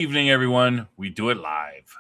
Evening, everyone. We do it live.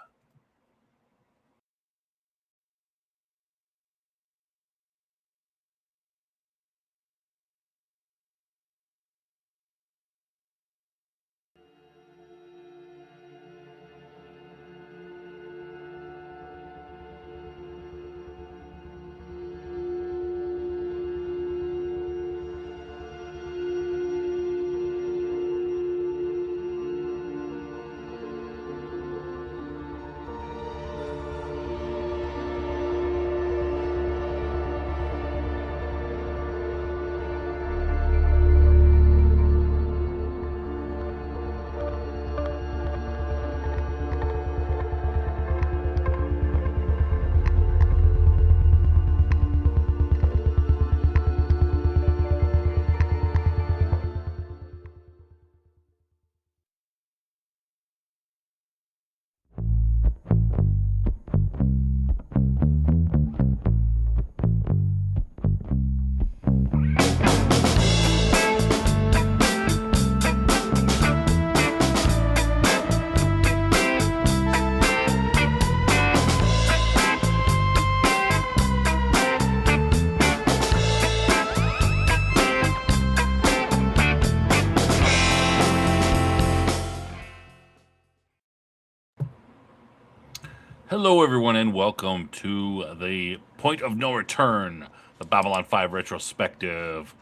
Hello, everyone, and welcome to the Point of No Return, the Babylon 5 Retrospective.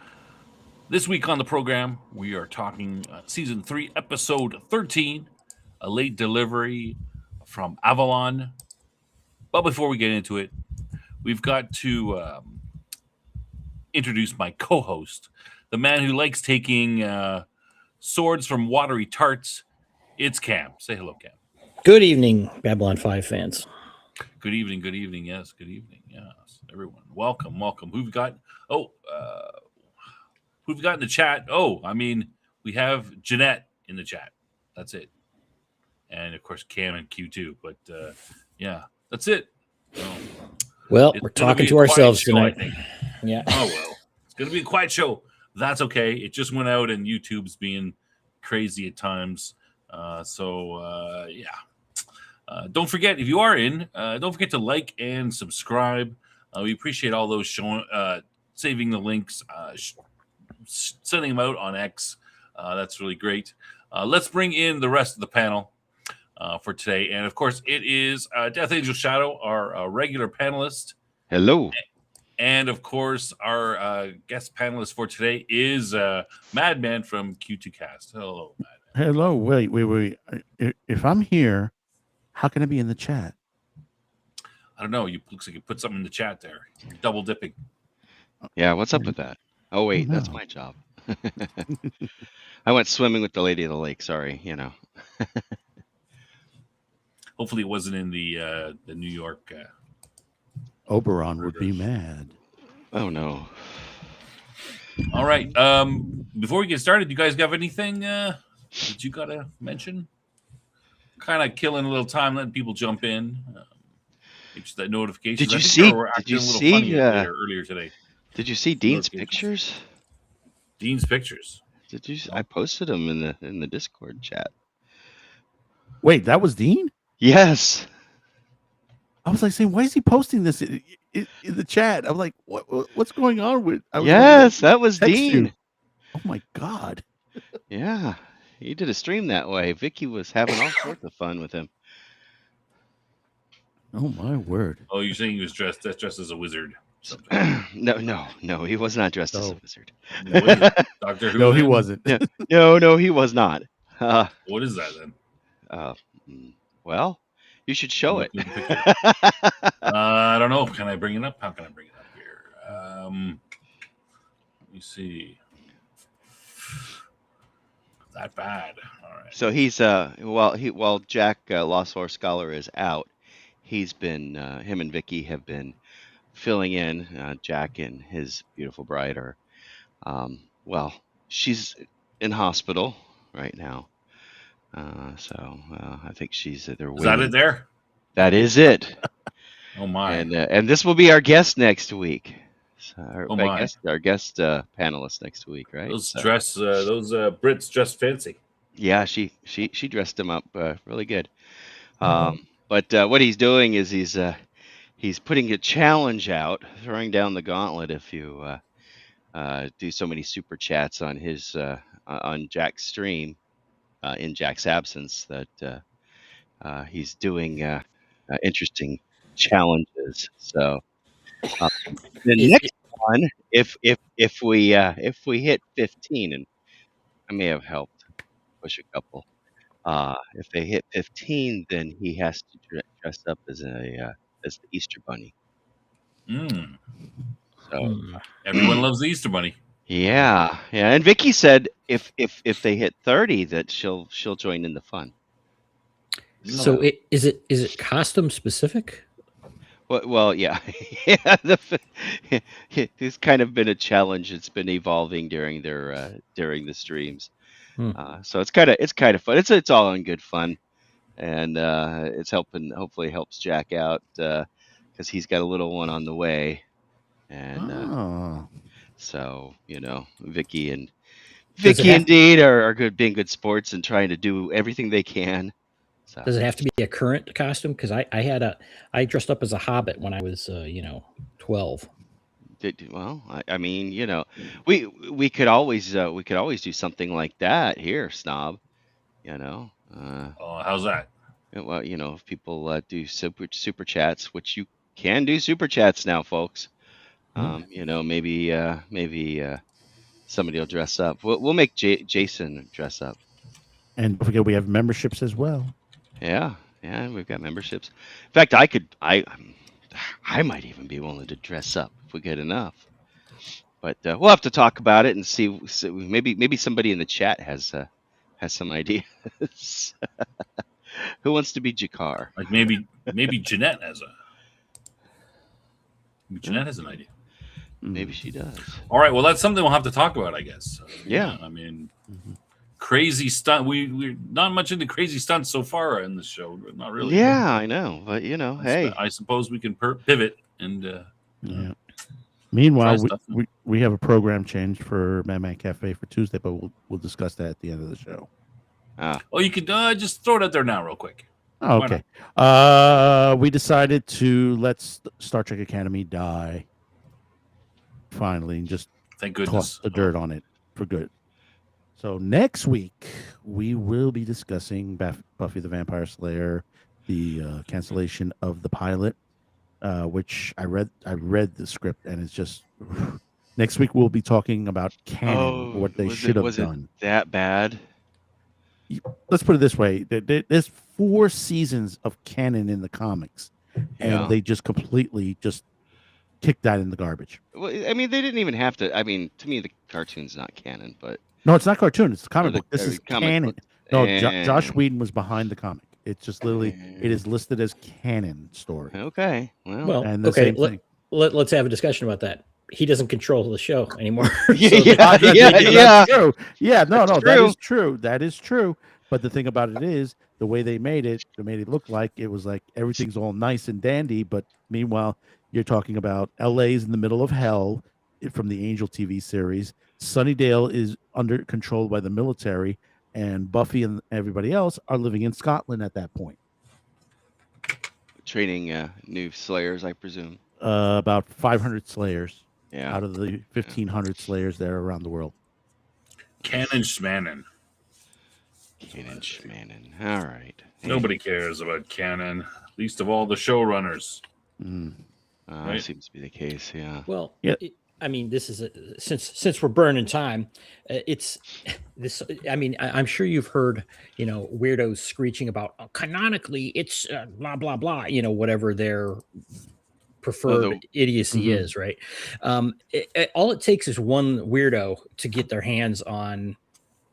This week on the program, we are talking Season 3, Episode 13, a late delivery from Avalon. But before we get into it, we've got to introduce my co host, the man who likes taking swords from watery tarts. It's Cam. Say hello, Cam. Good evening, Babylon 5 fans. Good evening, good evening. Yes, good evening. Yes, everyone. Welcome, welcome. Who've got? Oh, who've got in the chat? Oh, I mean, we have Jeanette in the chat. That's it. And of course, Cam and Q2. But yeah, that's it. Well, we're talking to ourselves show, tonight. I think. Yeah. Oh well, it's gonna be a quiet show. That's okay. It just went out, and YouTube's being crazy at times. Yeah. Don't forget, if you are in, don't forget to like and subscribe. We appreciate all those showing, saving the links, sending them out on X. That's really great. Let's bring in the rest of the panel for today. And of course, it is Death Angel Shadow, our regular panelist. Hello. And of course, our guest panelist for today is Madman from Q2 Cast. Hello, Madman. Hello. Wait. If I'm here, how can I be in the chat? I don't know. Looks like you put something in the chat there. You're double dipping. Yeah, what's up with that? Oh, wait, that's my job. I went swimming with the lady of the lake. Sorry, Hopefully, it wasn't in the New York. Oberon would be mad. Oh, no. All right. Before we get started, you guys have anything that you got to mention? Kind of killing a little time, letting people jump in. It's that notification. Did you see? Earlier today? Did you see Dean's pictures? Dean's pictures. Did you? I posted them in the Discord chat. Wait, that was Dean? Yes. I was like saying, why is he posting this in the chat? I'm like, what's going on with? Yes, that was Dean. You. Oh my god. Yeah. He did a stream that way. Vicky was having all sorts of fun with him. Oh my word! Oh, you're saying he was dressed as a wizard? No, he was not dressed as a wizard. No, Doctor Who? No, he wasn't. No, he was not. What is that then? Well, you should show it. I don't know. Can I bring it up? How can I bring it up here? Let me see. That bad. All right. So he's while Jack Lost Horse Scholar is out, he's been him and Vicky have been filling in. Jack and his beautiful bride are she's in hospital right now. So I think they're waiting. Is that it there? That is it. Oh my! And this will be our guest next week. Our guest panelist next week, right? Those Brits dress fancy. Yeah, she dressed him up really good. But what he's doing is he's putting a challenge out, throwing down the gauntlet if you do so many super chats on his on Jack's stream in Jack's absence that he's doing interesting challenges. So uh, the Is next one, if we hit 15, and I may have helped push a couple. If they hit 15, then he has to dress up as the Easter Bunny. Mm. So Everyone loves the Easter Bunny. yeah, yeah. And Vicky said if they hit 30, that she'll join in the fun. So is it costume specific? Well, yeah, yeah. It's kind of been a challenge. It's been evolving during the streams. So it's kind of fun. It's all in good fun, and it's hopefully helps Jack out because he's got a little one on the way, and so Vicky and Dean are being good sports and trying to do everything they can. So. Does it have to be a current costume? Because I dressed up as a hobbit when I was 12. Well, I mean, we could always do something like that here, Snob. How's that? Well, if people do super chats, which you can do super chats now, folks. Maybe somebody will dress up. We'll make Jason dress up. And don't forget, we have memberships as well. Yeah, we've got memberships. In fact, I might even be willing to dress up if we get enough. But we'll have to talk about it and see maybe somebody in the chat has some ideas. Who wants to be Jakar? Like maybe Jeanette has an idea. Maybe she does. All right. Well, that's something we'll have to talk about, I guess. Yeah. I mean, crazy stunt. We're not much into crazy stunts so far in the show. Not really. Yeah, I know. But hey, I suppose we can pivot and. Yeah. Meanwhile, we have a program change for Man Cafe for Tuesday, but we'll discuss that at the end of the show. Oh, you could just throw it out there now, real quick. Oh, okay. We decided to let Star Trek Academy die. Finally, and just thank goodness toss the dirt on it for good. So next week we will be discussing Buffy the Vampire Slayer, the cancellation of the pilot, which I read the script, and it's just next week we'll be talking about canon, what they should have done. It that bad? Let's put it this way: there's 4 seasons of canon in the comics, and they just completely kicked that in the garbage. Well, I mean, they didn't even have to. I mean, to me, the cartoon's not canon, but no, it's not cartoon. It's a comic book. This is canon. No, Josh Whedon was behind the comic. It's just literally it is listed as canon story. Okay, well, and the same thing. Let's have a discussion about that. He doesn't control the show anymore. That's true. Yeah, no, that is true. That is true. But the thing about it is the way they made it look like it was like everything's all nice and dandy. But meanwhile, you're talking about LA's in the middle of hell from the Angel TV series. Sunnydale is under control by the military, and Buffy and everybody else are living in Scotland at that point. Training new Slayers, I presume. About 500 Slayers. Yeah. Out of the 1,500 Slayers there around the world. Canon schmanon. All right. Nobody cares about canon, least of all the showrunners. Right? Seems to be the case. Yeah. Well, yeah. I mean, this is since we're burning time. It's this. I mean, I'm sure you've heard weirdos screeching about canonically it's blah blah blah. Whatever their preferred idiocy is, right? All it takes is one weirdo to get their hands on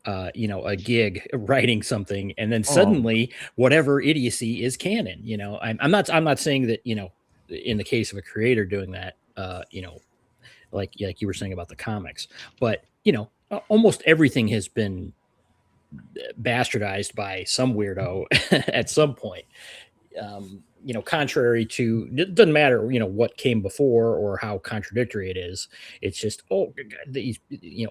a gig writing something, and then suddenly whatever idiocy is canon. I'm not saying that in the case of a creator doing that, like you were saying about the comics, but almost everything has been bastardized by some weirdo at some point. contrary to, it doesn't matter, what came before or how contradictory it is. It's just, these,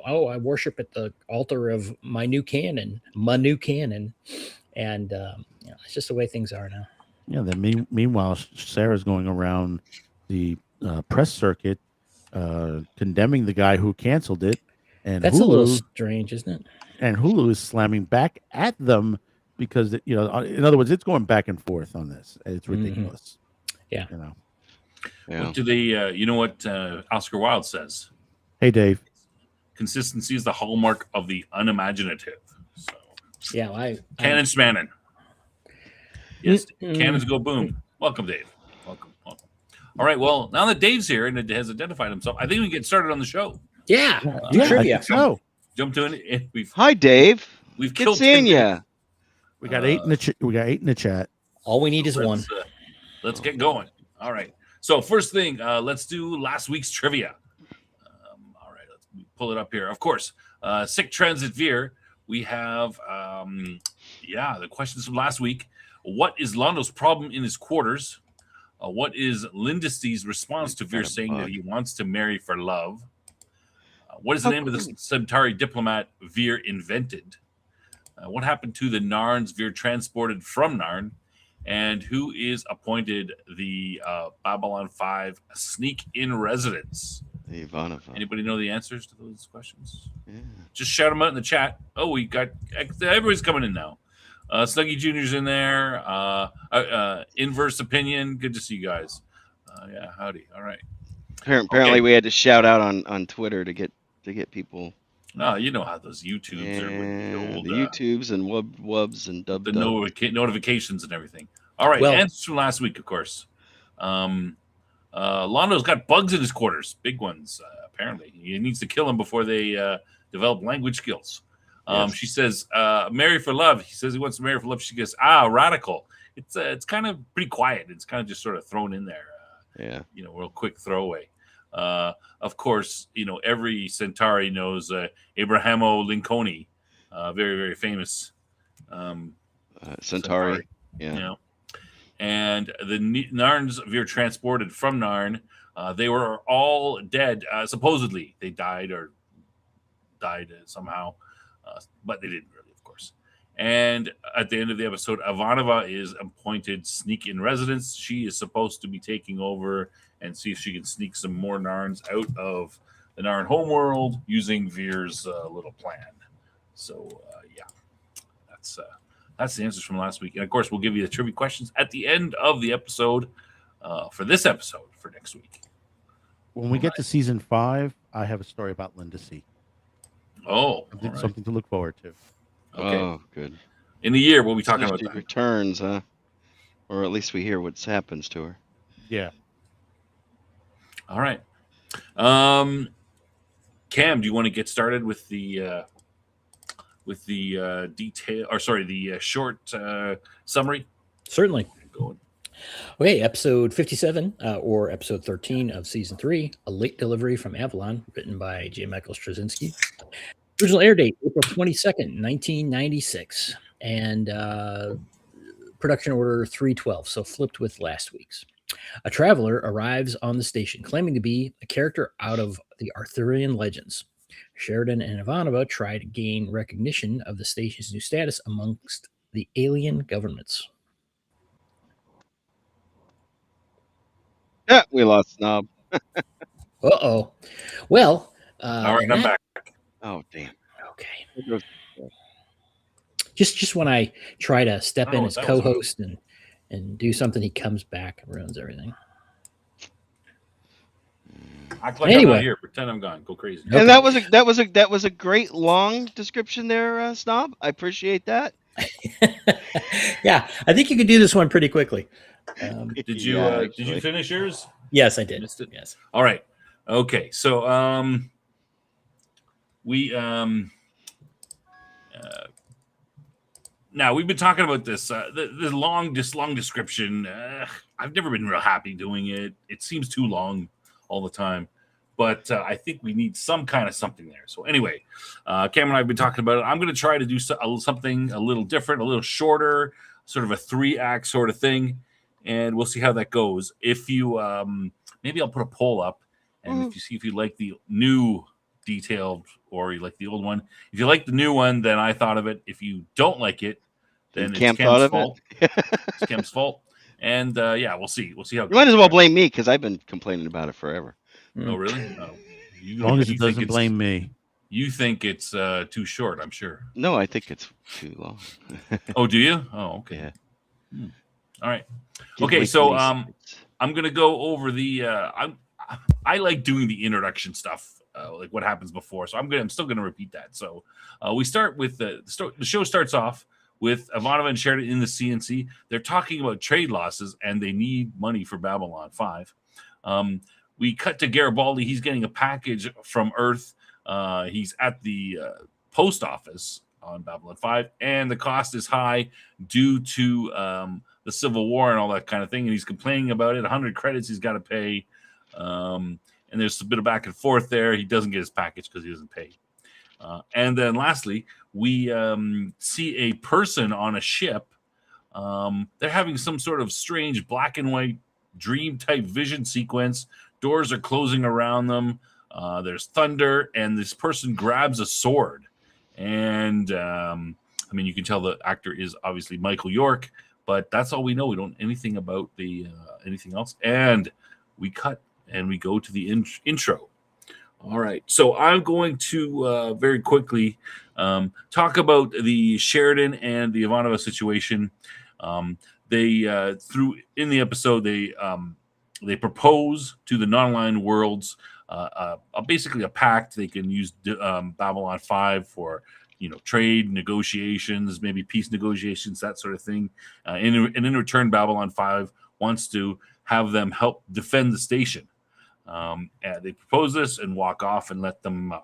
I worship at the altar of my new canon, and it's just the way things are now. Yeah. Then meanwhile, Sarah's going around the press circuit, condemning the guy who canceled it, and That's Hulu, a little strange, isn't it? and Hulu is slamming back at them because in other words, it's going back and forth on this. It's ridiculous. Yeah. Yeah. What do they? You know what Oscar Wilde says? Hey, Dave. Consistency is the hallmark of the unimaginative. So, Yeah, Cannon Smannon. Yes, cannons go boom. Welcome, Dave. Welcome. All right. Well, now that Dave's here and has identified himself, I think we can get started on the show. Yeah. Trivia. Jump to it. Hi, Dave. We've Good killed seeing you. We got 8 in the we got 8 in the chat. All we need is one. Let's get going. All right. So first thing, let's do last week's trivia. All right, let's pull it up here. Of course, Sick Transit Veer. We have, the questions from last week. What is Londo's problem in his quarters? What is Lindesty's response to Veer saying that he wants to marry for love? What is the name of the Centauri diplomat Veer invented? What happened to the Narns Veer transported from Narn? And who is appointed the Babylon 5 sneak-in residence? Ivanova. Anybody know the answers to those questions? Yeah. Just shout them out in the chat. Oh, we got everybody's coming in now. Snuggy Jr.'s in there. Inverse Opinion. Good to see you guys. Yeah, howdy. All right. Apparently, we had to shout out on Twitter to get people. No, you know how those YouTubes are with the YouTubes and wubs and the notifications and everything. All right, answers from last week, of course. Londo's got bugs in his quarters, big ones. Apparently, he needs to kill them before they develop language skills. Yes. She says, "Marry for love." He says he wants to marry for love. She goes, radical. It's kind of pretty quiet. It's kind of just sort of thrown in there. Real quick throwaway. Of course, every Centauri knows Abrahamo Lincoln, very, very famous Centauri. Yeah. And the Narns Veer transported from Narn, they were all dead. Supposedly, they died somehow, but they didn't really, of course. And at the end of the episode, Ivanova is appointed sneak-in residence. She is supposed to be taking over and see if she can sneak some more Narns out of the Narn homeworld using Veer's little plan. So, that's the answers from last week. And, of course, we'll give you the trivia questions at the end of the episode for this episode for next week. When we get to season 5, I have a story about Linda C. Oh, something to look forward to. Okay. Oh, good. In a year, we'll be talking about she that. Returns, huh? Or at least we hear what happens to her. Yeah. All right. Cam, do you want to get started with the detail, or sorry, the short summary? Certainly. Go on. Okay, episode 57, or episode 13 of season 3, A Late Delivery from Avalon, written by J. Michael Straczynski. Original air date, April 22nd, 1996. And production order 312, so flipped with last week's. A traveler arrives on the station claiming to be a character out of the Arthurian legends. Sheridan and Ivanova try to gain recognition of the station's new status amongst the alien governments. Yeah, we lost Snob. Uh-oh. Well, all right, I'm back. Oh, damn. Okay. Just when I try to step in as co-host and do something, he comes back and ruins everything. Act like I'm not here. Pretend I'm gone. Go crazy. And that was a great long description there, Snob. I appreciate that. Yeah, I think you could do this one pretty quickly. Did you finish yours? Yes, I did. Missed it? Yes. All right. Okay. So now we've been talking about this the long description. I've never been real happy doing it. It seems too long all the time, but I think we need some kind of something there. So anyway, Cam and I have been talking about it. I'm going to try to do something a little different, a little shorter, sort of a 3-act sort of thing. and we'll see how that goes. If you maybe I'll put a poll up, and if you see if you like the new detailed or you like the old one. If you like the new one, then I thought of it. If you don't like it, then it's Cam Cam's thought of fault. it. It's Cam's fault. And yeah, we'll see. We'll see how. You might as well blame me because I've been complaining about it forever. Oh, really? Oh, As long as it think doesn't it's- blame me. You think it's too short? I'm sure. No, I think it's too long. Oh, do you? Oh, okay. Yeah. All right. Give Okay, way so too many sides. I'm gonna go over the. I like doing the introduction stuff, like what happens before. So I'm still gonna repeat that. So we start with the show starts off with Ivanova and Sheridan in the CNC. They're talking about trade losses and they need money for Babylon 5. We cut to Garibaldi. He's getting a package from Earth. He's at the post office on Babylon 5, and the cost is high due to the Civil War and all that kind of thing. And he's complaining about it. 100 credits he's got to pay. And there's a bit of back and forth there. He doesn't get his package because he doesn't pay. And then lastly, we see a person on a ship. They're having some sort of strange black and white dream type vision sequence. Doors are closing around them. There's thunder, and this person grabs a sword. And I mean, you can tell the actor is obviously Michael York, but that's all we know. We don't know anything about the anything else. And we cut and we go to the intro. All right, so I'm going to very quickly talk about the Sheridan and the Ivanova situation. They through in the episode they propose to the non-aligned worlds basically a pact. They can use Babylon 5 for trade negotiations, maybe peace negotiations, that sort of thing. And in return, Babylon 5 wants to have them help defend the station. And they propose this and walk off and let them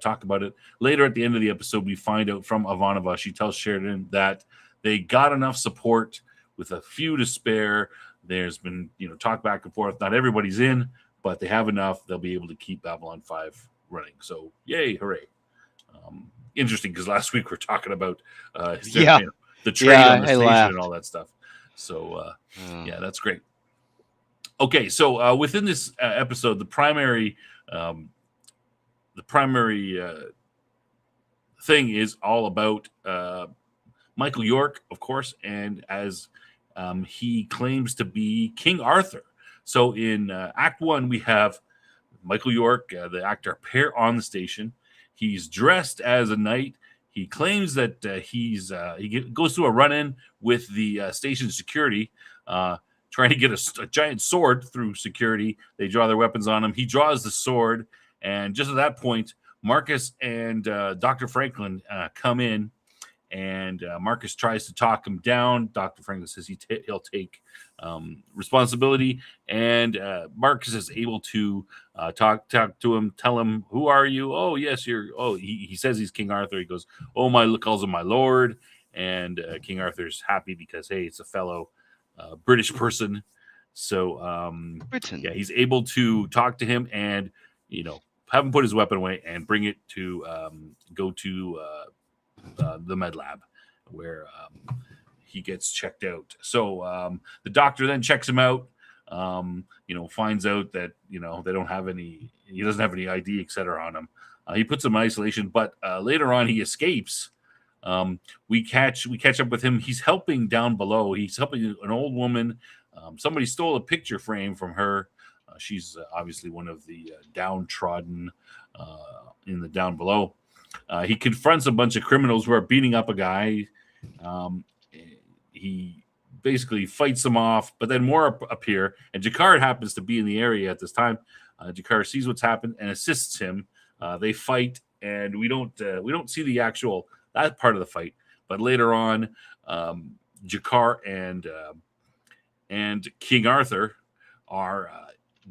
talk about it. Later at the end of the episode, we find out from Ivanova, she tells Sheridan that they got enough support with a few to spare. There's been talk back and forth. Not everybody's in, but they have enough. They'll be able to keep Babylon 5 running. So yay, hooray. Interesting, because last week we're talking about the trade on the station and all that stuff. So yeah, that's great. Okay, so within this episode, the primary thing is all about Michael York, of course, and as he claims to be King Arthur. So in Act 1, we have Michael York, the actor, appear on the station. He's dressed as a knight. He claims that he goes through a run-in with the station security, trying to get a giant sword through security. They draw their weapons on him. He draws the sword, and just at that point, Marcus and Dr. Franklin come in, and Marcus tries to talk him down. Dr. Franklin says he'll take responsibility, and Marcus is able to talk to him, tell him, "Who are you?" "Oh, yes, you're." "Oh," he says he's King Arthur. He goes, "Oh, calls him my lord," and King Arthur's happy because hey, it's a fellow British person. So yeah, he's able to talk to him and have him put his weapon away and bring it to go to the med lab where he gets checked out. So the doctor then checks him out, finds out that he doesn't have any ID, etc. on him. He puts him in isolation, but later on he escapes. We catch up with him. He's helping down below. He's helping an old woman. Somebody stole a picture frame from her. She's obviously one of the downtrodden in the down below. He confronts a bunch of criminals who are beating up a guy. He basically fights them off, but then more appear. And Jakar happens to be in the area at this time. Jakar sees what's happened and assists him. They fight, and we don't see the actual that part of the fight. But later on, Jakar and King Arthur are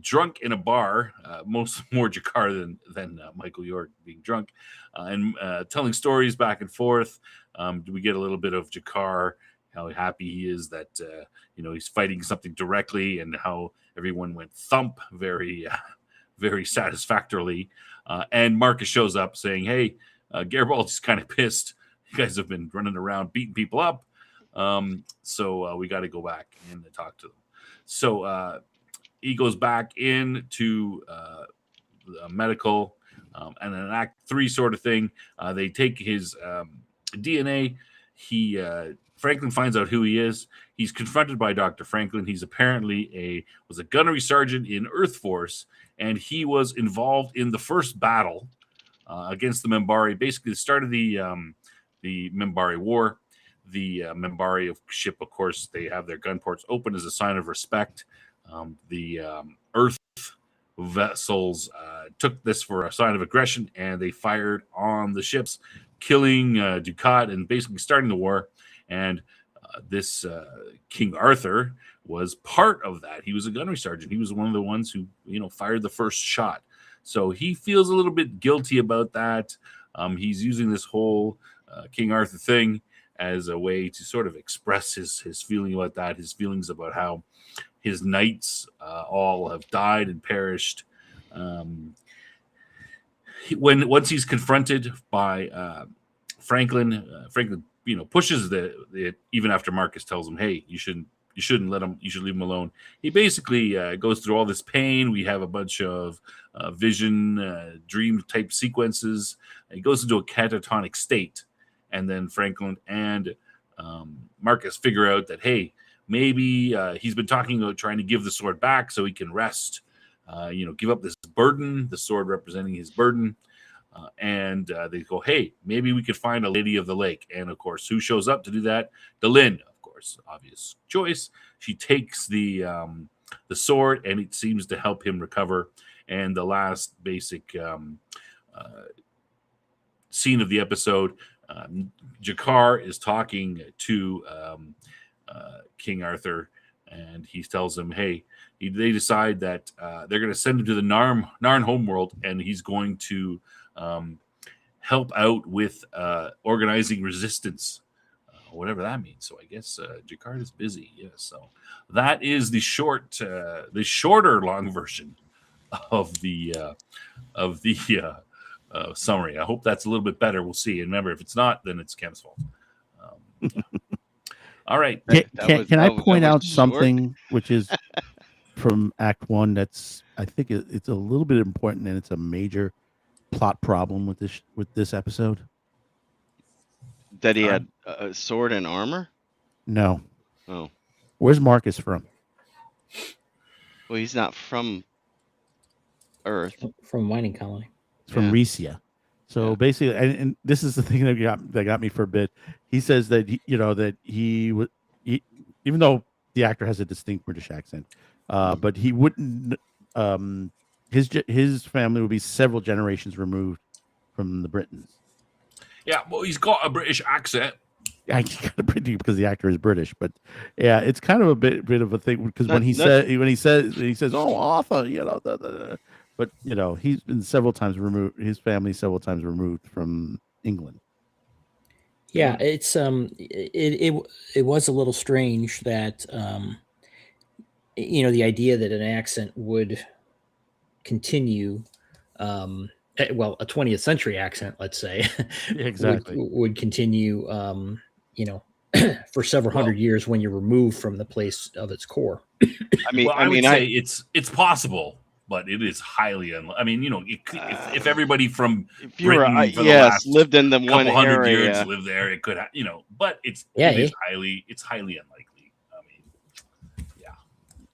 drunk in a bar, more Jakar than Michael York being drunk, and telling stories back and forth. Do we get a little bit of Jakar, how happy he is that he's fighting something directly, and how everyone went thump very very satisfactorily. And Marcus shows up saying, "Hey, Garibaldi's kind of pissed. You guys have been running around beating people up. So we got to go back and talk to them. So he goes back into the medical, and an Act 3 sort of thing. They take his DNA. Franklin finds out who he is. He's confronted by Dr. Franklin. He's apparently was a gunnery sergeant in Earth Force, and he was involved in the first battle against the Minbari. Basically, the start of the Minbari War. The Minbari ship, of course, they have their gun ports open as a sign of respect. The Earth vessels took this for a sign of aggression, and they fired on the ships, killing Ducat and basically starting the war. And this King Arthur was part of that. He was a gunnery sergeant. He was one of the ones who, fired the first shot. So he feels a little bit guilty about that. He's using this whole King Arthur thing as a way to sort of express his feeling about that, his feelings about how his knights all have died and perished. Once he's confronted by Franklin, pushes the even after Marcus tells him, "Hey, you shouldn't let him. You should leave him alone." He basically goes through all this pain. We have a bunch of vision, dream type sequences. He goes into a catatonic state, and then Franklin and Marcus figure out that, hey, maybe he's been talking about trying to give the sword back so he can rest. Give up this burden, the sword representing his burden. And they go, hey, maybe we could find a Lady of the Lake. And, of course, who shows up to do that? Delin, of course, obvious choice. She takes the sword, and it seems to help him recover. And the last basic scene of the episode, Jakar is talking to King Arthur, and he tells him, hey, they decide that they're going to send him to the Narn homeworld, and he's going to help out with organizing resistance, whatever that means. So I guess Jakar is busy. Yeah. So that is the shorter long version of the summary. I hope that's a little bit better. We'll see. And remember, if it's not, then it's Cam's fault. Yeah. All right. Can I point out something which is from Act 1 that's, I think it's a little bit important, and it's a major plot problem with this episode? That he had a sword and armor? No. Oh. Where's Marcus from? Well, he's not from Earth. From mining colony. From Rhesia. So basically, and this is the thing that got me for a bit. He says that even though the actor has a distinct British accent, but he wouldn't. His family would be several generations removed from the Britons. Yeah, well, he's got a British accent. Yeah, he's got a British because the actor is British. But yeah, it's kind of a bit of a thing because when he says, "Oh, Arthur," but he's been several times removed. His family several times removed from England. Yeah, it's it was a little strange that the idea that an accent would continue, a 20th century accent, let's say, exactly, would continue, for several hundred years when you're removed from the place of its core. I would say it's possible, but it is highly if everybody from Britain lived in the one hundred area, years lived there, it could but it is highly unlikely.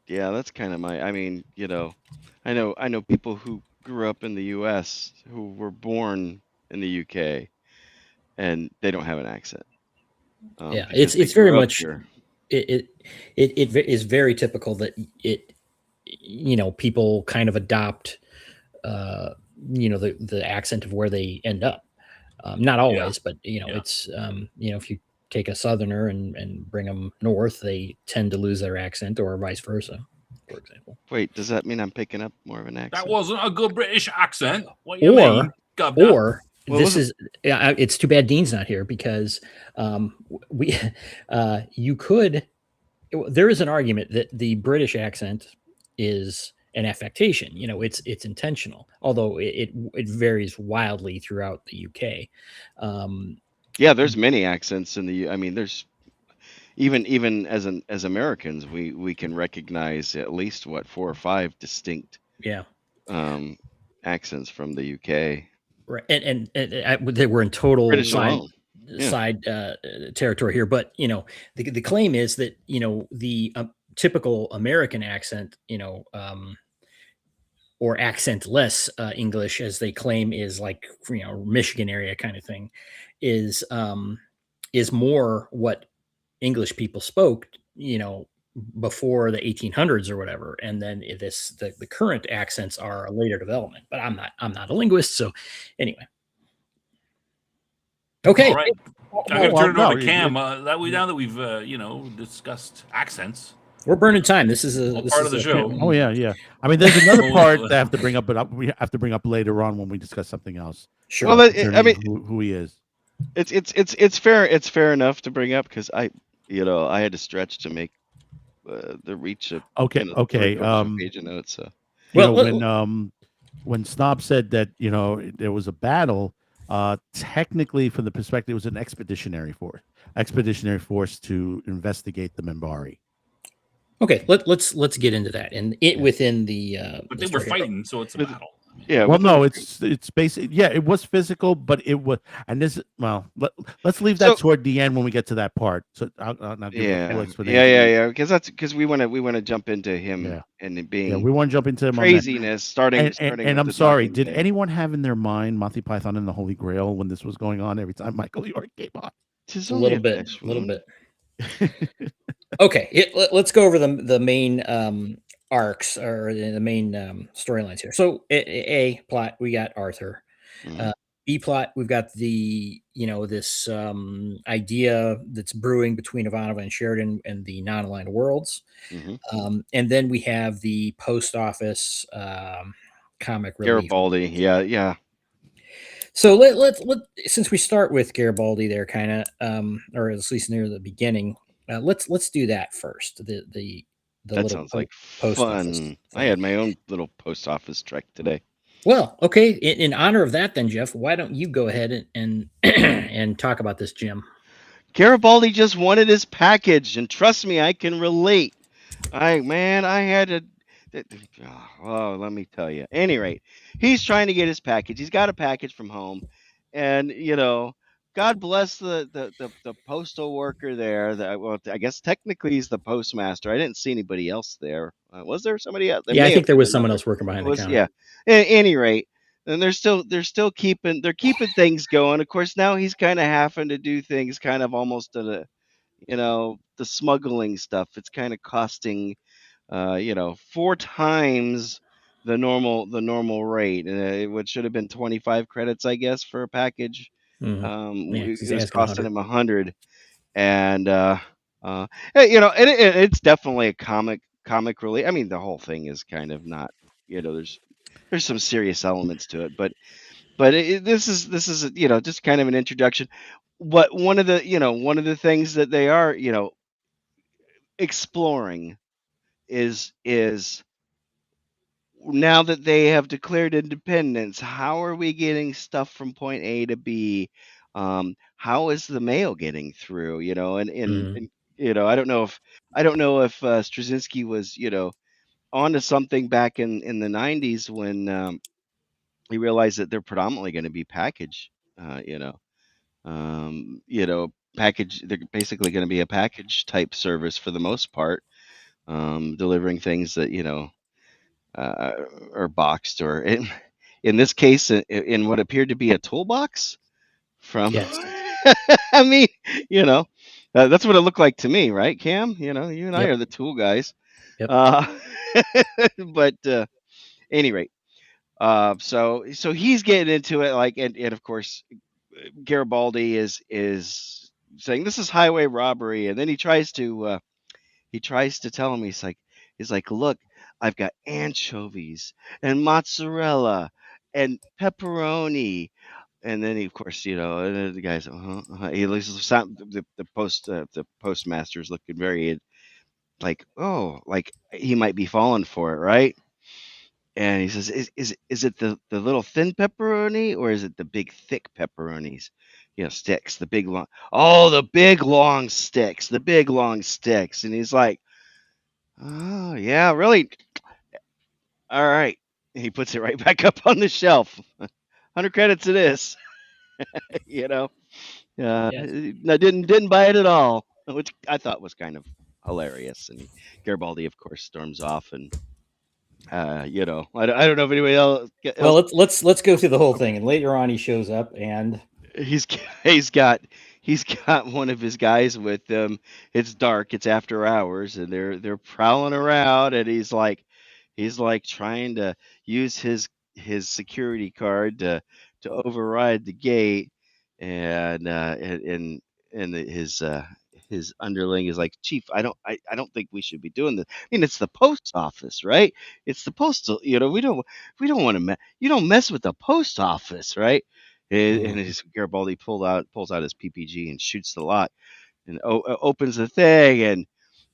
Yeah, that's kind of my. I know people who grew up in the U.S. who were born in the U.K. and they don't have an accent. It's very much it is very typical that people kind of adopt the accent of where they end up. Not always, but it's if you take a Southerner and bring them north, they tend to lose their accent, or vice versa, for example. Wait, does that mean I'm picking up more of an accent? That wasn't a good British accent. What you mean? It's too bad Dean's not here, because you could. There is an argument that the British accent is an affectation. It's intentional, although it varies wildly throughout the UK. There's many accents in the. even as Americans, we can recognize at least what 4 or 5 distinct Yeah. accents from the UK. Right. They were in total British alone. Yeah. side territory here, but the claim is that the typical American accent, or accentless English, as they claim, is like Michigan area kind of thing, is more what English people spoke, before the 1800s or whatever, and then the current accents are a later development. But I'm not a linguist, so anyway. Okay. All right. I'm going to well, turn it over no, to Cam. Now that we've discussed accents, We're burning time. This is part of the show. Oh yeah. I mean, there's another part that I have to bring up, but we have to bring up later on when we discuss something else. Sure. Well, I concerning mean, who he is. it's fair. It's fair enough to bring up because I had to stretch to make the reach of Okay. page of notes. So When Snob said that there was a battle, technically from the perspective, it was an expeditionary force to investigate the Minbari. Okay, let's get into that, and within the. But they were fighting, so it's a battle. Yeah. Well, no, it's basic. Yeah, it was physical, but it was, and this. Well, let's leave that toward the end when we get to that part. So I'll give a full explanation. Yeah. Because we want to jump into him and it being. Yeah, we want to jump into him craziness starting. And I'm sorry. Did anyone have in their mind Monty Python and the Holy Grail when this was going on? Every time Michael York came on, a little bit. Okay, let's go over the main arcs, or the main storylines here. So A plot, we got Arthur. Mhm. B plot, we've got the this idea that's brewing between Ivanova and Sheridan and the non-aligned worlds. Mhm. And then we have the post office comic relief. Garibaldi, yeah. So let since we start with Garibaldi there, kind of, or at least near the beginning, let's do that first. The That little sounds like post office fun. thing. I had my own little post office trek today. Well, okay. In honor of that, then, Jeff, why don't you go ahead and and talk about this, Jim? Garibaldi just wanted his package, and trust me, I can relate. I had to. Oh, let me tell you. Any rate, he's trying to get his package. He's got a package from home, and God bless the postal worker there. I guess technically he's the postmaster. I didn't see anybody else there. Was there somebody else? I think there was someone else working behind the counter. Yeah. At any rate, and they're keeping things going. Of course, now he's kind of having to do things kind of almost at a the smuggling stuff. It's kind of costing 4 times the normal rate, which should have been 25 credits, I guess, for a package. It was costing him 100, and it's definitely a comic relief. I mean, the whole thing is kind of not, there's some serious elements to it, but this is just kind of an introduction. But one of the things that they are exploring is now that they have declared independence, how are we getting stuff from point A to B? How is the mail getting through? And I don't know if Straczynski was onto something back in the 90s when he realized that they're predominantly going to be package. Package. They're basically going to be a package type service for the most part, delivering things that are boxed, or in this case, in what appeared to be a toolbox from. Yes. I mean, that's what it looked like to me, right, Cam? You and I are the tool guys. Yep. But any rate, so he's getting into it, and of course, Garibaldi is saying this is highway robbery, and then he tries to tell him, he's like, look, I've got anchovies and mozzarella and pepperoni, and then he, of course, and then the guy's he looks the postmaster's looking very like he might be falling for it, right? And he says, is it the little thin pepperoni, or is it the big thick pepperonis? sticks, the big long sticks. And he's like, oh yeah, really? All right. And he puts it right back up on the shelf. 100 credits it is. you know. Yes. I didn't buy it at all, which I thought was kind of hilarious. And Garibaldi, of course, storms off, and I don't know if anybody else. Well, let's go through the whole thing, and later on he shows up, and He's got one of his guys with him. It's dark. It's after hours, and they're prowling around, and he's like trying to use his security card to override the gate, and his underling is like, Chief, I don't think we should be doing this. I mean, it's the post office, right? It's the postal. We don't want to you don't mess with the post office, right? And his Garibaldi pulls out his PPG and shoots the lot, and opens the thing.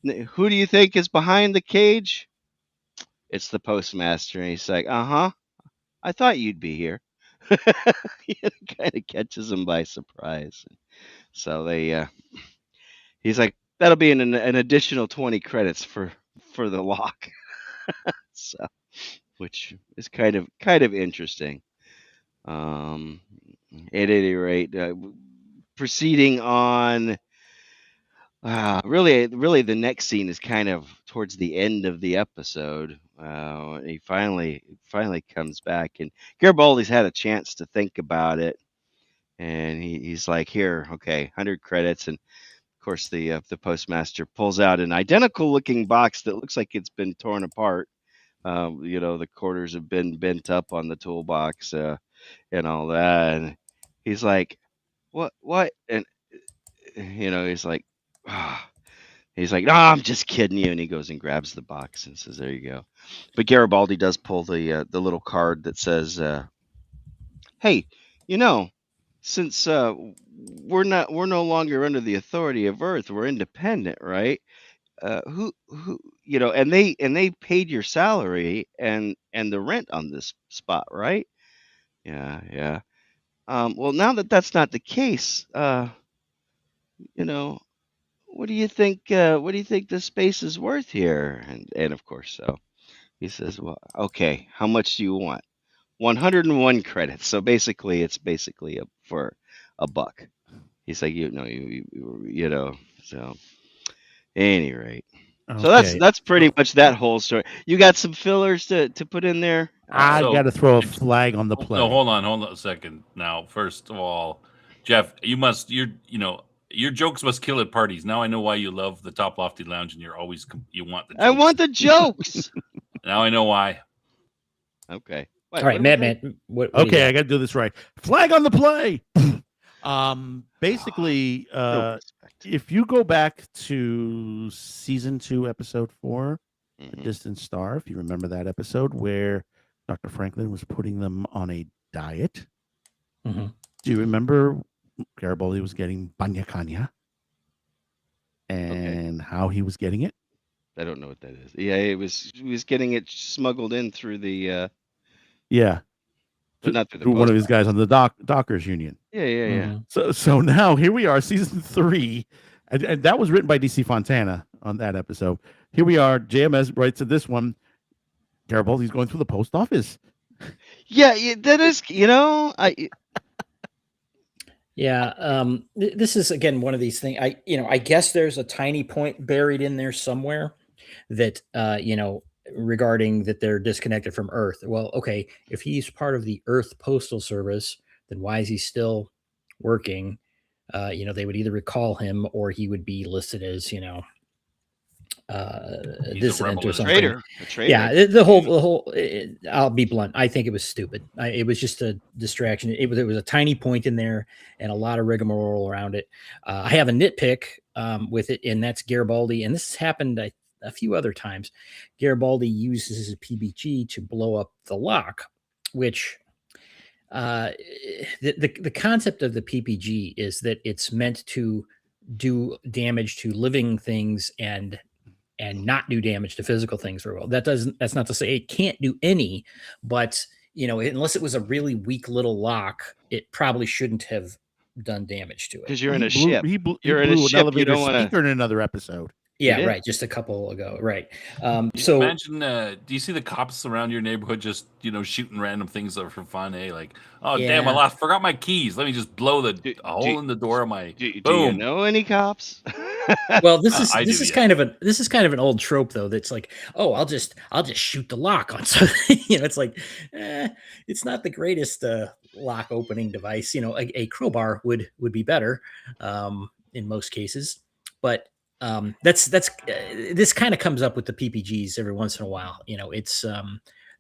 And who do you think is behind the cage? It's the postmaster. And he's like, I thought you'd be here. It kind of catches him by surprise. So he's like, that'll be an additional 20 credits for the lock. So, which is kind of interesting. At any rate, proceeding on. Really, the next scene is kind of towards the end of the episode. He finally comes back, and Garibaldi's had a chance to think about it, and he's like, "Here, okay, 100 credits." And of course, the postmaster pulls out an identical looking box that looks like it's been torn apart. The quarters have been bent up on the toolbox, and all that. And he's like, "What? And he's like, no, I'm just kidding you." And he goes and grabs the box and says, "There you go." But Garibaldi does pull the little card that says, "Hey, since we're no longer under the authority of Earth, we're independent, right? Who and they paid your salary and the rent on this spot, right? Yeah. Well, now that that's not the case, what do you think? What do you think the space is worth here?" And of course, so he says, "Well, okay, how much do you want?" 101 credits. So basically, it's for a buck. He's like, So, any rate. So that's pretty much that whole story. You got some fillers to put in there? I got to throw a flag on the play. No, hold on a second. Now, first of all, Jeff, your jokes must kill at parties. Now I know why you love the Top Lofty Lounge, and you want the jokes. I want the jokes. Now I know why. Okay. All right, Madman. Okay, I got to do this right. Flag on the play. Basically, if you go back to season 2, episode 4, A Distant Star, if you remember that episode where Dr. Franklin was putting them on a diet. Mm-hmm. Do you remember Garibaldi was getting banya kanya and how he was getting it? I don't know what that is. Yeah, he was getting it smuggled in through the but not through one of his guys on the Dockers Union. Yeah. Mm-hmm. So now here we are, season 3, and that was written by DC Fontana on that episode. Here we are. JMS writes in this one, Garibaldi's going through the post office. Yeah, that is, Yeah, this is again one of these things. I guess there's a tiny point buried in there somewhere that regarding that they're disconnected from Earth. Well, okay, if he's part of the Earth Postal Service, then why is he still working? They would either recall him or he would be listed as dissident or something. A traitor. Yeah, the whole. I'll be blunt. I think it was stupid. It was just a distraction. It was a tiny point in there and a lot of rigmarole around it. I have a nitpick with it, and that's Garibaldi. And this has happened a few other times. Garibaldi uses his PBG to blow up the lock, which the concept of the PPG is that it's meant to do damage to living things and not do damage to physical things very well. That's not to say it can't do any, but unless it was a really weak little lock, it probably shouldn't have done damage to it. Because you're in He a blew, ship. he blew, he You're in a blew an ship. You elevator don't want to. speaker in another episode. Yeah, did? right. Just a couple ago, right? You So imagine, do you see the cops around your neighborhood just shooting random things up for fun? Eh, like, oh damn, Yeah. forgot my keys. Let me just blow a hole in the door of my. Do you Boom. know any cops? well, this is I this do, is yeah. kind of an old trope though. That's like, oh, I'll just shoot the lock on something. It's like, it's not the greatest lock opening device. A crowbar would be better in most cases, but that's this kind of comes up with the PPGs every once in a while. It's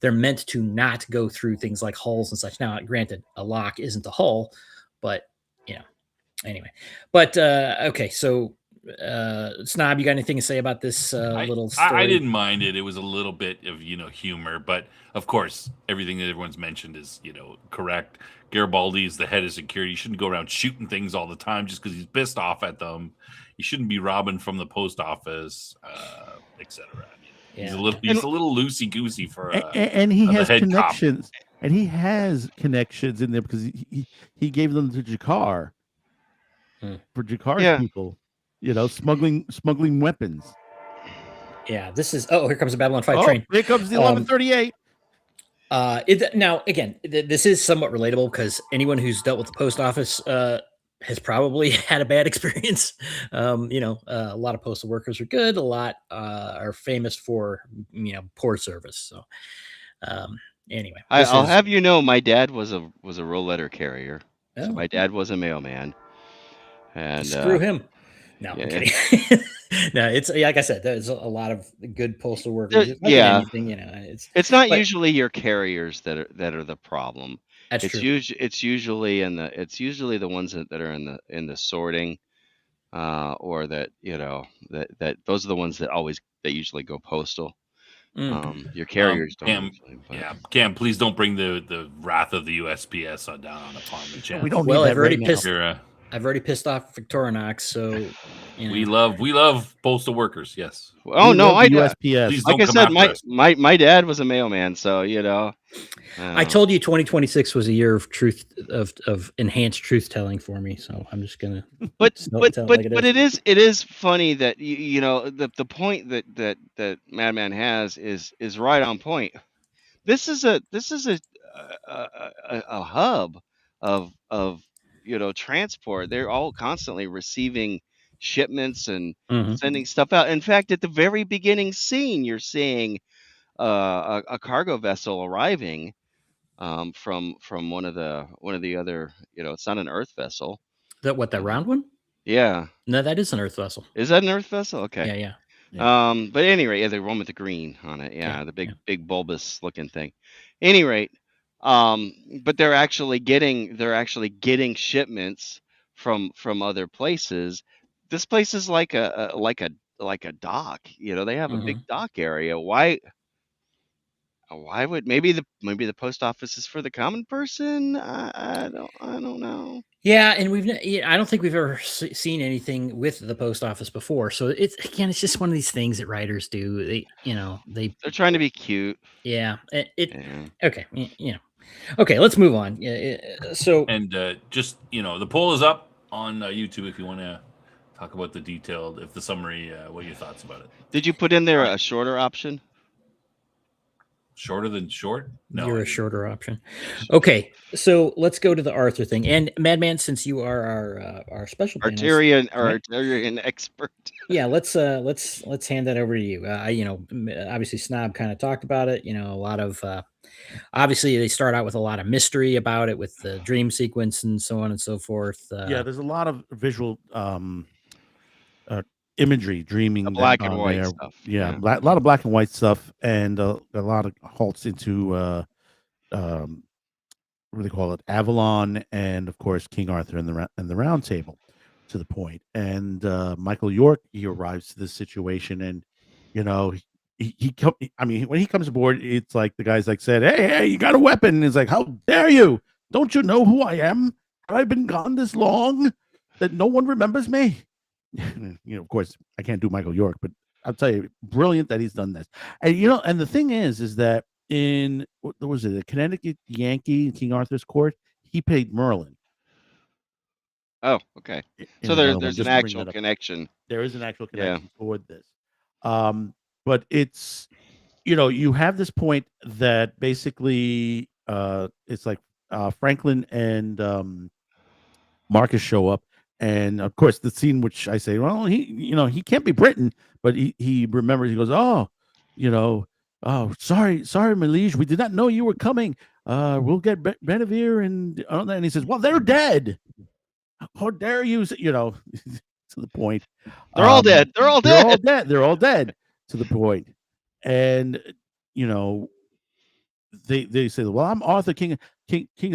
they're meant to not go through things like hulls and such. Now, granted, a lock isn't a hull, but anyway. But okay, so Snob, you got anything to say about this little story? I didn't mind it. It was a little bit of humor, but of course, everything that everyone's mentioned is correct. Garibaldi is the head of security. You shouldn't go around shooting things all the time just because he's pissed off at them. You shouldn't be robbing from the post office, etc. He's a little loosey goosey for and he has head connections, and he has connections in there because he gave them to Jakar for Jakar's people, smuggling weapons. Yeah, this is. Oh, here comes the Babylon 5 train. Here comes the 1138. Now again, this is somewhat relatable because anyone who's dealt with the post office has probably had a bad experience. A lot of postal workers are good. A lot are famous for poor service. So anyway, I'll have you know, my dad was a roll letter carrier. Oh. So my dad was a mailman. And screw him. No, I'm kidding. No, it's like I said, there's a lot of good postal workers. Anything, it's not usually your carriers that are the problem. That's true. It's usually the ones that are in the sorting, or that that those are the ones that usually go postal. Your carriers don't. Cam, please don't bring the wrath of the USPS down upon the channel. We don't. Well, need I've that already right pissed. now. I've already pissed off Victorinox, so we love postal workers. Yes. Oh no, USPS. Like I said, my dad was a mailman, so I told you 2026 was a year of truth of enhanced truth telling for me, so I'm just gonna. But it is funny that the point that Madman has is right on point. This is a hub of transport. They're all constantly receiving shipments and sending stuff out. In fact, at the very beginning scene, you're seeing a cargo vessel arriving from one of the other. It's not an Earth vessel. That round one? Yeah. No, that is an Earth vessel. Is that an Earth vessel? Okay. Yeah. But at any rate, the one with the green on it. Yeah, the big bulbous looking thing. Any rate, but they're actually getting shipments from other places. This place is like a dock. They have a big dock area. Why would maybe the post office is for the common person? I don't know. Yeah, and I don't think we've ever seen anything with the post office before. So it's just one of these things that writers do. They're trying to be cute. Yeah. Okay. Okay. Let's move on. So just the poll is up on YouTube if you want to talk about the detailed, if the summary, what are your thoughts about it? Did you put in there a shorter option? Shorter than short? No, you're a shorter option. Okay, so let's go to the Arthur thing. And Madman, since you are our special Arturian expert, yeah, let's hand that over to you. Obviously Snob kind of talked about it. A lot of obviously they start out with a lot of mystery about it with the dream sequence and so on and so forth. Yeah, there's a lot of visual imagery, dreaming, black and white stuff. Yeah, a lot of black and white stuff, and a lot of halts into what do they call it, Avalon, and of course King Arthur and the Round Table, to the point. And Michael York, he arrives to this situation, and when he comes aboard, it's like the guy's like said, "Hey, you got a weapon?" And he's like, "How dare you? Don't you know who I am? Have I been gone this long that no one remembers me?" Of course, I can't do Michael York, but I'll tell you, brilliant that he's done this. And and the thing is that in what was it, a Connecticut Yankee in King Arthur's court, he played Merlin. Oh, okay. in So another one, there's an just to bring actual that up. connection. There is an actual Yeah. connection toward this. But it's, you have this point that basically it's like Franklin and Marcus show up, and of course the scene which I say, well, he can't be Britain, but he remembers. He goes, oh, you know, oh, sorry, my liege, we did not know you were coming. We'll get Benevere and he says, well, they're dead. How dare you? To the point. They're all dead. They're all They're dead. all dead. They're all dead. To the point. And they say, well, I'm Arthur, king of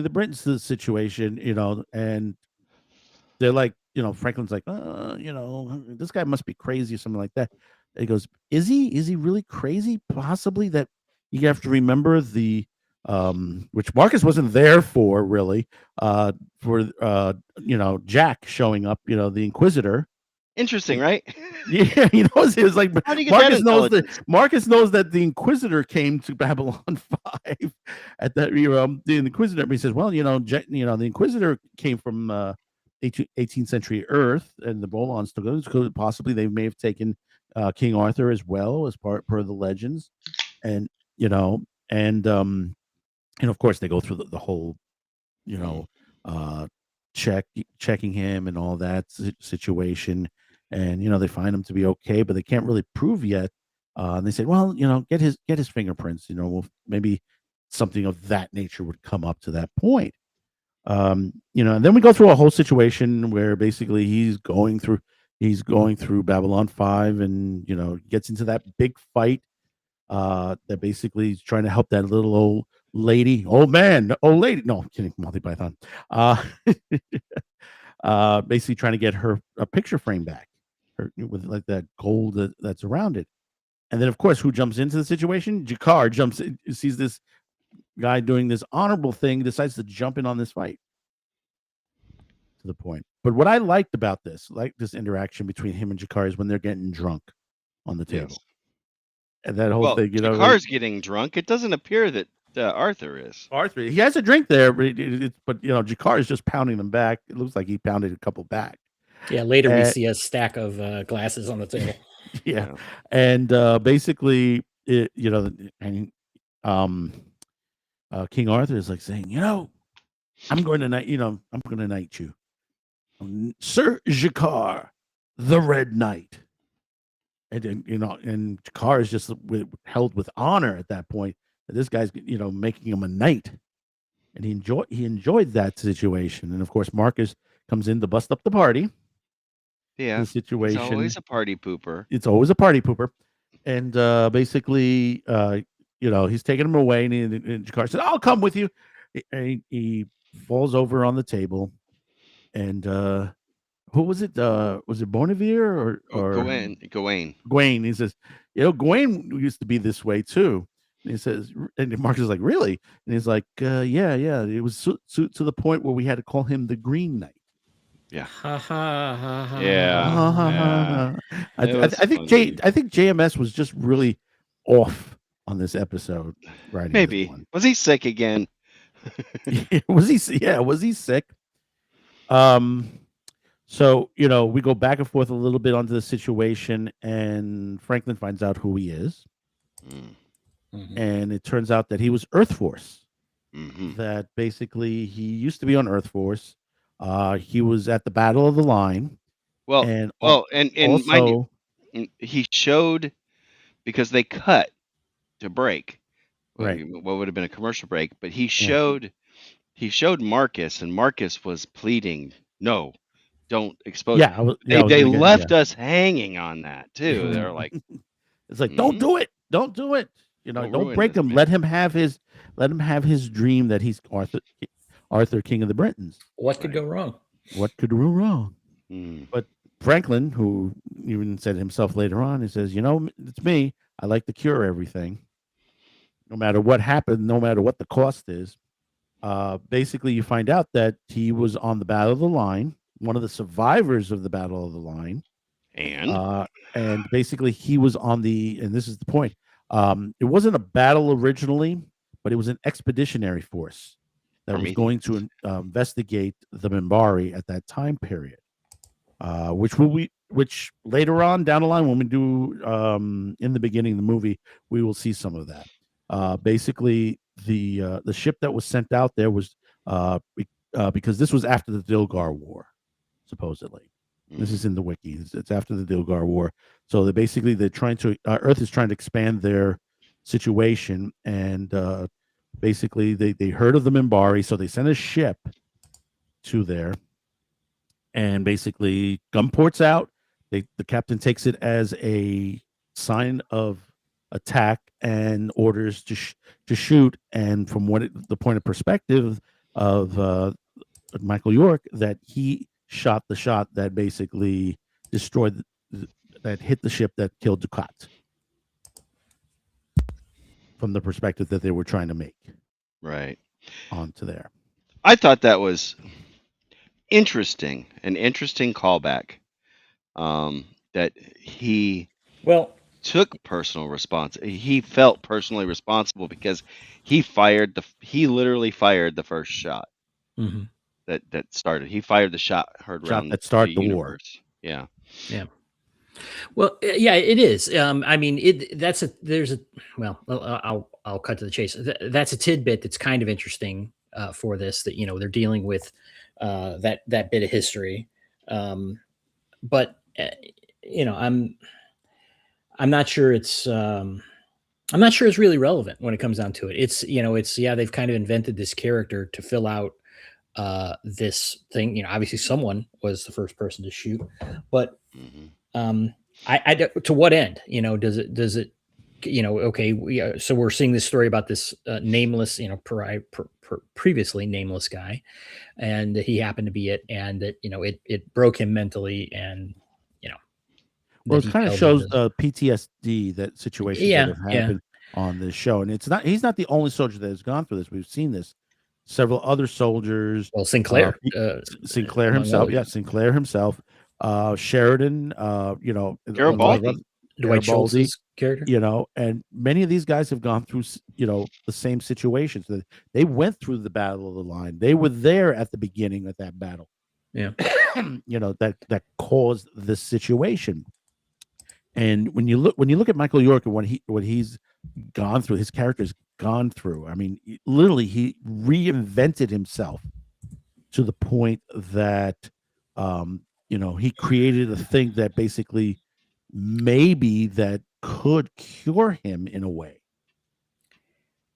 the Britons, to the situation, and they're like, Franklin's like, this guy must be crazy or something like that. And he goes, is he really crazy? Possibly. That you have to remember the which Marcus wasn't there for, really, for Jack showing up, the Inquisitor. Interesting, right? Yeah, he knows. It was like How do you get that Marcus intelligence? knows that the Inquisitor came to Babylon 5 at that. The Inquisitor. He says, well, the Inquisitor came from 18th century Earth, and the Bolons took it. So possibly they may have taken King Arthur as well, as per the legends, and and of course they go through the whole, uh, checking him and all that situation, and they find him to be okay, but they can't really prove yet. And they said, well, get his fingerprints. Well, maybe something of that nature would come up to that point. And then we go through a whole situation where basically he's going through Babylon 5, and gets into that big fight. That basically he's trying to help that little old old lady. No, I'm kidding, Monty Python. Basically trying to get her a picture frame back, with like that gold that's around it. And then, of course, who jumps into the situation? Jakar jumps in, sees this guy doing this honorable thing, decides to jump in on this fight. To the point. But what I liked about this interaction between him and Jakar, is when they're getting drunk on the table. Yes. And that whole thing, Jakar's getting drunk. It doesn't appear that Arthur is. Arthur, he has a drink there, but Jakar is just pounding them back. It looks like he pounded a couple back. Yeah, later we see a stack of glasses on the table. Yeah, and basically, King Arthur is like saying, I'm going to knight you, Sir Jakar, the Red Knight. And and Jakar is just held with honor at that point. This guy's making him a knight, and he enjoyed that situation. And of course, Marcus comes in to bust up the party. Yeah, the situation. It's always a party pooper. It's always a party pooper, and basically, he's taking him away, and Jakar says, "I'll come with you." And he falls over on the table, and who was it? Was it Bonavere or Gawain? Gawain. He says, Gawain used to be this way too. And he says, and Marcus is like, really? And he's like, yeah. It was to the point where we had to call him the Green Knight. Yeah. Ha ha ha ha. Yeah. I think JMS was just really off on this episode. Right? Maybe. Was he sick again? Was he sick? So, we go back and forth a little bit onto the situation, and Franklin finds out who he is. Mm-hmm. And it turns out that he was Earth Force. Mm-hmm. That basically he used to be on Earth Force. He was at the Battle of the Line. And also, mind you, he showed, because they cut to break. Right. What would have been a commercial break, but he showed Marcus, and Marcus was pleading, no, don't expose. Yeah, they left us hanging on that too. They're like, it's like, don't do it, don't do it. Don't break him. Man. Let him have his dream that he's Arthur, King of the Britons. What could go wrong? What could go wrong? Mm. But Franklin, who even said himself later on, he says, it's me. I like to cure everything, no matter what happened, no matter what the cost is. Basically, you find out that he was on the Battle of the Line, one of the survivors of the Battle of the Line, and basically he was on and this is the point. It wasn't a battle originally, but it was an expeditionary force that was going to investigate the Minbari at that time period, which later on down the line when we do in the beginning of the movie we will see some of that. Basically, the ship that was sent out there was because this was after the Dilgar War, supposedly. This is in the wiki. It's after the Dilgar War. So they're trying to Earth is trying to expand their situation, and basically they heard of the Minbari, so they sent a ship to there, and basically gun ports out. The captain takes it as a sign of attack and orders to shoot. And from the point of perspective of Michael York, that he shot the shot that basically destroyed, that hit the ship that killed Ducat. From the perspective that they were trying to make, right, onto there. I thought that was interesting, an interesting callback. That he took personal responsibility. He felt personally responsible because he literally fired the first shot. Mm-hmm. That started. He fired the shot heard around that started the universe. War. Yeah. Yeah. Well, yeah, it is. I mean, I'll cut to the chase. That's a tidbit that's kind of interesting for this, that, they're dealing with that bit of history. But I'm not sure it's really relevant when it comes down to it. It's they've kind of invented this character to fill out this thing. Obviously someone was the first person to shoot, but I to what end? Does it okay, so we're seeing this story about this nameless, previously nameless guy, and he happened to be it, and that it broke him mentally, and well, it kind of shows PTSD, that situation that have happened on this show. And he's not the only soldier that has gone through this. We've seen this. Several other soldiers. Well, Sinclair himself. Yeah, Sinclair himself. Sheridan, Garibaldi. Dwight Schultz's character. And many of these guys have gone through, the same situations. They went through the Battle of the Line. They were there at the beginning of that battle. Yeah. that caused this situation. And when you look at Michael York and what he's gone through, his character's gone through. I mean, literally, he reinvented himself to the point that, he created a thing that basically maybe that could cure him in a way.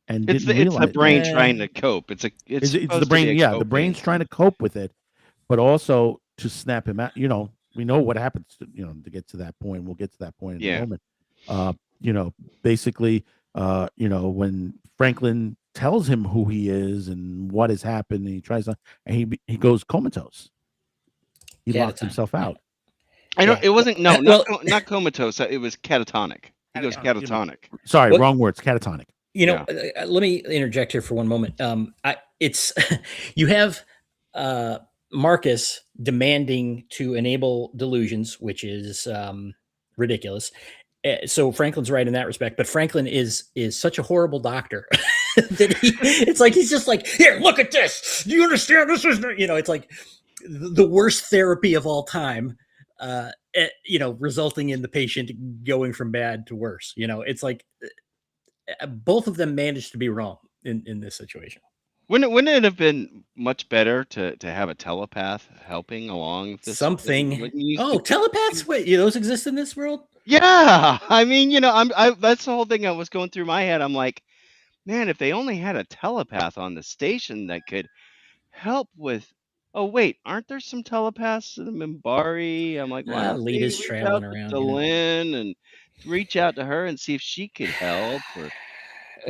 And it's the brain trying to cope. It's the brain. Yeah, the brain's trying to cope with it, but also to snap him out. We know what happens to get to that point. We'll get to that point in a moment. Basically, when Franklin tells him who he is and what has happened, and he tries to, and he goes comatose. He locks himself out. It wasn't not comatose. It was catatonic. He goes catatonic. Sorry, wrong words. Catatonic. Let me interject here for one moment. You have Marcus demanding to enable delusions, which is ridiculous. So Franklin's right in that respect, but Franklin is such a horrible doctor that it's like he's just like, here, look at this. Do you understand? This is it's like the worst therapy of all time. Resulting in the patient going from bad to worse. It's like both of them managed to be wrong in this situation. Wouldn't it have been much better to have a telepath helping along this something? Telepaths? Wait, those exist in this world? Yeah, I mean, that's the whole thing that was going through my head. I'm like, man, if they only had a telepath on the station that could help with. Oh wait, aren't there some telepaths in the Minbari? I'm like, wow, Lita's traveling around. To Lynn and reach out to her and see if she could help.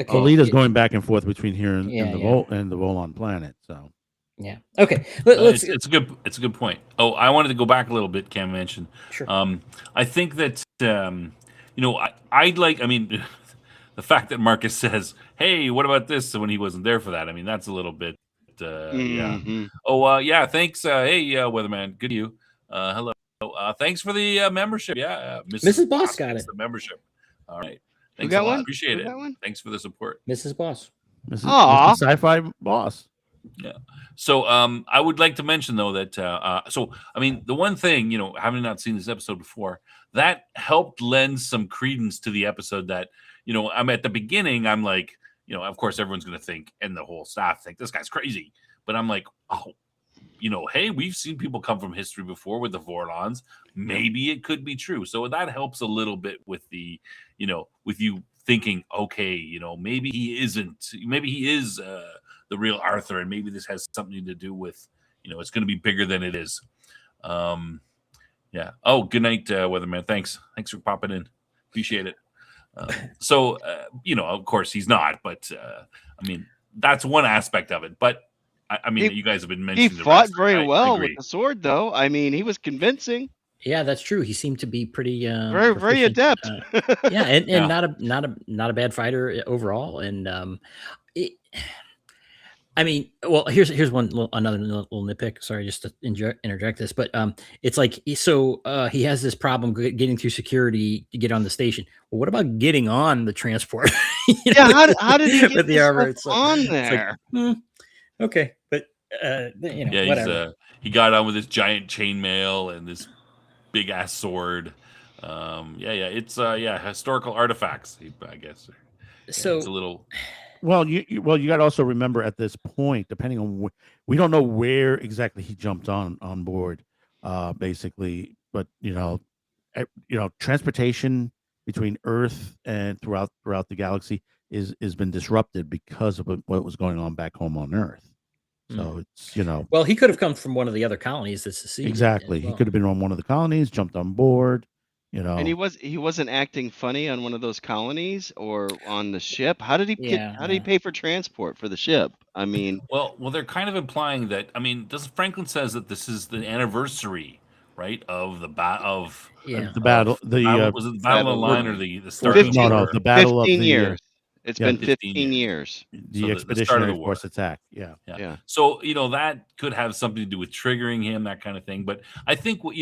Or Lita's going back and forth between here and the Volon planet. So yeah, okay. It's a good point. Oh, I wanted to go back a little bit. Cam mentioned. Sure. I think that I'd like. I mean, the fact that Marcus says, "Hey, what about this?" So when he wasn't there for that, I mean, that's a little bit. Yeah. Oh, yeah. Thanks. Hey, Weatherman. Good to you. Hello. Thanks for the membership. Yeah, Mrs. Boss got it. The membership. All right. You Thanks got a lot. one? Appreciate You it. got one? Thanks for the support. Mrs. Boss. Mrs. Sci-Fi Boss. Yeah. So I would like to mention though that so I mean the one thing, having not seen this episode before, that helped lend some credence to the episode that, I'm at the beginning, I'm like, of course everyone's gonna think and the whole staff think this guy's crazy. But I'm like, oh, hey, we've seen people come from history before with the Vorlons. Maybe it could be true. So that helps a little bit with the, with you thinking, okay, maybe he isn't, maybe he is the real Arthur, and maybe this has something to do with, it's going to be bigger than it is. Yeah. Oh, good night, Weatherman. Thanks for popping in. Appreciate it. So, of course he's not, but I mean, that's one aspect of it. But I mean, you guys have been mentioning. He fought very well with the sword, though. I mean, he was convincing. Yeah, that's true. He seemed to be pretty very adept. Yeah, and not a bad fighter overall. And I mean, well, here's another little nitpick. Sorry, just to interject this, but it's like he has this problem getting through security to get on the station. Well, what about getting on the transport? How did he get the armor on there? Like, okay, but whatever. He got on with his giant chainmail and this big ass sword. It's historical artifacts, I guess. So it's a little. Well, you got to also remember at this point, depending on we don't know where exactly he jumped on board, basically, but transportation between Earth and throughout the galaxy has been disrupted because of what was going on back home on Earth. So it's well, he could have come from one of the other colonies that seceded. Exactly, he could have been on one of the colonies, jumped on board. And he wasn't acting funny on one of those colonies or on the ship. How did he did he pay for transport for the ship? I mean, well, they're kind of implying that. I mean, Franklin says that this is the anniversary, right, of the battle. Was it the Battle of the Line or the start? The battle 15 of the years. It's been 15 years. The Expeditionary Force attack. Yeah. So that could have something to do with triggering him, that kind of thing. But I think what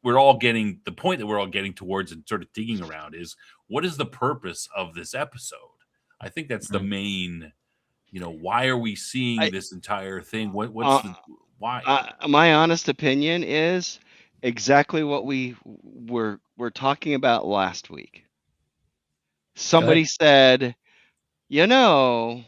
we're all getting, the point that we're all getting towards and sort of digging around is, what is the purpose of this episode? I think that's the main, why are we seeing this entire thing? Why? My honest opinion is exactly what we were talking about last week. Somebody said, I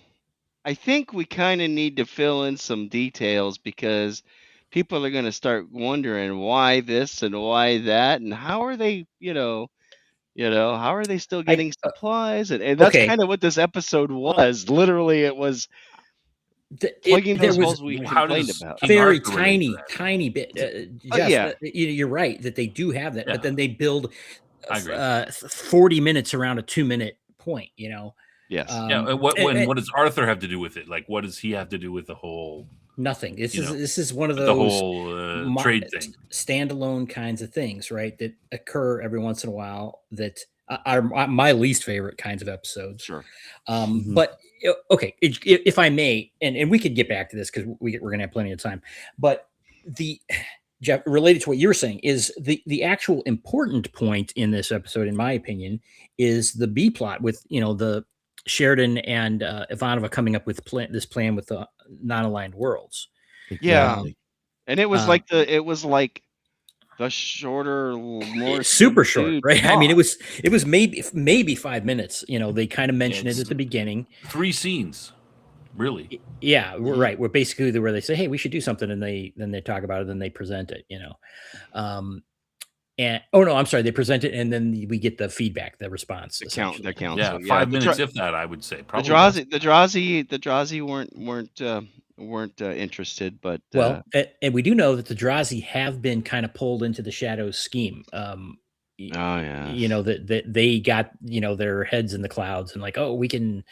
think we kind of need to fill in some details because people are going to start wondering why this and why that, and how are they, how are they still getting supplies? And that's kind of what this episode was. Literally, it was plugging those holes we complained about. Very tiny bit. You're right that they do have that, but then they build 40 minutes around a 2-minute point. Yes. What does Arthur have to do with it? Like, what does he have to do with the whole? Nothing. This is one of those the whole trade thing, standalone kinds of things, right? That occur every once in a while. That are my least favorite kinds of episodes. Sure. But okay, if I may, and we could get back to this because we're going to have plenty of time. But Jeff, related to what you were saying, is the actual important point in this episode, in my opinion, is the B plot with the Sheridan and Ivanova coming up with this plan with the non-aligned worlds. Yeah, and it was like the shorter, more super short, right? Talk. I mean, it was maybe 5 minutes. They kind of mentioned it at the beginning. 3 scenes, really. Yeah, we're right. We're basically where they say, "Hey, we should do something," and then they talk about it, and they present it. And I'm sorry, they present it, and then we get the feedback, the response. The council. Yeah, 5 minutes, if that, I would say. Probably the Drazi weren't interested, but and we do know that the Drazi have been kind of pulled into the Shadows scheme. That they got their heads in the clouds and like, we can,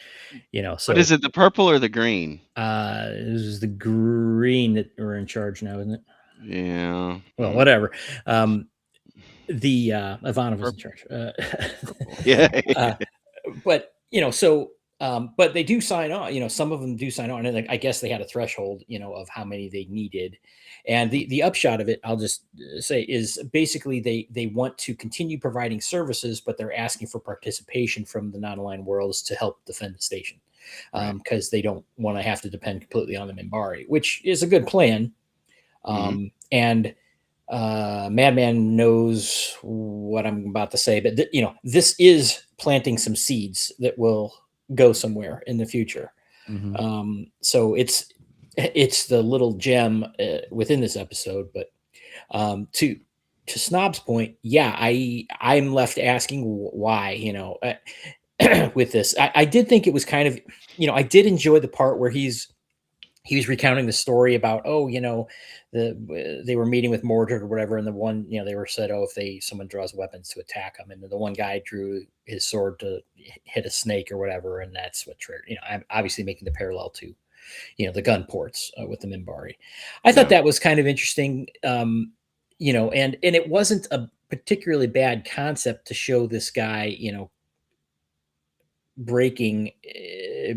So what is it, the purple or the green? This is the green that we're in charge now, isn't it? Yeah. Well, whatever. The Ivanov was in charge. Yeah. But so But they do sign on. Some of them do sign on, and like, I guess they had a threshold, of how many they needed. And the upshot of it, I'll just say, is basically they want to continue providing services, but they're asking for participation from the non-aligned worlds to help defend the station, because they don't want to have to depend completely on the Minbari, which is a good plan. And Madman knows what I'm about to say, but this is planting some seeds that will go somewhere in the future. So it's the little gem within this episode. But to Snob's point, I'm left asking why, with this. I did think it was kind of, I did enjoy the part where he was recounting the story about, they were meeting with Mordred or whatever, and the one, they were said, if someone draws weapons to attack them, and the one guy drew his sword to hit a snake or whatever, and that's what triggered. I'm obviously making the parallel to, the gun ports with the Minbari. I thought that was kind of interesting, and it wasn't a particularly bad concept to show this guy, breaking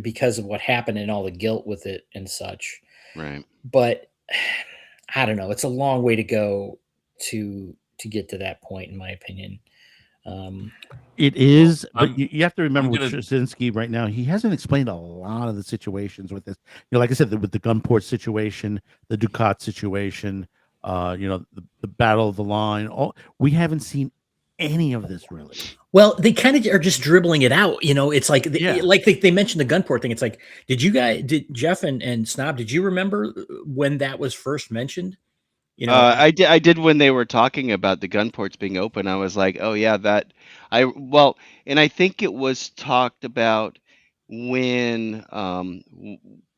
because of what happened and all the guilt with it and such. Right. But I don't know. It's a long way to go to get to that point, in my opinion. It is, but you have to remember with Straczynski right now, he hasn't explained a lot of the situations with this. Like I said, with the Gunport situation, the Dukat situation, the Battle of the Line. We haven't seen any of this really. Well, they kind of are just dribbling it out. It's like they mentioned the Gunport thing. It's like, did Jeff and Snob, did you remember when that was first mentioned? I did when they were talking about the Gunports being open. I was like, oh yeah, and I think it was talked about when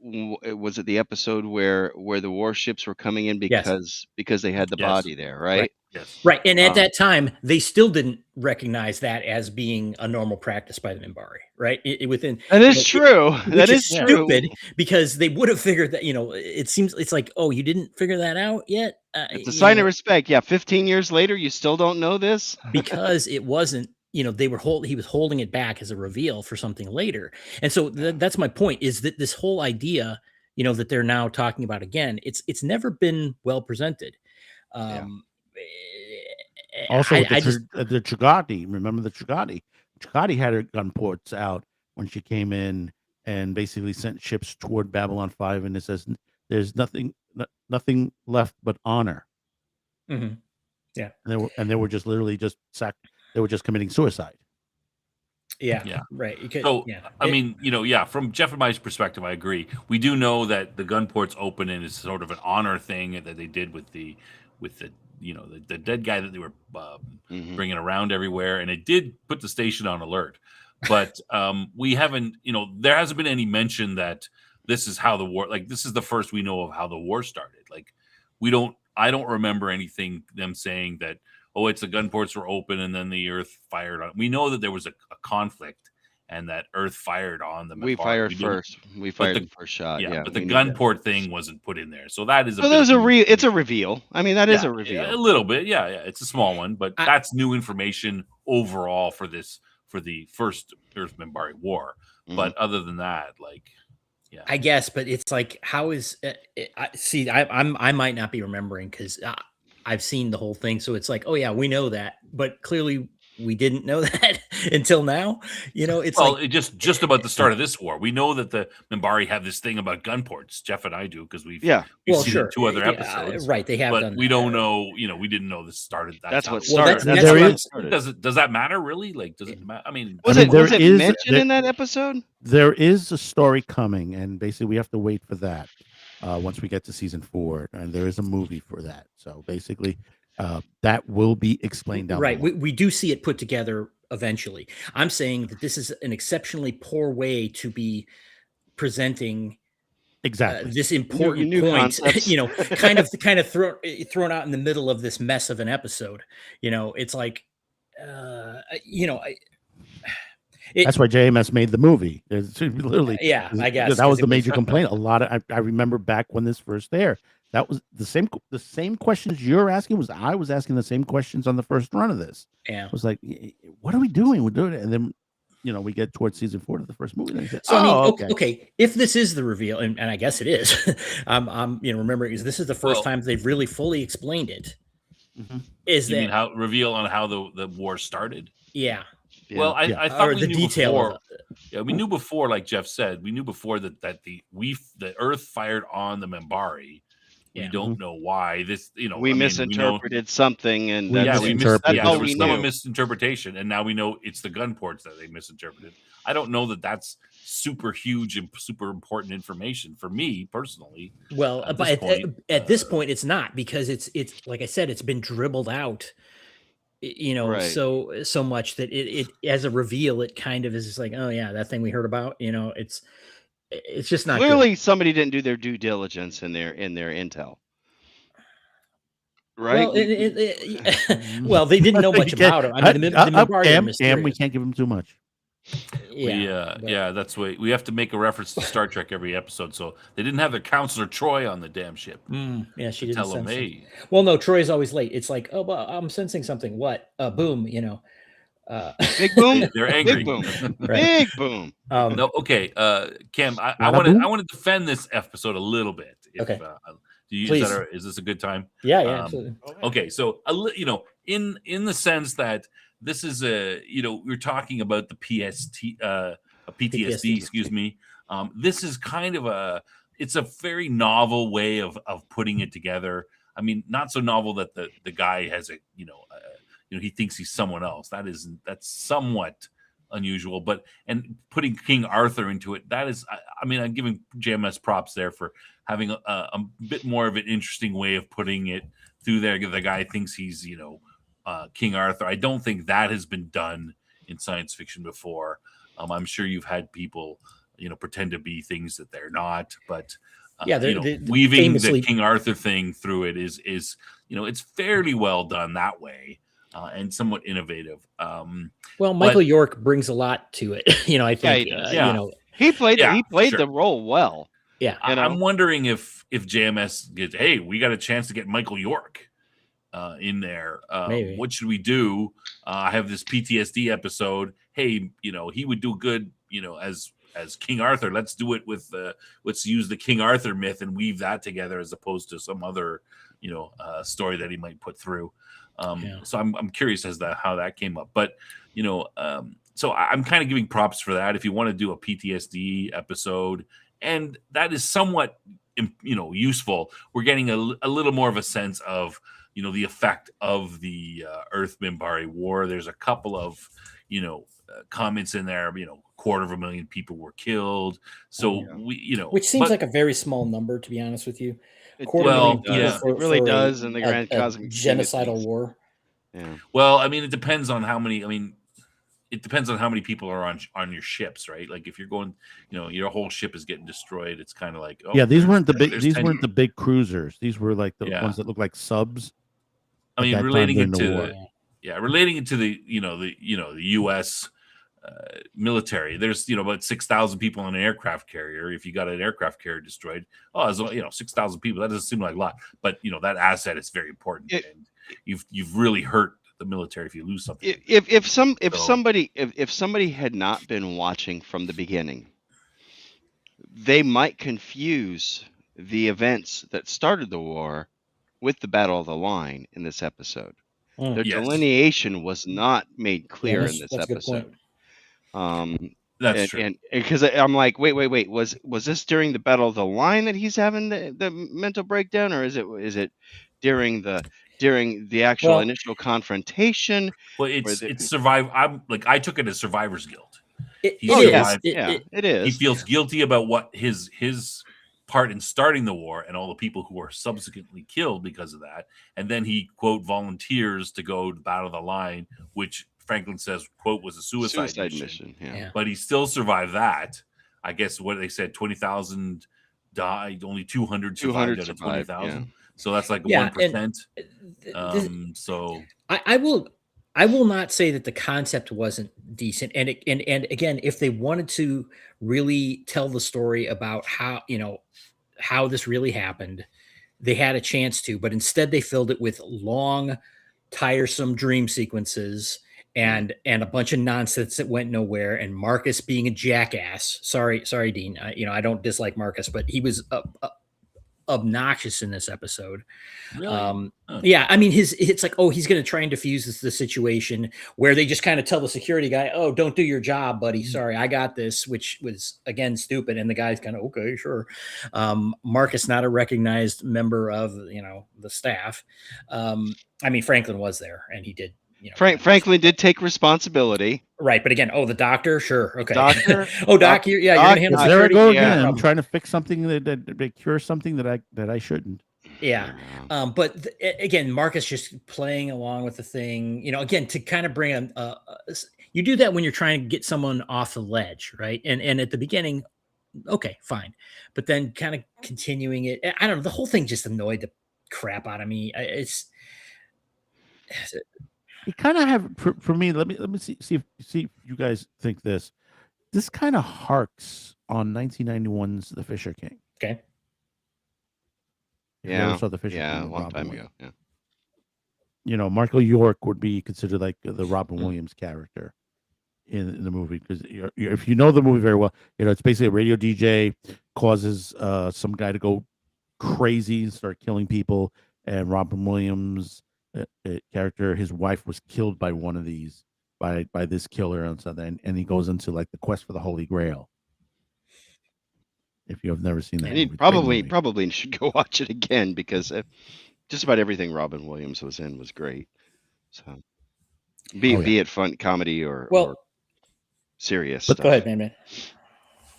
was it the episode where the warships were coming in because they had the body there, right? Yes. Right. And at that time, they still didn't recognize that as being a normal practice by the Minbari, right? That is true. That is stupid, because they would have figured that, it seems it's like, oh, you didn't figure that out yet? It's a sign of respect. Yeah. 15 years later, you still don't know this? Because it wasn't, he was holding it back as a reveal for something later. And so that's my point, is that this whole idea, that they're now talking about again, it's never been well presented. Also, the Chagati, remember the Chagati? Chagati had her gun ports out when she came in and basically sent ships toward Babylon 5, and it says there's nothing left but honor. Mm-hmm. Yeah, and they were just literally just sacked. They were just committing suicide. Yeah. Right. So, I mean, from Jeff and my perspective, I agree. We do know that the gun ports open, and it's sort of an honor thing that they did with the the dead guy that they were bringing around everywhere, and it did put the station on alert. But we haven't, there hasn't been any mention that this is how the war, like this is the first we know of how the war started. Like I don't remember them saying that, it's the gun ports were open and then the Earth fired on. We know that there was a conflict and that Earth fired on them. We fired first. We fired the first shot. Yeah, but the gun port thing wasn't put in there, so that is it's a reveal. I mean, that is a reveal. A little bit, yeah. It's a small one, but that's new information overall for the first Earth Minbari War. But other than that, I guess. But it's like, how is I might not be remembering, because I've seen the whole thing, so it's like, oh yeah, we know that, but clearly we didn't know that until now. It's just about the start of this war. We know that the Minbari have this thing about gun ports. Jeff and I do, because we've seen it in 2 other episodes. Right, they have, but we don't know. We didn't know this started. That's what started. Does that matter really? Like, does it matter? I mean, was it mentioned in that episode? There is a story coming, and basically we have to wait for that. Once we get to season 4, and there is a movie for that. So basically, that will be explained down. Right. We do see it put together eventually. I'm saying that this is an exceptionally poor way to be presenting this important new point. kind of thrown out in the middle of this mess of an episode. It's like, that's why JMS made the movie. It's literally, I guess that was the major complaint. A lot of I remember back when this first aired, that was the same questions you're asking. I was asking the same questions on the first run of this. Yeah, it was like, what are we doing? We're doing it, and then we get towards season 4 of the first movie. Then you say, So I mean, okay. okay, if this is the reveal, and I guess it is, I'm remembering is this is the first time they've really fully explained it. Mm-hmm. Is You that mean how reveal on how the war started? Yeah. Well, I thought or we the knew detail before. of it. Yeah, we knew before, like Jeff said, we knew before that the Earth fired on the Membari. We Yeah. don't know why. This, we misinterpreted something, and We that's, misinterpreted. that's there all was we some knew. misinterpretation, and now we know it's the gun ports that they misinterpreted. I don't know that that's super huge and super important information for me personally. Well, At but this point, at this point, it's not, because it's like I said, it's been dribbled out, Right. so much that it as a reveal, it kind of is just like, oh yeah, that thing we heard about, it's just not Clearly good. somebody didn't do their due diligence in their intel. Right? Well, well, they didn't know much about it. I mean, the Membari are mysterious. we can't give them too much. Yeah, that's why we have to make a reference to Star Trek every episode. So they didn't have their counselor Troy on the damn ship. Yeah, she didn't tell them, sense hey. Well, no, Troy's always late. It's like, oh, well, I'm sensing something. What? Boom, Big boom. They're angry. Big boom. Right. Big boom. No, okay. Cam, I want to defend this episode a little bit. Okay. Please. Is this a good time? Yeah, absolutely. Okay, so in the sense that this is we're talking about the PTSD, excuse me. This is kind of it's a very novel way of putting it together. I mean, not so novel that the guy has he thinks he's someone else. That's somewhat unusual, but and putting King Arthur into it, that is, I mean, I'm giving JMS props there for having a bit more of an interesting way of putting it through there. The guy thinks he's King Arthur. I don't think that has been done in science fiction before. I'm sure you've had people pretend to be things that they're not, but weaving the King Arthur thing through it is it's fairly well done that way. And somewhat innovative. Well, Michael York brings a lot to it. I think. He played the role well. Yeah, I'm wondering if JMS gets, hey, we got a chance to get Michael York in there. Maybe. What should we do? I have this PTSD episode. Hey, he would do good. As King Arthur. Let's do it with let's use the King Arthur myth and weave that together as opposed to some other story that he might put through. So I'm curious as to how that came up, but so I'm kind of giving props for that. If you want to do a PTSD episode, and that is somewhat useful, we're getting a little more of a sense of the effect of the Earth Minbari War. There's a couple of comments in there. 250,000 people were killed. So which seems like a very small number, to be honest with you. It really does in the grand cosmic genocidal war. Yeah. Well, I mean, it depends on how many. I mean, it depends on how many people are on your ships, right? Like if you're going, your whole ship is getting destroyed. It's kind of like, these weren't the big. These weren't the big cruisers. These were like the ones that look like subs. I mean, relating it to the the U.S. Military. There's about 6,000 people on an aircraft carrier. If you got an aircraft carrier destroyed, 6,000 people. That doesn't seem like a lot, but that asset is very important, and you've really hurt the military if you lose something. If somebody had not been watching from the beginning, they might confuse the events that started the war with the Battle of the Line in this episode. Their delineation was not made clear in this episode. That's true. And because I'm like, wait, was this during the Battle of the Line that he's having the mental breakdown, or is it during the actual initial confrontation? Well, it's survive. I took it as survivor's guilt. It is. He feels guilty about what his part in starting the war and all the people who were subsequently killed because of that, and then he quote volunteers to go to the Battle of the Line, which Franklin says, quote, was a suicide mission. But he still survived that. I guess what they said, 20,000 died, only 200 survived out of 20,000. Yeah. So that's like 1%. So I will not say that the concept wasn't decent. And again, if they wanted to really tell the story about how this really happened, they had a chance to, but instead they filled it with long, tiresome dream sequences and a bunch of nonsense that went nowhere, and Marcus being a jackass. Sorry, Dean. I don't dislike Marcus, but he was obnoxious in this episode. Really? Yeah, I mean, it's like, oh, he's going to try and diffuse the situation where they just kind of tell the security guy, oh, don't do your job, buddy. Sorry, I got this, which was, again, stupid. And the guy's kind of, okay, sure. Marcus, not a recognized member of, the staff. I mean, Franklin was there and he did. Franklin did take responsibility. Right, but again, the doctor, sure, okay. Doctor, Doc, you're going to handle there I security. go again. I'm trying to fix something that cure something that I shouldn't. Yeah. But again, Marcus just playing along with the thing, again, to kind of bring you do that when you're trying to get someone off the ledge, right? And at the beginning, okay, fine. But then kind of continuing it, I don't know, the whole thing just annoyed the crap out of me. It kind of have for me. Let me see if you guys think this. This kind of harks on 1991's The Fisher King. Okay. Yeah. Saw The Fisher King a long time ago. Yeah. Michael York would be considered like the Robin Williams character in the movie, because if you know the movie very well, it's basically a radio DJ causes some guy to go crazy and start killing people, and Robin Williams character, his wife was killed by one of these by this killer and something, and he goes into like the quest for the Holy Grail. If you have never seen that, and he probably should go watch it again, because just about everything Robin Williams was in was great. So be it fun comedy or serious but stuff. Go ahead, man.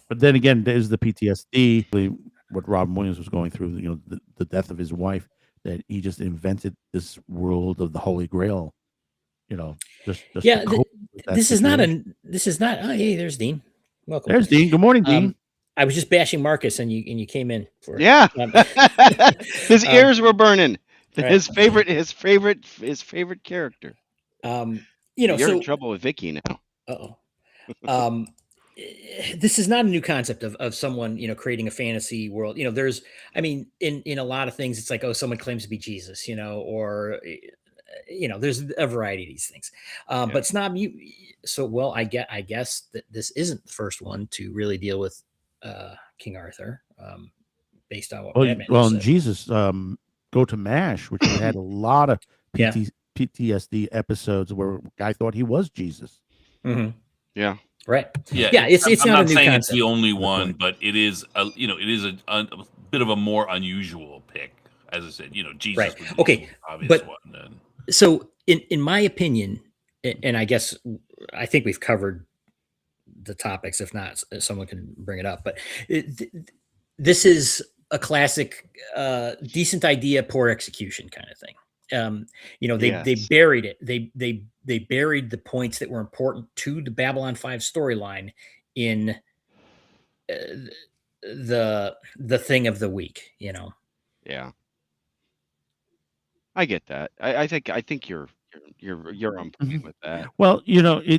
But then again, there's the PTSD, what Robin Williams was going through, the death of his wife, that he just invented this world of the Holy Grail. Just yeah. This is not. Oh, hey, there's Dean. Welcome. There's Dean. Good morning, Dean. I was just bashing Marcus, and you came in for it. Yeah. His ears were burning. Right. His favorite character. You're in trouble with Vicky now. Uh-oh. This is not a new concept of someone, creating a fantasy world. There's, in a lot of things, it's like, oh, someone claims to be Jesus, or, there's a variety of these things. But it's not you. So, I guess that this isn't the first one to really deal with King Arthur, based on what Batman and Jesus, Go to MASH, which had a lot of PTSD episodes where a guy thought he was Jesus. Mm-hmm. Yeah. Right. Yeah. It's I'm not not a new saying concept. it's the only one, but it is a bit of a more unusual pick. As I said, Jesus. Right. Would be Okay. the obvious But one. Then. So in my opinion, and I think we've covered the topics. If not, someone can bring it up. But this is a classic, decent idea, poor execution kind of thing. They buried it. They buried the points that were important to the Babylon 5 storyline in the thing of the week. Yeah. I get that. I think you're on point with that. Well,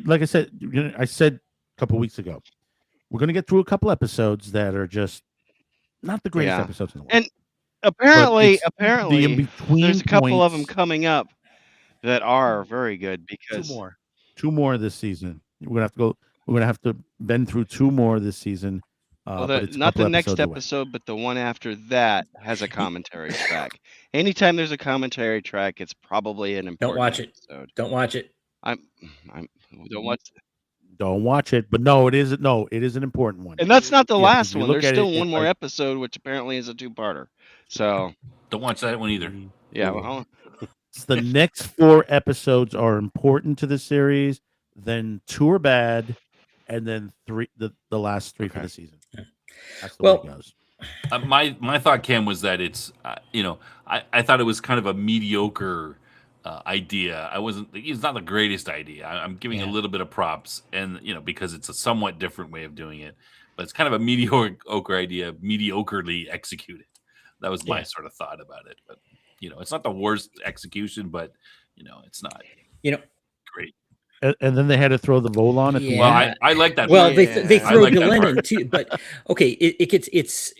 like I said, I said a couple of weeks ago, we're going to get through a couple episodes that are just not the greatest episodes in the world. And apparently, the in-between there's a couple points, of them coming up that are very good, because two more this season. We're gonna have to bend through two more this season. Not the next episode, but the one after that has a commentary track. Anytime there's a commentary track, it's probably an important episode. Don't watch it. Don't watch it. But no, it is an important one. And that's not the last one. There's still one more episode, which apparently is a two-parter. So don't watch that one either. Yeah. Well, the next 4 episodes are important to the series. Then 2 are bad, and then 3, the last 3 for the season. That's the way it goes. My thought, Cam, was that it's I thought it was kind of a mediocre idea. It's not the greatest idea. I'm giving a little bit of props, and because it's a somewhat different way of doing it, but it's kind of a mediocre idea, mediocrely executed. That was my sort of thought about it. But it's not the worst execution, but it's not great. And then they had to throw the Volon at the Well, I like that. Well, they throw Delenn in too, but okay, it's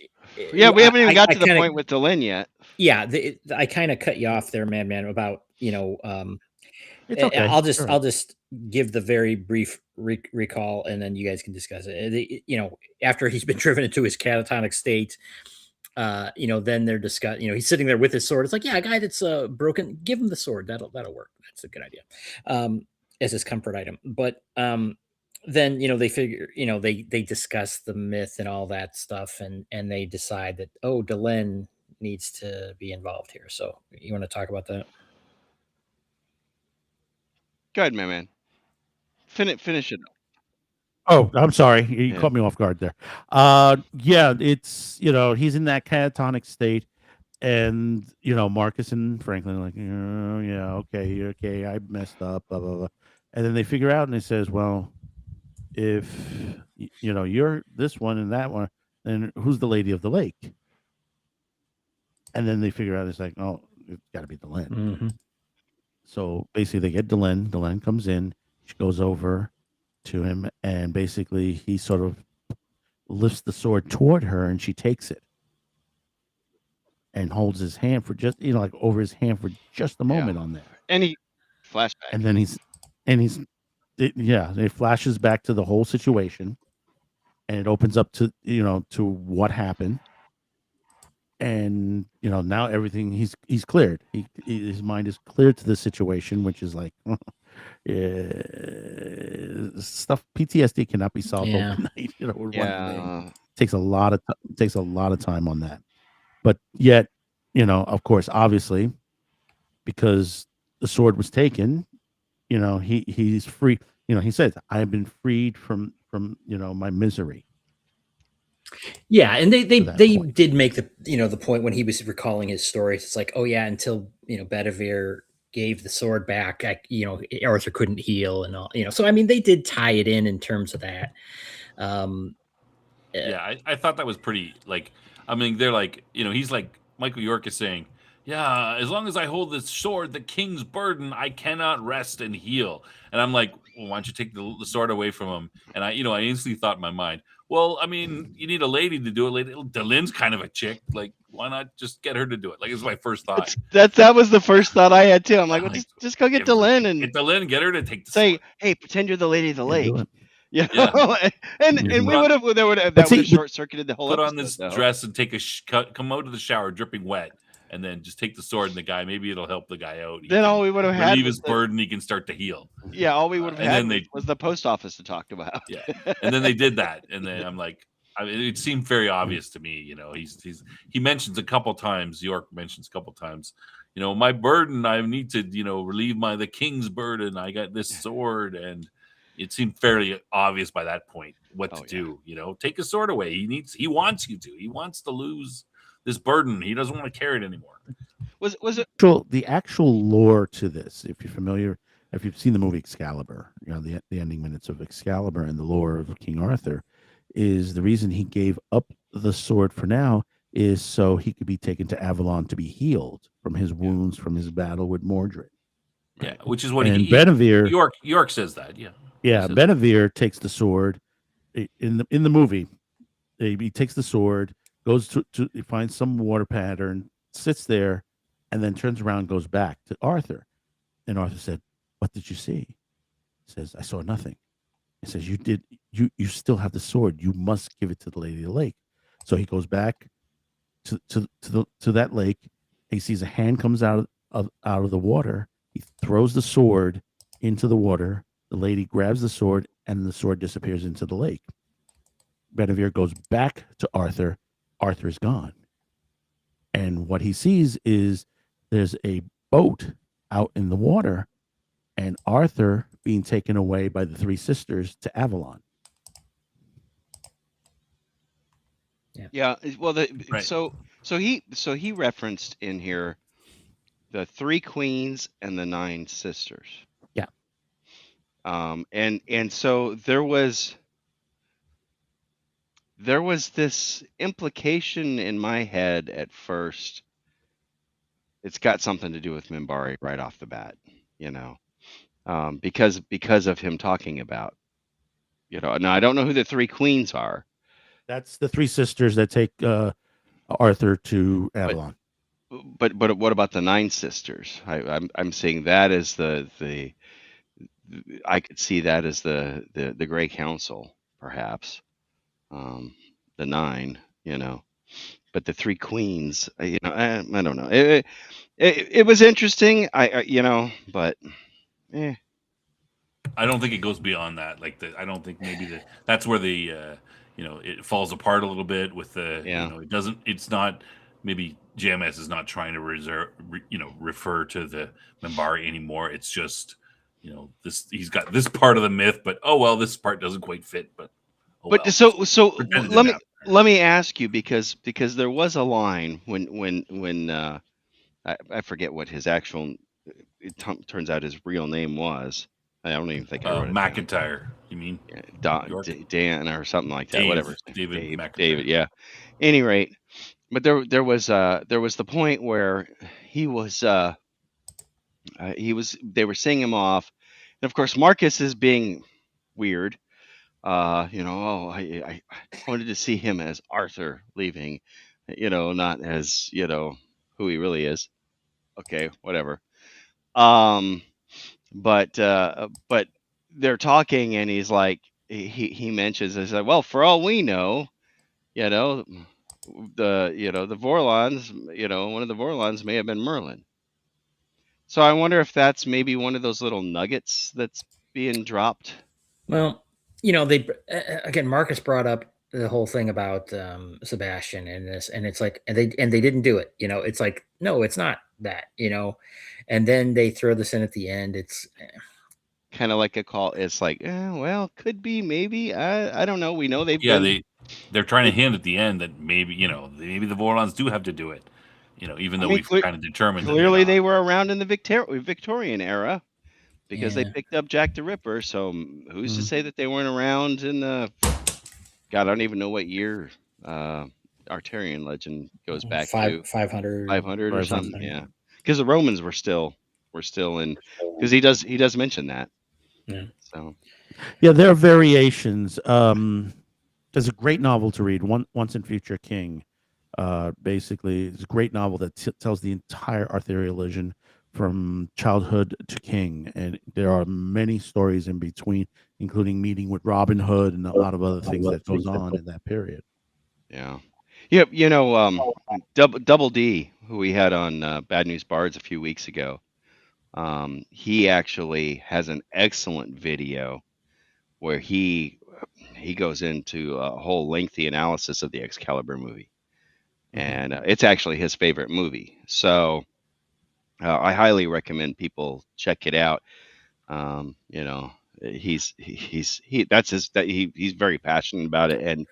we haven't even got to the point with Delenn yet. Yeah, I kind of cut you off there, man, about it's okay. I'll just give the very brief recall, and then you guys can discuss it. After he's been driven into his catatonic state, then they're discussing. He's sitting there with his sword. It's like, yeah, a guy that's broken, give him the sword. That'll work. That's a good idea, as his comfort item. But then they figure, they discuss the myth and all that stuff, and they decide that Delenn needs to be involved here. So you want to talk about that? Go ahead, my man. Finish it. Oh, I'm sorry. You caught me off guard there. Yeah, it's, he's in that catatonic state, and, Marcus and Franklin are like, yeah, okay, I messed up, blah, blah, blah. And then they figure out, and he says, well, if, you're this one and that one, then who's the Lady of the Lake? And then they figure out, it's like, oh, it's got to be Delenn. Mm-hmm. So basically they get Delenn. Delenn comes in. She goes over to him, and basically he sort of lifts the sword toward her, and she takes it and holds his hand for just, like over his hand for just a moment on there. And he flashback. And then it flashes back to the whole situation, and it opens up to, to what happened. And, now everything, he's cleared. His mind is cleared to the situation, which is like, stuff PTSD cannot be solved overnight. One day. Takes a lot of time on that. But yet, of course, obviously, because the sword was taken, he's free. He says, I have been freed from my misery. Yeah, and they did make the point when he was recalling his story. It's like, oh yeah, until Bedivere gave the sword back, Arthur couldn't heal and all. So I mean, they did tie it in terms of that. Yeah, I thought that was pretty. Like, I mean, they're like, he's like Michael York is saying, yeah, as long as I hold this sword, the king's burden, I cannot rest and heal. And I'm like, well, why don't you take the sword away from him? And I instantly thought in my mind, well, I mean, you need a lady to do it. Delenn's kind of a chick. Like, why not just get her to do it? Like, it's my first thought. That was the first thought I had too. I'm like, well, just go get Delenn and get her to take the say, sword. Hey, pretend you're the Lady of the Lake. Yeah. and we would have short circuited the whole put episode, on this though. dress and take come out of the shower dripping wet. And then just take the sword and the guy. Maybe it'll help the guy out. Then all we would have had relieve his burden. He can start to heal. Yeah, all we would have had was the post office to talk about. Yeah, and then they did that, and then I'm like, it seemed very obvious to me. He mentions a couple times. York mentions a couple times. My burden. I need to relieve the king's burden. I got this sword, and it seemed fairly obvious by that point what to do. Take his sword away. He wants you to. He wants to lose this burden. He doesn't want to carry it anymore. Was it the actual lore to this? If you're familiar, if you've seen the movie Excalibur, the ending minutes of Excalibur and the lore of King Arthur, is the reason he gave up the sword for now is so he could be taken to Avalon to be healed from his wounds from his battle with Mordred. Yeah, which is what Bedivere York says that. Yeah, Bedivere takes the sword in the movie. He takes the sword, goes to he finds some water pattern, sits there, and then turns around and goes back to Arthur. And Arthur said, "What did you see?" He says, "I saw nothing." He says, you still have the sword. You must give it to the Lady of the Lake." So he goes back to that lake. He sees a hand comes out of the water. He throws the sword into the water. The lady grabs the sword, and the sword disappears into the lake. Bedivere goes back to Arthur. Arthur is gone. And what he sees is there's a boat out in the water, and Arthur being taken away by the three sisters to Avalon. Yeah. Well, right. So he referenced in here the 3 queens and the 9 sisters. Yeah. And so there was this implication in my head at first. It's got something to do with Minbari right off the bat, because of him talking about, now I don't know who the 3 queens are. That's the 3 sisters that take Arthur to Avalon. But what about the 9 sisters? I'm seeing that as the I could see that as the Gray Council, perhaps. The 9, but the 3 queens, I don't know. It was interesting. But I don't think it goes beyond that. Like I don't think maybe that's where it falls apart a little bit with Yeah. it doesn't. It's not maybe JMS is not trying to refer to the Minbari anymore. It's just this he's got this part of the myth, but oh well, this part doesn't quite fit. But But well. so Pretend it let didn't me happen. let me ask you, because there was a line when I forget what his actual, turns out his real name was. I don't even think I wrote it down. McIntyre, you mean? York? Dan or something like that. Whatever. David McIntyre. David. Yeah. Any rate, but there was the point where he was they were seeing him off, and of course Marcus is being weird. I wanted to see him as Arthur leaving, not as who he really is. Okay, whatever. But they're talking, and he's like, he mentions, it's like, well, for all we know, the the Vorlons, one of the Vorlons may have been Merlin. So I wonder if that's maybe one of those little nuggets that's being dropped. Well, they again, Marcus brought up the whole thing about Sebastian and this, and it's like, and they didn't do it. It's like, no, it's not that. And then they throw this in at the end. It's kind of like a call. It's like, well, could be, maybe. I don't know. We know they've they're trying to hint at the end that maybe maybe the Vorlons do have to do it. Even though we've kind of determined clearly they were around in the Victorian era, because they picked up Jack the Ripper. So who's to say that they weren't around in the God? I don't even know what year Arturian legend goes back to. 500 or something. Yeah, because the Romans were still in, because he does mention that. Yeah. So yeah, there are variations. There's a great novel to read, Once and Future King. Basically, it's a great novel that tells the entire Arthurian legend from childhood to king, and there are many stories in between, including meeting with Robin Hood and a lot of other things that goes on in that period. Yeah. Yep. Double D, who we had on Bad News Bards a few weeks ago, he actually has an excellent video where he goes into a whole lengthy analysis of the Excalibur movie, and it's actually his favorite movie. So I highly recommend people check it out. He's very passionate about it, and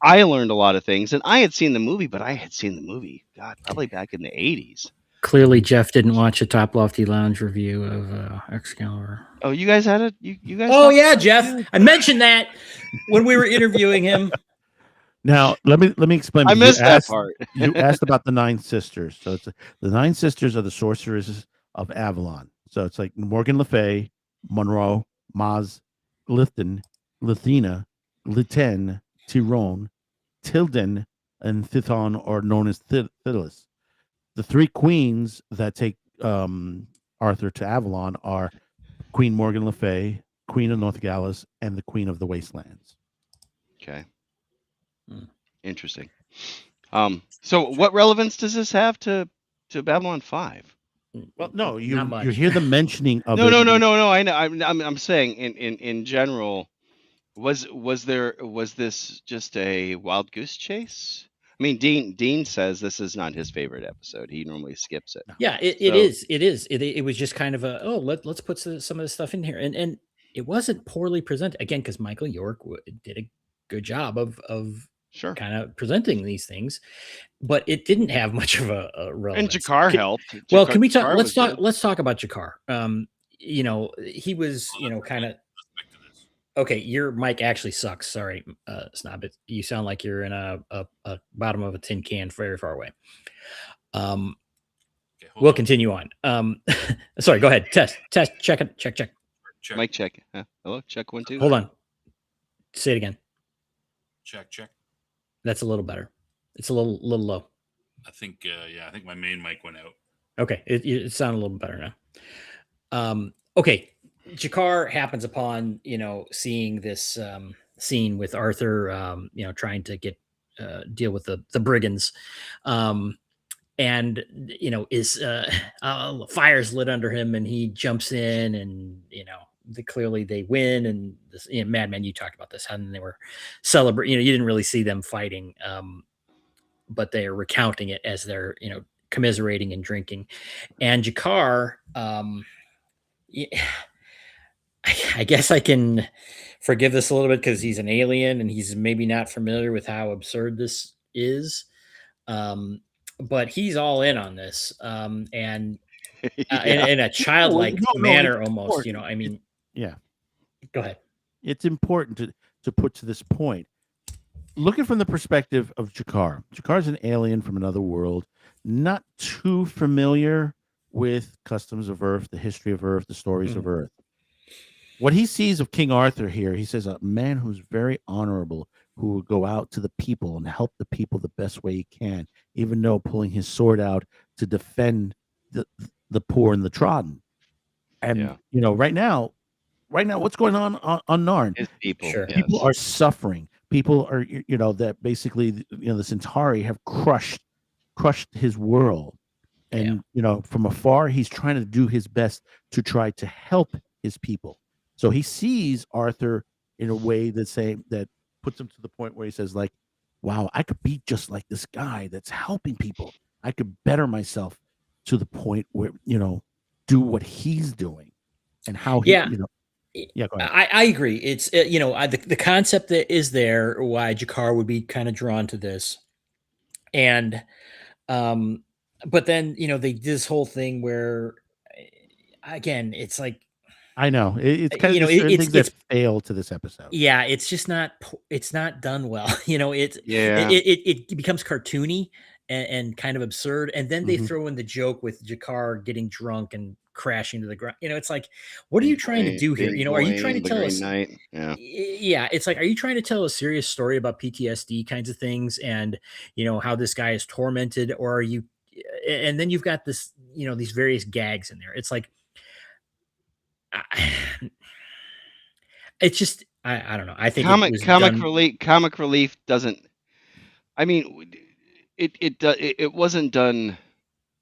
I learned a lot of things. And I had seen the movie, but I had seen the movie, God, probably back in the 80s. Clearly, Jeff didn't watch a Top Lofty Lounge review of Excalibur. Oh, you guys had it? You guys? Oh yeah, Jeff. I mentioned that when we were interviewing him. Now, let me explain. I missed that part. You asked about the 9 sisters. So it's the 9 sisters are the sorceresses of Avalon. So it's like Morgan Le Fay, Monroe, Maz, Lithon, Lithina, Liten, Tyrone, Tilden, and Thithon, are known as Thyllis. The 3 queens that take Arthur to Avalon are Queen Morgan Le Fay, Queen of Northgalis, and the Queen of the Wastelands. Okay. Interesting. So what relevance does this have to Babylon 5? Well, no, you hear the mentioning of no. it. I know. I'm saying in general, was this just a wild goose chase? I mean, Dean says this is not his favorite episode. He normally skips it. Yeah, it is. It was just kind of let's put some of this stuff in here, and it wasn't poorly presented again, because Michael York did a good job of Sure kind of presenting these things, but it didn't have much of a relevance. And Jakar helped. Well, can we talk? Let's talk about Jakar. He was kind of. Okay, your mic actually sucks. Sorry, Snob. You sound like you're in a bottom of a tin can very far away. We'll continue on. Sorry, go ahead. Test, check it, check. Mic check. Hello, check 1 2. Hold on. Say it again. Check. That's a little better. It's a little low. I think I think my main mic went out. Okay, it sounded a little better now. Okay, Jakar happens upon, seeing this scene with Arthur, trying to get deal with the brigands, um, and is fire's lit under him, and he jumps in, and clearly they win, and this, Madman, you talked about this, how they were celebrating. You didn't really see them fighting, but they are recounting it as they're commiserating and drinking, and Jakar. Yeah, I guess I can forgive this a little bit because he's an alien and he's maybe not familiar with how absurd this is. Um, but he's all in on this, and Yeah. in a childlike No, manner, it's almost. important. I mean, Yeah, go ahead. it's important to put to this point. Looking from the perspective of Jakar, Jakar's an alien from another world, not too familiar with customs of Earth, the history of Earth, the stories of Earth. What he sees of King Arthur here, he says, a man who's very honorable, who will go out to the people and help the people the best way he can, even though pulling his sword out to defend the poor and the trodden. And right now, what's going on Narn? His people. Sure. Yes. People are suffering. People are, that basically, the Centauri have crushed his world. And, from afar, he's trying to do his best to try to help his people. So he sees Arthur in a way that puts him to the point where he says, like, wow, I could be just like this guy that's helping people. I could better myself to the point where, do what he's doing and how he, Yeah. Yeah, go ahead. I agree. It's the concept that is there, why Jakar would be kind of drawn to this, and but then they did this whole thing where, again, it's like, I know it's kind of certain things that fail to this episode. Yeah, it's just not done well. It becomes cartoony and kind of absurd, and then they throw in the joke with Jakar getting drunk and crashing to the ground. It's like, what are you trying to do here? Are you trying to tell us? Yeah, it's like, are you trying to tell a serious story about PTSD kinds of things, and how this guy is tormented, or are you? And then you've got this, these various gags in there. It's like, it's just, I don't know. I think comic relief doesn't. I mean, it wasn't done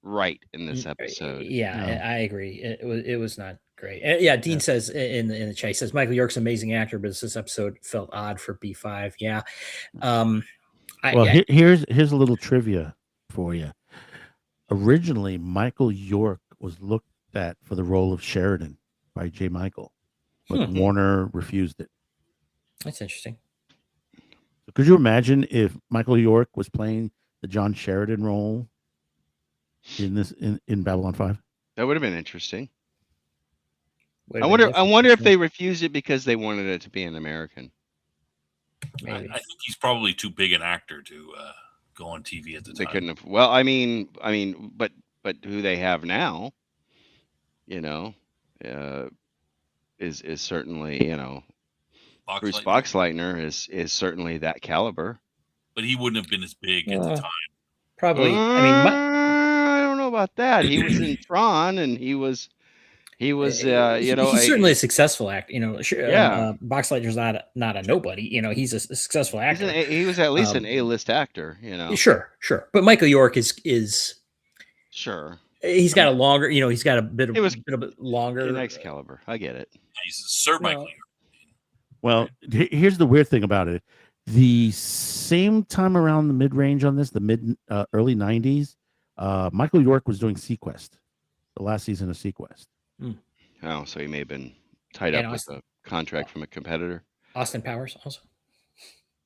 right in this episode. Yeah, no. I agree. It was not great. Yeah, Dean says in the chat, he says Michael York's an amazing actor, but this episode felt odd for B5. Yeah. Here's a little trivia for you. Originally, Michael York was looked at for the role of Sheridan by J. Michael, but Warner refused it. That's interesting. So could you imagine if Michael York was playing the John Sheridan role in Babylon 5? That would have been interesting. I wonder if they refused it because they wanted it to be an American. Maybe. I think he's probably too big an actor to go on TV at the time. They couldn't have. Well, I mean, but who they have now, is certainly, Bruce Boxleitner is certainly that caliber. But he wouldn't have been as big at the time. Probably. I don't know about that. He was in Tron, and he was. He's certainly a successful actor. Boxleitner's not a nobody. He's a successful actor. He was at least an A-list actor. Sure. But Michael York is sure. He's got a longer. He's got a bit longer. In Excalibur, I get it. He's Sir Michael York. Well, here's the weird thing about it. The same time around the mid-range on this, the early 90s, Michael York was doing Sequest, the last season of Sequest. Oh, so he may have been tied up with a contract from a competitor. Austin Powers also.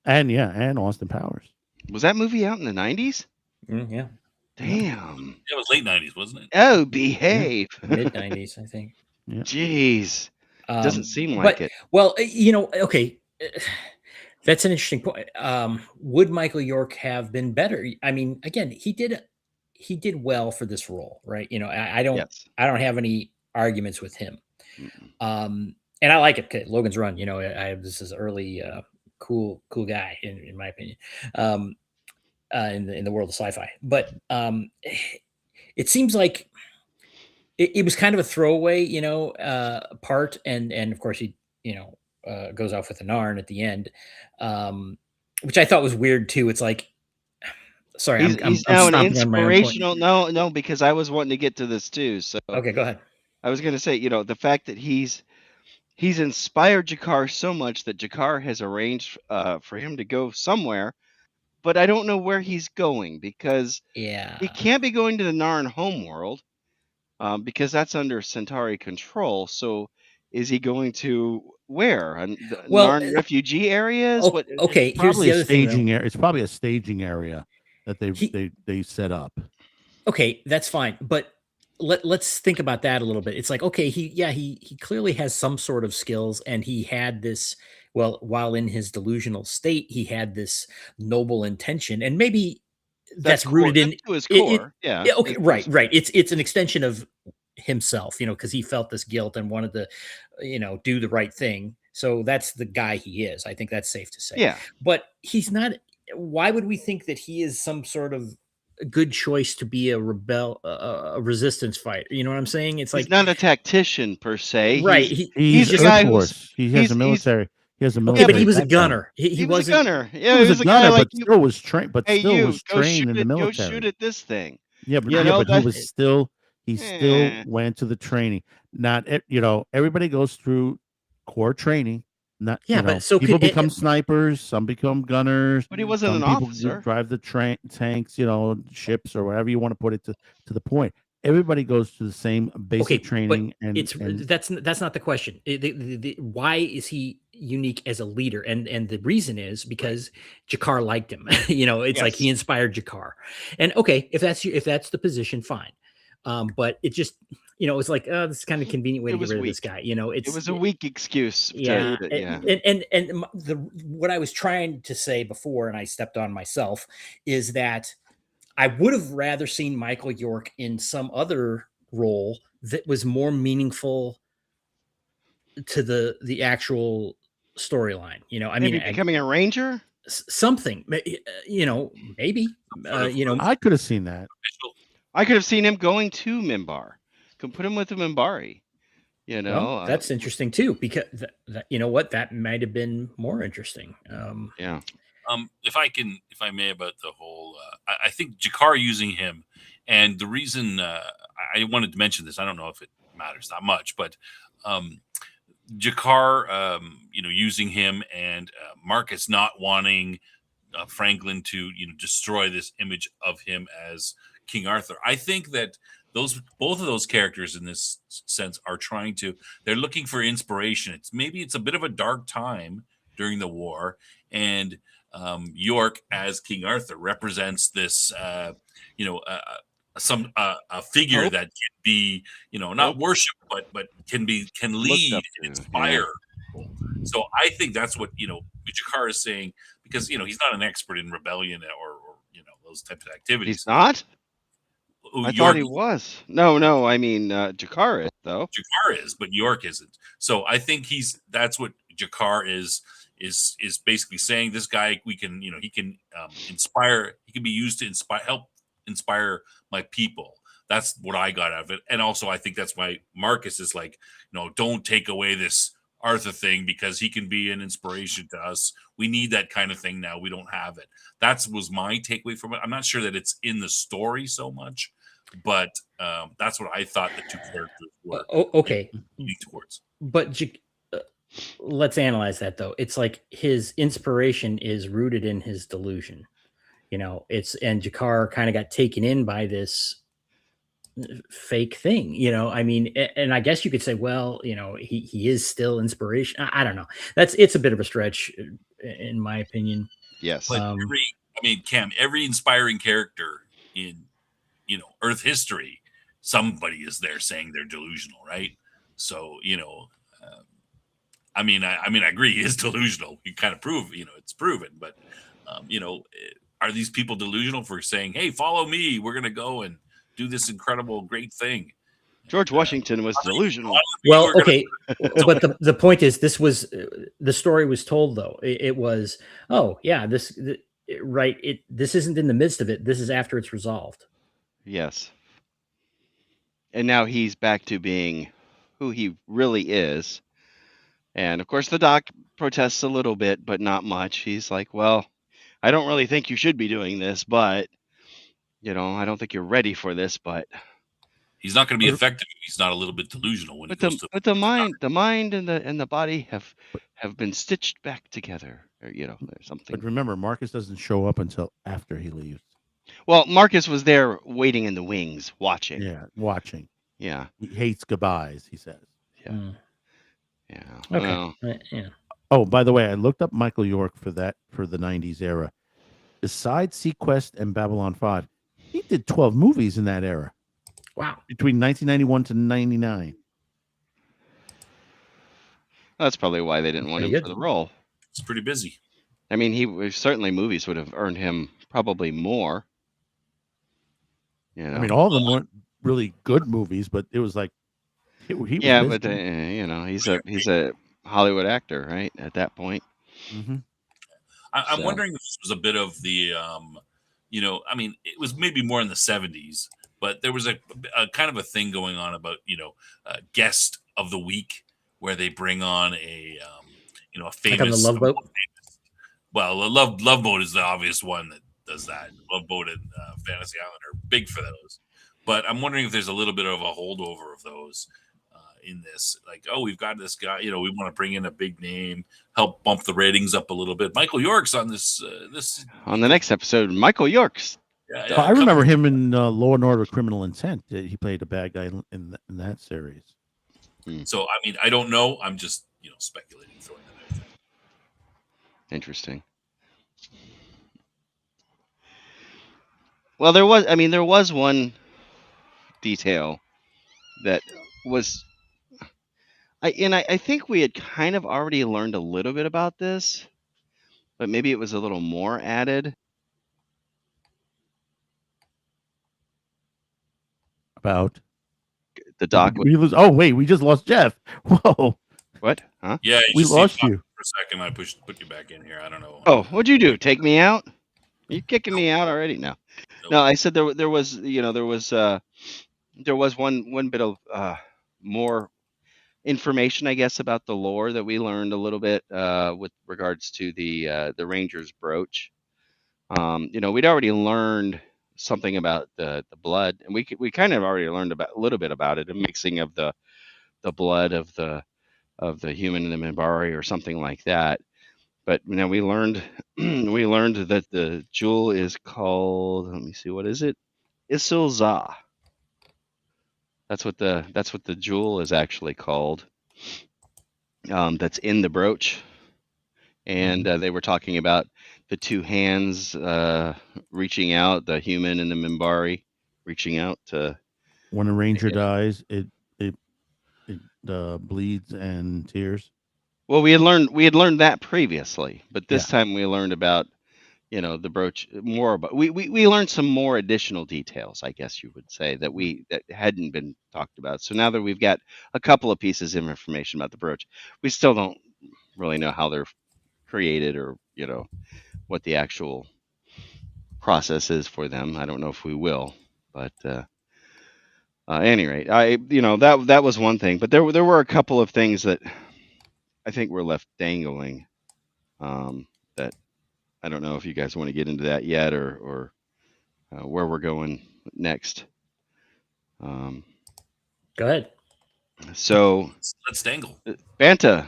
And Austin Powers. Was that movie out in the 90s? Yeah. Damn. It was late 90s, wasn't it? Oh, behave. Mid 90s, I think. Yeah. Jeez. Doesn't seem like it. Well, okay. That's an interesting point. Would Michael York have been better? I mean, again, he did well for this role, right? I don't have any arguments with him. And I like it. Okay, Logan's Run, this is early cool guy in my opinion. In the world of sci-fi. But it seems like it was kind of a throwaway, part, and of course he, goes off with the Narn at the end, which I thought was weird too. It's like, sorry, He's I'm now an stomping on my own point. inspirational. No, because I was wanting to get to this too. So Okay, go ahead. I was going to say, the fact that he's inspired Jakar so much that Jakar has arranged for him to go somewhere, but I don't know where he's going because Yeah. he can't be going to the Narn homeworld because that's under Centauri control. So is he going to where? The Well, Narn refugee areas? What? okay, here's Probably the a other thing, though. staging area. It's probably a staging area that He- they set up. Okay, that's fine, but let's think about that a little bit. It's like, okay, he clearly has some sort of skills, and he had this, well, while in his delusional state, he had this noble intention, and maybe that's rooted in to his it. core. Yeah. Yeah, okay, right. It's an extension of himself, because he felt this guilt and wanted to, do the right thing. So that's the guy he is. I think that's safe to say. Yeah. But he's not. Why would we think that he is some sort of good choice to be a resistance fighter? You know what I'm saying? It's He's like, not a tactician per se. right. He's He's a Air guy Force. He has a he's- military. He has a okay, military. but he was a background. gunner. He was a wasn't. gunner. Yeah, He was a guy gunner, like but you. still was trained. But Hey, still you was go trained shoot in the it. Go military. shoot at this thing. Yeah, but You know, but he that- was still Eh. went to the training. Not everybody goes through core training. Not Yeah, but so people could it- become snipers, some become gunners. But he wasn't some an people officer. drive the tanks, ships or whatever you want to put it to the point. Everybody goes through the same basic training, and that's not the question. Why is he unique as a leader? And the reason is because Jakar liked him. It's like he Yes. inspired Jakar. And okay, if that's the position, fine. But it just it's like, oh, this is kind of convenient way It to get was rid of this weak. guy. It was a weak excuse. Yeah, Yeah. and what I was trying to say before, and I stepped on myself, is that I would have rather seen Michael York in some other role that was more meaningful to the actual storyline. I Maybe mean, becoming a ranger. something, maybe. I could have seen that. I could have seen him going to Mimbar. Could put him with the Mimbari. Well, that's interesting too, because that might have been more interesting. Yeah. If I may, about the whole, I think Jakar using him, and the reason I wanted to mention this, I don't know if it matters that much, but Jakar, using him, and Marcus not wanting Franklin to destroy this image of him as King Arthur. I think that both of those characters in this sense are they're looking for inspiration. It's a bit of a dark time during the war, and York as King Arthur represents this a figure that can be not worship, but can lead and inspire. Yeah. So I think that's what Jakar is saying, because he's not an expert in rebellion or those types of activities. He's not. I thought he was. No. I mean, Jakar is, though. Jakar is, but York isn't. So I think that's what Jakar is basically saying. This guy, he can inspire. He can be used to help inspire my people. That's what I got out of it. And also, I think that's why Marcus is like, don't take away this Arthur thing, because he can be an inspiration to us. We need that kind of thing now. We don't have it. That was my takeaway from it. I'm not sure that it's in the story so much, but that's what I thought the two characters were. Okay. Towards. But let's analyze that, though. It's like his inspiration is rooted in his delusion. And Jakar kind of got taken in by this fake thing. I mean, and I guess you could say, well, he is still inspiration. I don't know. It's a bit of a stretch, in my opinion. Yes. But Cam, every inspiring character in Earth history, somebody is there saying they're delusional, right? So I agree, he is delusional. You kind of prove, it's proven, but are these people delusional for saying, hey, follow me, we're gonna go and do this incredible great thing? George Washington was delusional. Well, okay, but the point is, the story was told, though. It was, oh yeah, this isn't in the midst of it. This is after it's resolved. Yes. and now he's back to being who he really is. And of course, the doc protests a little bit, but not much. He's like, "Well, I don't really think you should be doing this, but I don't think you're ready for this, but." He's not going to be effective if he's not a little bit delusional when he goes to. But the mind and the body have been stitched back together, or something. But remember, Marcus doesn't show up until after he leaves. Well, Marcus was there waiting in the wings, watching. Yeah, watching. Yeah. He hates goodbyes, he says. Yeah. Mm. Yeah. Okay. Well, Yeah. Oh, by the way, I looked up Michael York for the 90s era. Besides Sequest and Babylon 5, he did 12 movies in that era. Wow. Between 1991 to 99. that's probably why they didn't want him Pretty for good. the role. It's pretty busy. I mean, certainly movies would have earned him probably more. I mean, all of them weren't really good movies, but it was like he was yeah, busy. but he's a Hollywood actor, right? At that point. Mm-hmm. I'm So- wondering if this was a bit of the, I mean, it was maybe more in the 70s, but there was a kind of a thing going on about, guest of the week where they bring on a famous. Like on the Love Boat? Well, a Love Boat is the obvious one that does that. Love Boat and Fantasy Island are big for those. But I'm wondering if there's a little bit of a holdover of those in this. Like, oh, we've got this guy, we want to bring in a big name, help bump the ratings up a little bit. Michael York's on this. On the next episode, Michael York's. I remember him in Law and Order: Criminal Intent. He played a bad guy in that series. So, I mean, I don't know. I'm just, speculating, throwing that out there. Interesting. Well, there was one detail that was, I think we had kind of already learned a little bit about this, but maybe it was a little more added. About The doc. we we just lost Jeff. Whoa, What? Huh? Yeah, we just lost seemed you. for a second. I put you back in here. I don't know. Oh, what'd you do? Take me out? Are you kicking me out already? No. Nope. No, I said there was one bit of more information, I guess, about the lore that we learned a little bit with regards to the Ranger's brooch. We'd already learned something about the blood, and we kind of already learned about a little bit about it, a mixing of the blood of the human and the Minbari or something like that. But we learned that the jewel is called, let me see, what is it? Isil Za. That's what the jewel is actually called. That's in the brooch. And they were talking about the two hands reaching out, the human and the Minbari reaching out to. When a ranger dies, it bleeds and tears. Well, we had learned that previously, but this time we learned about the brooch more. About we learned some more additional details, I guess you would say, that hadn't been talked about. So now that we've got a couple of pieces of information about the brooch, we still don't really know how they're created or what the actual process is for them. I don't know if we will, but at any rate, that was one thing. But there were a couple of things that I think we're left dangling. That I don't know if you guys want to get into that yet, or where we're going next. Go ahead. So Let's dangle. Banta,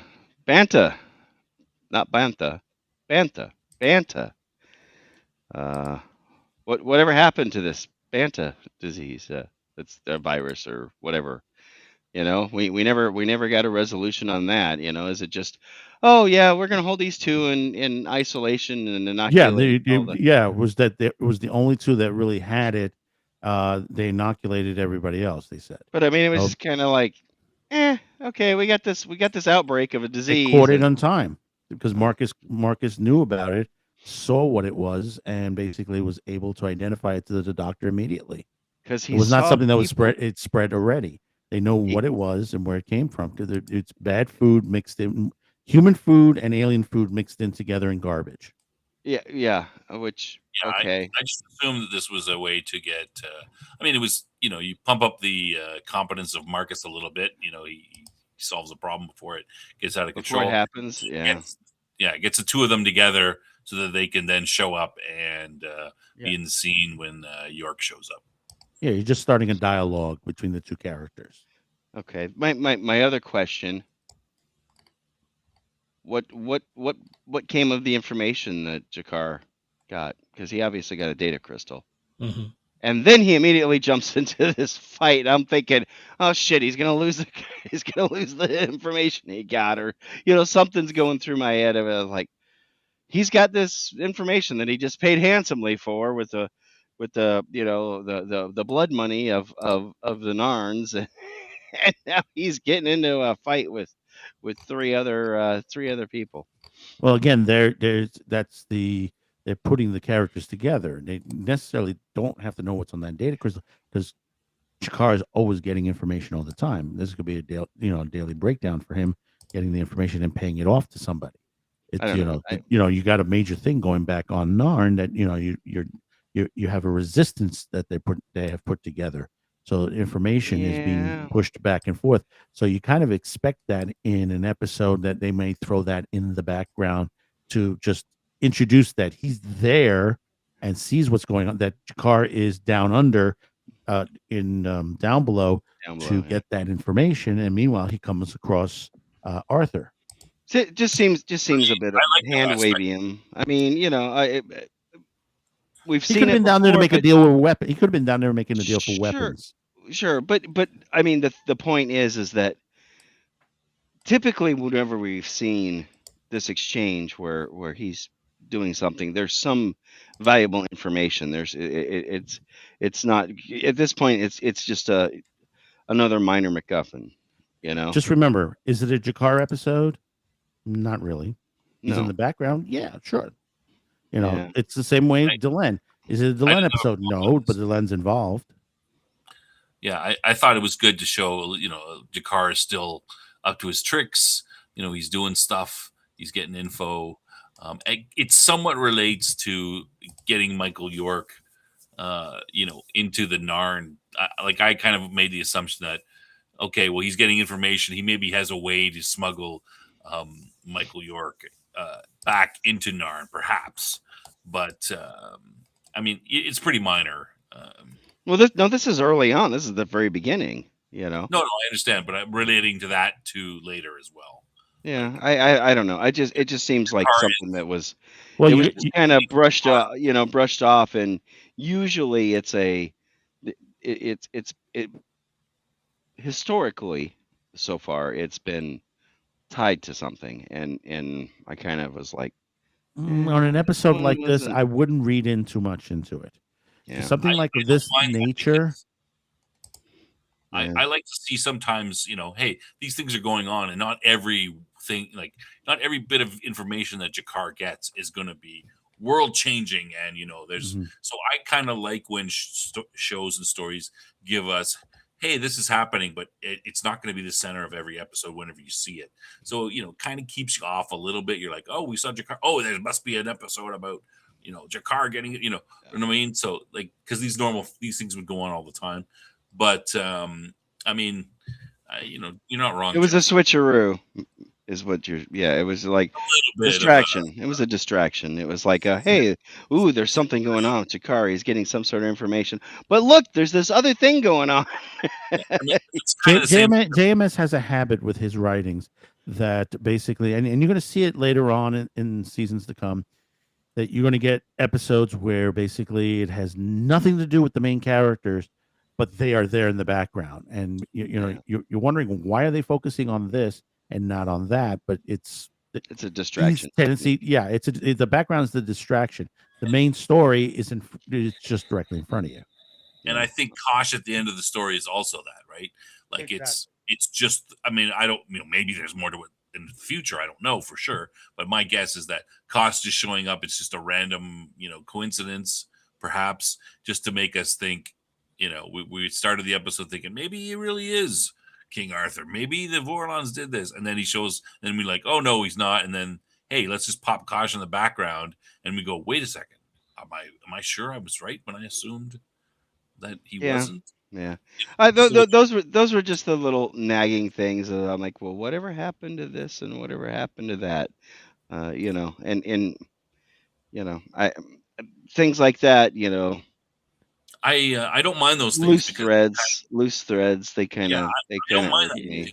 not Banta, Banta. Whatever happened to this Banta disease? That's a virus or whatever. We never got a resolution on that. Is it just, oh yeah, we're gonna hold these two in isolation and inoculate? It was the only two that really had it. They inoculated everybody else, they said. But I mean, it was just kind of like, okay, we got this outbreak of a disease. They caught it on time because Marcus knew about it, saw what it was, and basically was able to identify it to the doctor immediately. Because it was not something that was spread. It spread already. They know what it was and where it came from because it's bad food mixed in, human food and alien food mixed in together in garbage. Yeah. Which Yeah, okay. I just assumed that this was a way to get. I mean, it was, you pump up the competence of Marcus a little bit. He solves a problem before it gets out of Before it control. happens, yeah. Gets the two of them together so that they can then show up and Yeah. be in the scene when York shows up. Yeah, you're just starting a dialogue between the two characters. Okay. My other question. What came of the information that Jakar got? Because he obviously got a data crystal. Mhm. And then he immediately jumps into this fight. I'm thinking, oh shit, he's gonna lose the he's gonna lose the information he got, or something's going through my head. I was like, he's got this information that he just paid handsomely for with the blood money of the Narns, and now he's getting into a fight with three other people. Well, again, they're putting the characters together. They necessarily don't have to know what's on that data because Chikar is always getting information all the time. This could be a daily breakdown for him, getting the information and paying it off to somebody. I It's don't know. you got a major thing going back on Narn that you have a resistance that they have put together. So information is being Yeah. pushed back and forth. So you kind of expect that in an episode that they may throw that in the background to just introduce that he's there and sees what's going on. That Jakar is down under, in down below Down to below. Yeah. get that information, and meanwhile he comes across Arthur. It just seems a bit of I like that hand aspect. wavy him. I mean, we've He seen could have it been down there to before, make a but deal with weapon. He could have been down there making a deal for sure, weapons. sure, but I mean, the point is that typically whenever we've seen this exchange where he's doing something, there's some valuable information. It's not at this point. It's just another minor MacGuffin. Just remember, is it a Jakar episode? Not really. He's in No. the background. Yeah, sure. Yeah. It's the same way I- Delenn. Is it a I Delenn didn't episode? know No, but Delenn's involved. Yeah, I thought it was good to show, Jakar is still up to his tricks. He's doing stuff. He's getting info. It somewhat relates to getting Michael York, into the Narn. I kind of made the assumption that, okay, well, he's getting information. He maybe has a way to smuggle Michael York back into Narn, perhaps. But, I mean, it's pretty minor. Well, this is early on. This is the very beginning. No, I understand, but I'm relating to that too later as well. Yeah, I don't know. It just seems like Jakar something that was Well, it was you kind of brushed off, and usually it historically so far it's been tied to something, and I kind of was like, on an episode like this, wasn't- I wouldn't read in too much into it. yeah, Something like I don't this mind that nature. because yeah. I like to see sometimes, hey, these things are going on, and not everything, not every bit of information that Jakar gets is going to be world changing. And there's Mhm. so I kind of like when shows and stories give us, hey, this is happening, but it's not going to be the center of every episode whenever you see it. So kind of keeps you off a little bit. You're like, oh, we saw Jakar. Oh, there must be an episode about Jakar getting it. You know what I mean? So because these things would go on all the time. But I mean, you're not wrong. It was Jeff. a switcheroo, is what you're. Yeah, it was like A little bit of distraction. It was a distraction. It was like, hey, ooh, there's something going on with Jakari. He's getting some sort of information. But look, there's this other thing going on. I mean, it's kind of the same. JMS has a habit with his writings that basically, and you're going to see it later on in seasons to come, that you're going to get episodes where basically it has nothing to do with the main characters, but they are there in the background, and you're wondering why are they focusing on this and not on that, but it's It's a distraction. tendency. Yeah, the background is the distraction. The main story is just directly in front of you. And I think Kosh at the end of the story is also that, right? Like it's just, I mean, I don't, maybe there's more to it in the future. I don't know for sure, but my guess is that Kosh just showing up, it's just a random, coincidence, perhaps, just to make us think. We started the episode thinking maybe he really is King Arthur. Maybe the Vorlons did this, and then he shows. Then we're like, oh no, he's not. And then hey, let's just pop Kosh in the background, and we go, wait a second, am I sure I was right when I assumed that he wasn't? Yeah. So Those were just the little nagging things that I'm like, well, whatever happened to this and whatever happened to that, and I things like that, I don't mind those things loose because threads. They kind yeah, of I don't mind irk that. me.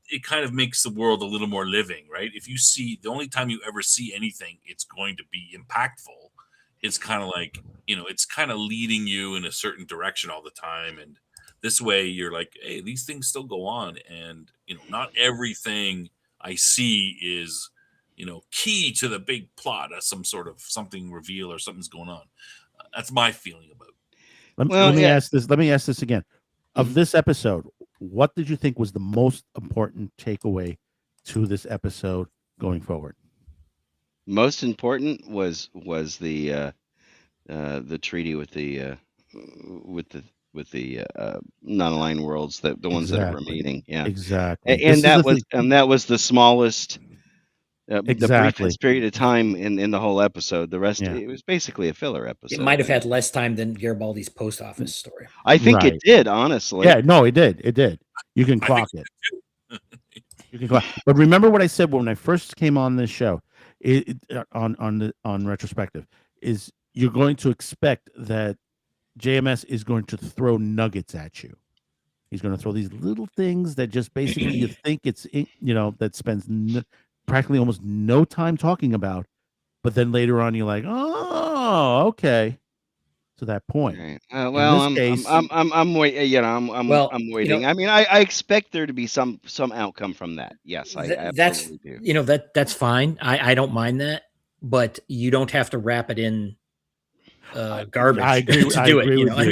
It kind of makes the world a little more living, right? If you see the only time you ever see anything, it's going to be impactful. It's kind of like, it's kind of leading you in a certain direction all the time. And this way you're like, hey, these things still go on. And, not everything I see is, key to the big plot as some sort of something reveal or something's going on. That's my feeling about it. Well, let me yeah. ask this. Let me ask this again. Of this episode, what did you think was the most important takeaway to this episode going forward? Most important was the treaty with the non-aligned worlds, the ones that are Exactly. remaining. Yeah, Exactly. and that was the smallest, the Exactly. briefest period of time in the whole episode. The rest, Yeah. it was basically a filler episode. It might have had less time than Garibaldi's post office story. I think Right. it did, honestly. Yeah, no, it did. It did. You can clock it. You can clock. But remember what I said when I first came on this show, on retrospective, is you're going to expect that JMS is going to throw nuggets at you. He's going to throw these little things that just basically you think that spends practically almost no time talking about, but then later on you're like, oh, okay, to that point. Right. In Well, this case, I'm waiting. Well, I'm waiting. I mean, I expect there to be some outcome from that. Yes, I that's absolutely do. That's fine. I don't mind that, but you don't have to wrap it in garbage I agree. to I do agree it. with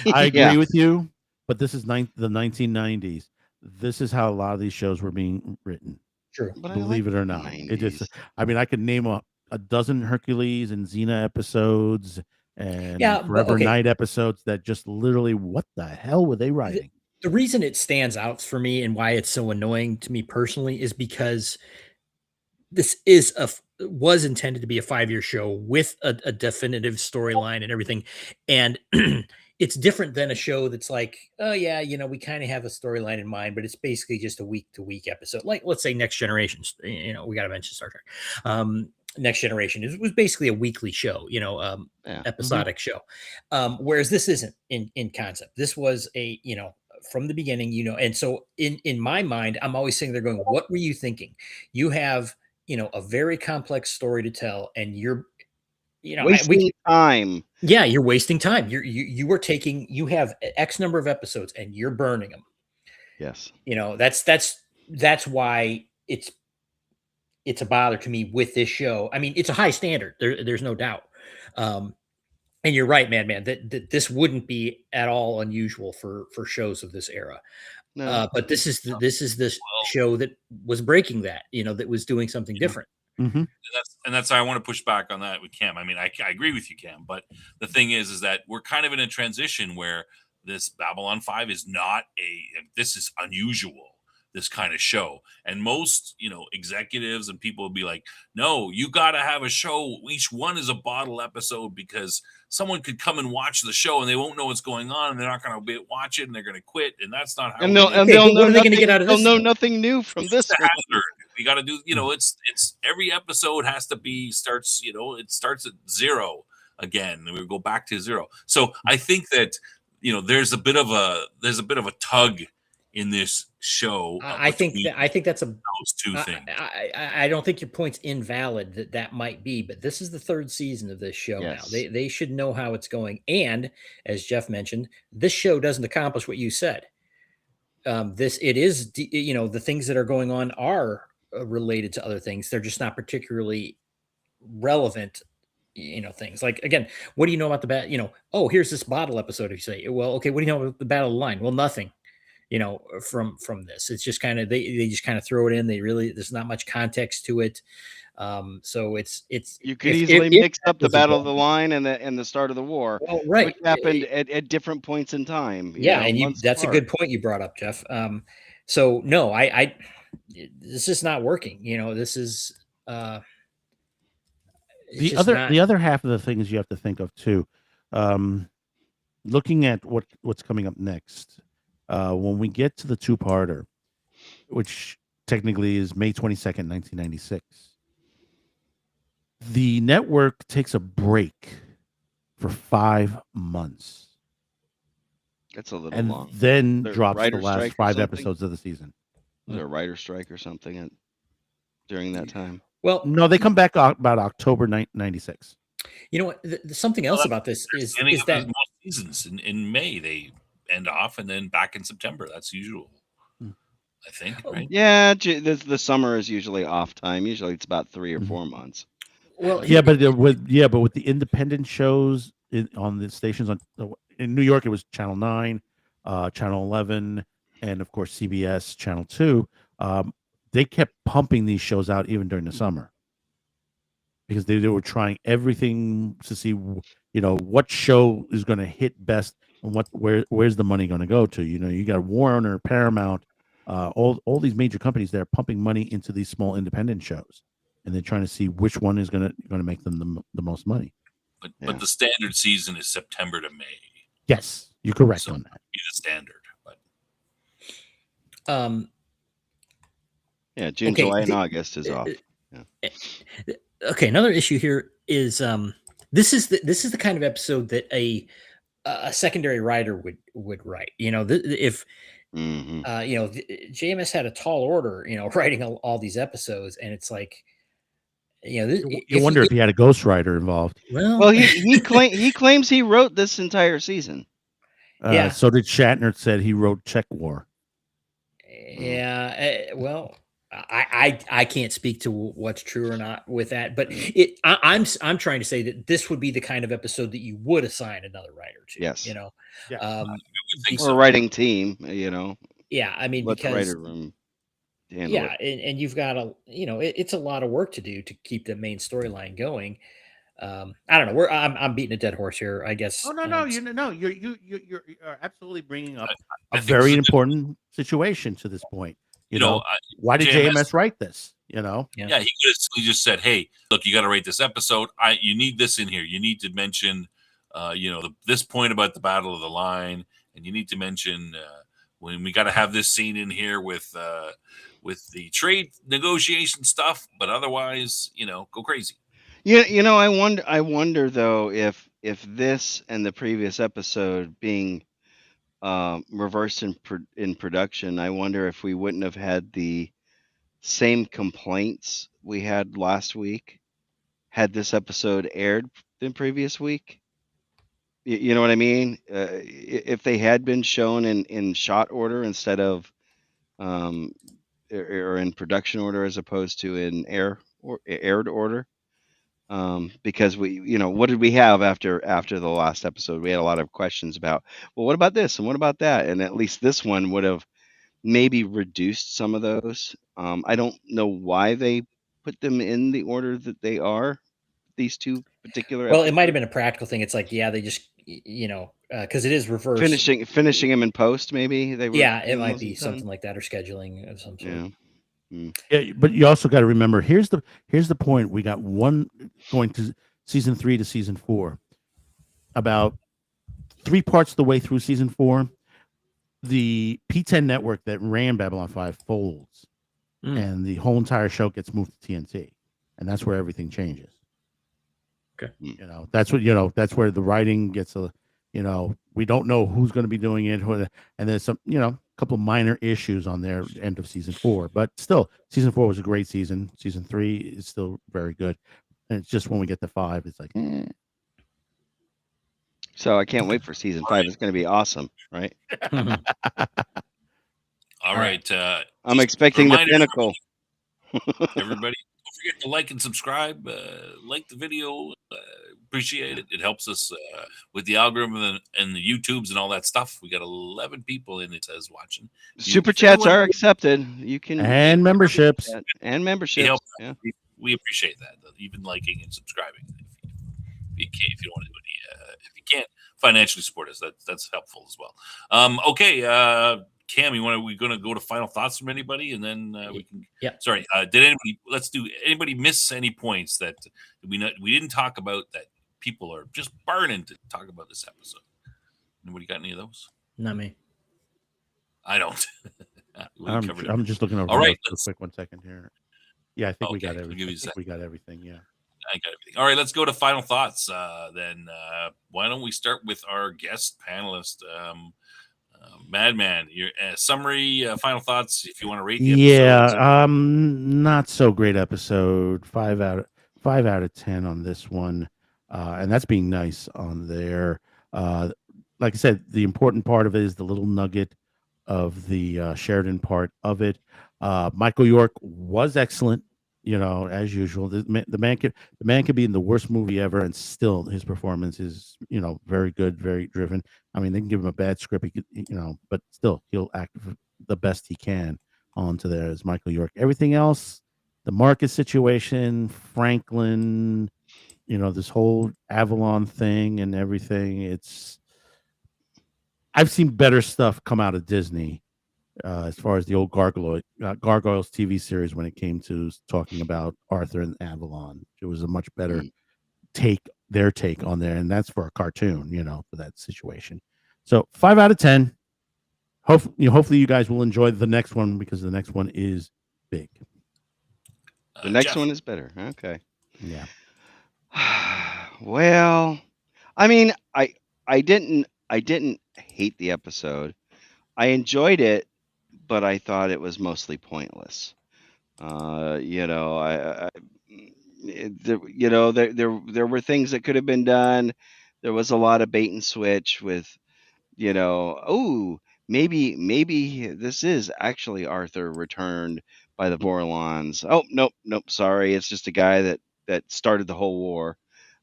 you. I agree Yeah. with you. But this is the 1990s. This is how a lot of these shows were being written. True. But I Believe like it or the not, 90s. I mean, I could name a dozen Hercules and Xena episodes and Yeah, but Forever okay. Night episodes that just literally, what the hell were they writing? The reason it stands out for me and why it's so annoying to me personally is because this was intended to be a 5-year show with a definitive storyline and everything, and it's different than a show that's like, oh yeah, we kind of have a storyline in mind, but it's basically just a week to week episode. Like, let's say Next Generation. We got to mention Star Trek. Next Generation was basically a weekly show, episodic show. Whereas this isn't in concept. This was a from the beginning, and so in my mind, I'm always sitting there going, what were you thinking? You have a very complex story to tell, and you're Wasting time. Yeah, you're wasting time. You have X number of episodes and you're burning them. Yes. That's why it's a bother to me with this show. I mean, it's a high standard. There's no doubt. And you're right, man, that this wouldn't be at all unusual for shows of this era. No. But this is this show that was breaking that, that was doing something different. Mm-hmm. And that's why I want to push back on that with Cam. I mean, I agree with you, Cam, but the thing is that we're kind of in a transition where this Babylon 5 is not this is unusual, this kind of show. And most, executives and people will be like, no, you got to have a show. Each one is a bottle episode because someone could come and watch the show and they won't know what's going on and they're not going to watch it and they're going to quit. And that's not how. And they'll what are they going to get out of this? They'll know nothing new from this. We got to do, it's every episode has to be it starts at zero again. We go back to zero. So I think that, there's a bit of a tug in this show. I think that's those two things. I don't think your point's invalid that might be, but this is the 3rd season of this show. Yes. Now. They should know how it's going. And as Jeff mentioned, this show doesn't accomplish what you said. It is, the things that are going on are related to other things. They're just not particularly relevant, things. Like, again, what do you know about the battle? Oh, here's this bottle episode. If you say, well, okay, what do you know about the Battle of the Line? Well, nothing. From this, it's just kind of they just kind of throw it in. There's not much context to it. So it's you could easily mix up the Battle of the Line and the start of the war, right? Which happened at different points in time. That's a good point you brought up, Jeff. So no, this is not working. This is the other half of the things you have to think of too, looking at what's coming up next, when we get to the two-parter, which technically is May 22nd, 1996, the network takes a break for 5 months. That's a little And long. then There a drops the writer's last strike or 5 something? episodes of the season. Was there a writer's strike or something during that time? Well, No, they come back about October 96. you know what? Something else about this is that most seasons in May they end off and then back in September. That's usual, I think, right? Yeah, the summer is usually off time. Usually it's about 3 or 4 months. well, Yeah, but with the independent shows on the stations in New York, it was Channel 9, Channel 11, and of course CBS Channel 2. They kept pumping these shows out even during the summer because they were trying everything to see, what show is going to hit best and where's the money going to go to. You got Warner, Paramount, all these major companies that are pumping money into these small independent shows, and they're trying to see which one is going to make them the most money. But the standard season is September to May. Yes, you're correct So on that. be the standard, but yeah, June, okay, July, and August is off. Okay, another issue here is this is the kind of episode that a secondary writer would write. If JMS had a tall order, writing all these episodes, and it's like, You wonder if he had a ghostwriter involved. Well, he claims he wrote this entire season. Yeah. So did Shatner. Said he wrote Czech War. Yeah. Well, I can't speak to what's true or not with that, but I'm trying to say that this would be the kind of episode that you would assign another writer to. Yes. Yeah. Or writing team. Yeah, I mean, let the because writer room handle it. and you've got it's a lot of work to do to keep the main storyline going. I don't know. I'm beating a dead horse here, I guess. Oh no, you're absolutely bringing up I a think very it's a- important situation to this point. Why did JMS write this? Yeah, he could have just said, "Hey, look, you got to rate this episode. You need this in here. You need to mention, this point about the Battle of the Line, and you need to mention when we got to have this scene in here with the trade negotiation stuff. But otherwise, go crazy." I wonder though if this and the previous episode being reversed in production, I wonder if we wouldn't have had the same complaints we had last week had this episode aired the previous week. You know what I mean? If they had been shown in shot order instead of or in production order as opposed to in aired order. Because what did we have after the last episode? We had a lot of questions about, well, what about this and what about that? And at least this one would have maybe reduced some of those. I don't know why they put them in the order that they are. These two particular. Well, it might have been a practical thing. It's like, they just because it is reversed. Finishing them in post, maybe they were. Yeah, it might be something like that, or scheduling of some sort. Yeah. Yeah, but you also got to remember. Here's the point. We got one going to season 3 to season 4. About 3 parts of the way through season 4, the P10 network that ran Babylon 5 folds, and the whole entire show gets moved to TNT, and that's where everything changes. Okay, that's where the writing gets we don't know who's going to be doing it, and there's some couple minor issues on their end of season 4, but still, season 4 was a great season. Season 3 is still very good, and it's just when we get to 5, it's like. So I can't wait for season 5. It's going to be awesome, right? All right. I'm expecting the pinnacle. Everybody, don't forget to like and subscribe. Like the video. Appreciate it. It helps us with the algorithm and the YouTubes and all that stuff. We got 11 people in it says watching. Super chats are accepted. You can and memberships. And memberships. Yeah. We appreciate that. Even liking and subscribing. If you don't want to do any, if you can't financially support us, that's helpful as well. Okay. Cam, we going to go to final thoughts from anybody, and then we can. Yeah. Sorry. Did anybody? Let's do. Anybody miss any points that we didn't talk about that people are just burning to talk about this episode? Anybody got any of those? Not me. I don't. I'm just looking over. All right, real quick. 1 second here. Yeah, I think we got everything. We got everything. Yeah. I got everything. All right, let's go to final thoughts. Then why don't we start with our guest panelist, Madman? Your summary, final thoughts. If you want to rate the episode. Yeah, not so great episode. 5 out of 10 on this one, and that's being nice on there. Like I said, the important part of it is the little nugget of the Sheridan part of it. Michael York was excellent, as usual. The man could be in the worst movie ever, and still his performance is, very good, very driven. I mean, they can give him a bad script, he could, but still he'll act the best he can onto there as Michael York. Everything else, the Marcus situation, Franklin, this whole Avalon thing and everything. I've seen better stuff come out of Disney. As far as the old Gargoyles TV series, when it came to talking about Arthur and Avalon, it was a much better their take on there, and that's for a cartoon, for that situation. So 5 out of 10. Hopefully you guys will enjoy the next one, because the next one is big. The next Jeff. one is better. Okay. Yeah. Well, I mean, I didn't hate the episode. I enjoyed it, but I thought it was mostly pointless. There were things that could have been done. There was a lot of bait and switch with, maybe this is actually Arthur returned by the Vorlons. Oh, nope, sorry, it's just a guy that started the whole war.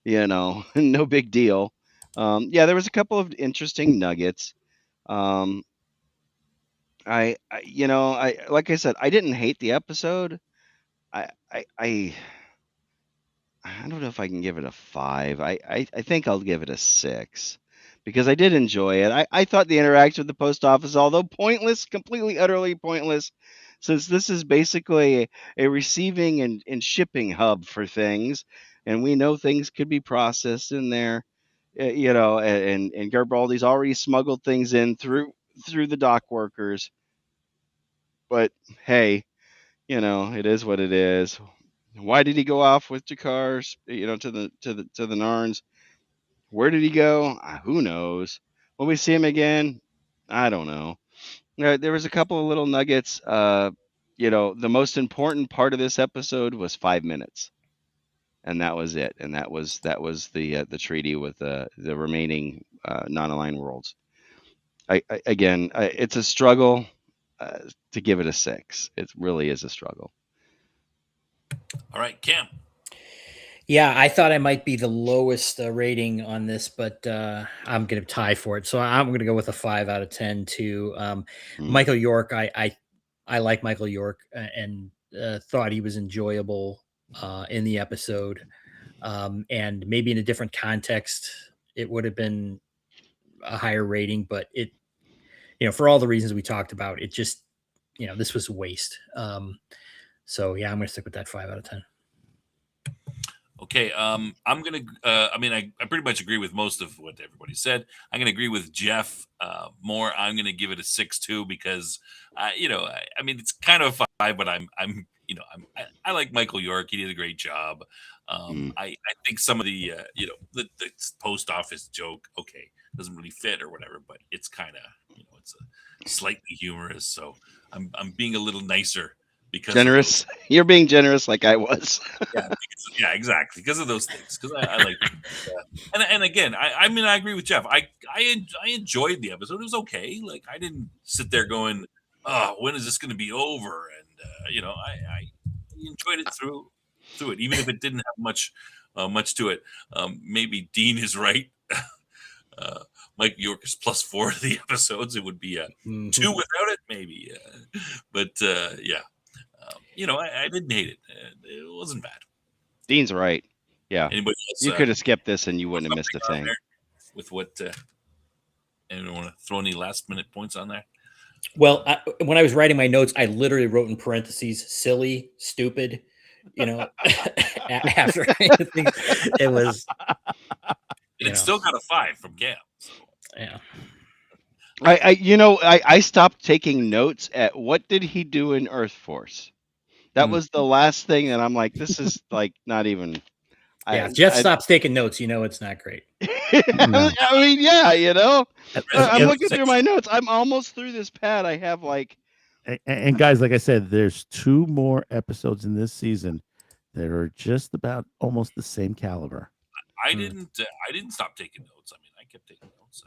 No big deal. There was a couple of interesting nuggets. I like I said, I didn't hate the episode. I don't know if I can give it a 5. I think I'll give it a 6, because I did enjoy it. I thought the interaction with the post office, although pointless, completely utterly pointless, since this is basically a receiving and shipping hub for things, and we know things could be processed in there. And Garibaldi's already smuggled things in through the dock workers. But hey, it is what it is. Why did he go off with Jakars, to the Narns? Where did he go? Who knows? Will we see him again? I don't know. There was a couple of little nuggets. The most important part of this episode was 5 minutes, and that was it. And that was the treaty with the remaining non-aligned worlds. It's a struggle to give it a 6. It really is a struggle. All right, Cam. Yeah, I thought I might be the lowest rating on this, but I'm going to tie for it. So I'm going to go with a 5 out of 10 too. Michael York, I like Michael York and thought he was enjoyable in the episode. And maybe in a different context, it would have been a higher rating, but it, for all the reasons we talked about, it just, this was a waste. So yeah, I'm going to stick with that 5 out of 10. Okay, I'm gonna. I pretty much agree with most of what everybody said. I'm gonna agree with Jeff more. I'm gonna give it a 6 too, because it's kind of a 5, but I like Michael York. He did a great job. I think some of the the post office joke, okay, doesn't really fit or whatever, but it's kind of it's a slightly humorous. So I'm being a little nicer. Because generous, you're being generous, like I was. yeah, exactly. Because of those things. Because I like it. And again, I agree with Jeff. I enjoyed the episode. It was okay. Like, I didn't sit there going, "Oh, when is this going to be over?" And I enjoyed it through it, even if it didn't have much to it. Maybe Dean is right. Mike York is +4 of the episodes. It would be a 2 without it, maybe. But yeah. I didn't hate it. It wasn't bad. Dean's right. Yeah. Anybody else, you could have skipped this and you wouldn't have missed a thing. With what? Anyone want to throw any last minute points on there? Well, when I was writing my notes, I literally wrote in parentheses, silly, stupid, after things. It was, And it's still got a 5 from Cam. So. yeah. I stopped taking notes at what did he do in Earth Force. That was the last thing that I'm like, this is like not even. Yeah, if Jeff stops taking notes, it's not great. No. I mean, yeah, I'm looking through my notes. I'm almost through this pad. I have like. And guys, like I said, there's 2 more episodes in this season that are just about almost the same caliber. I didn't stop taking notes. I mean, I kept taking notes.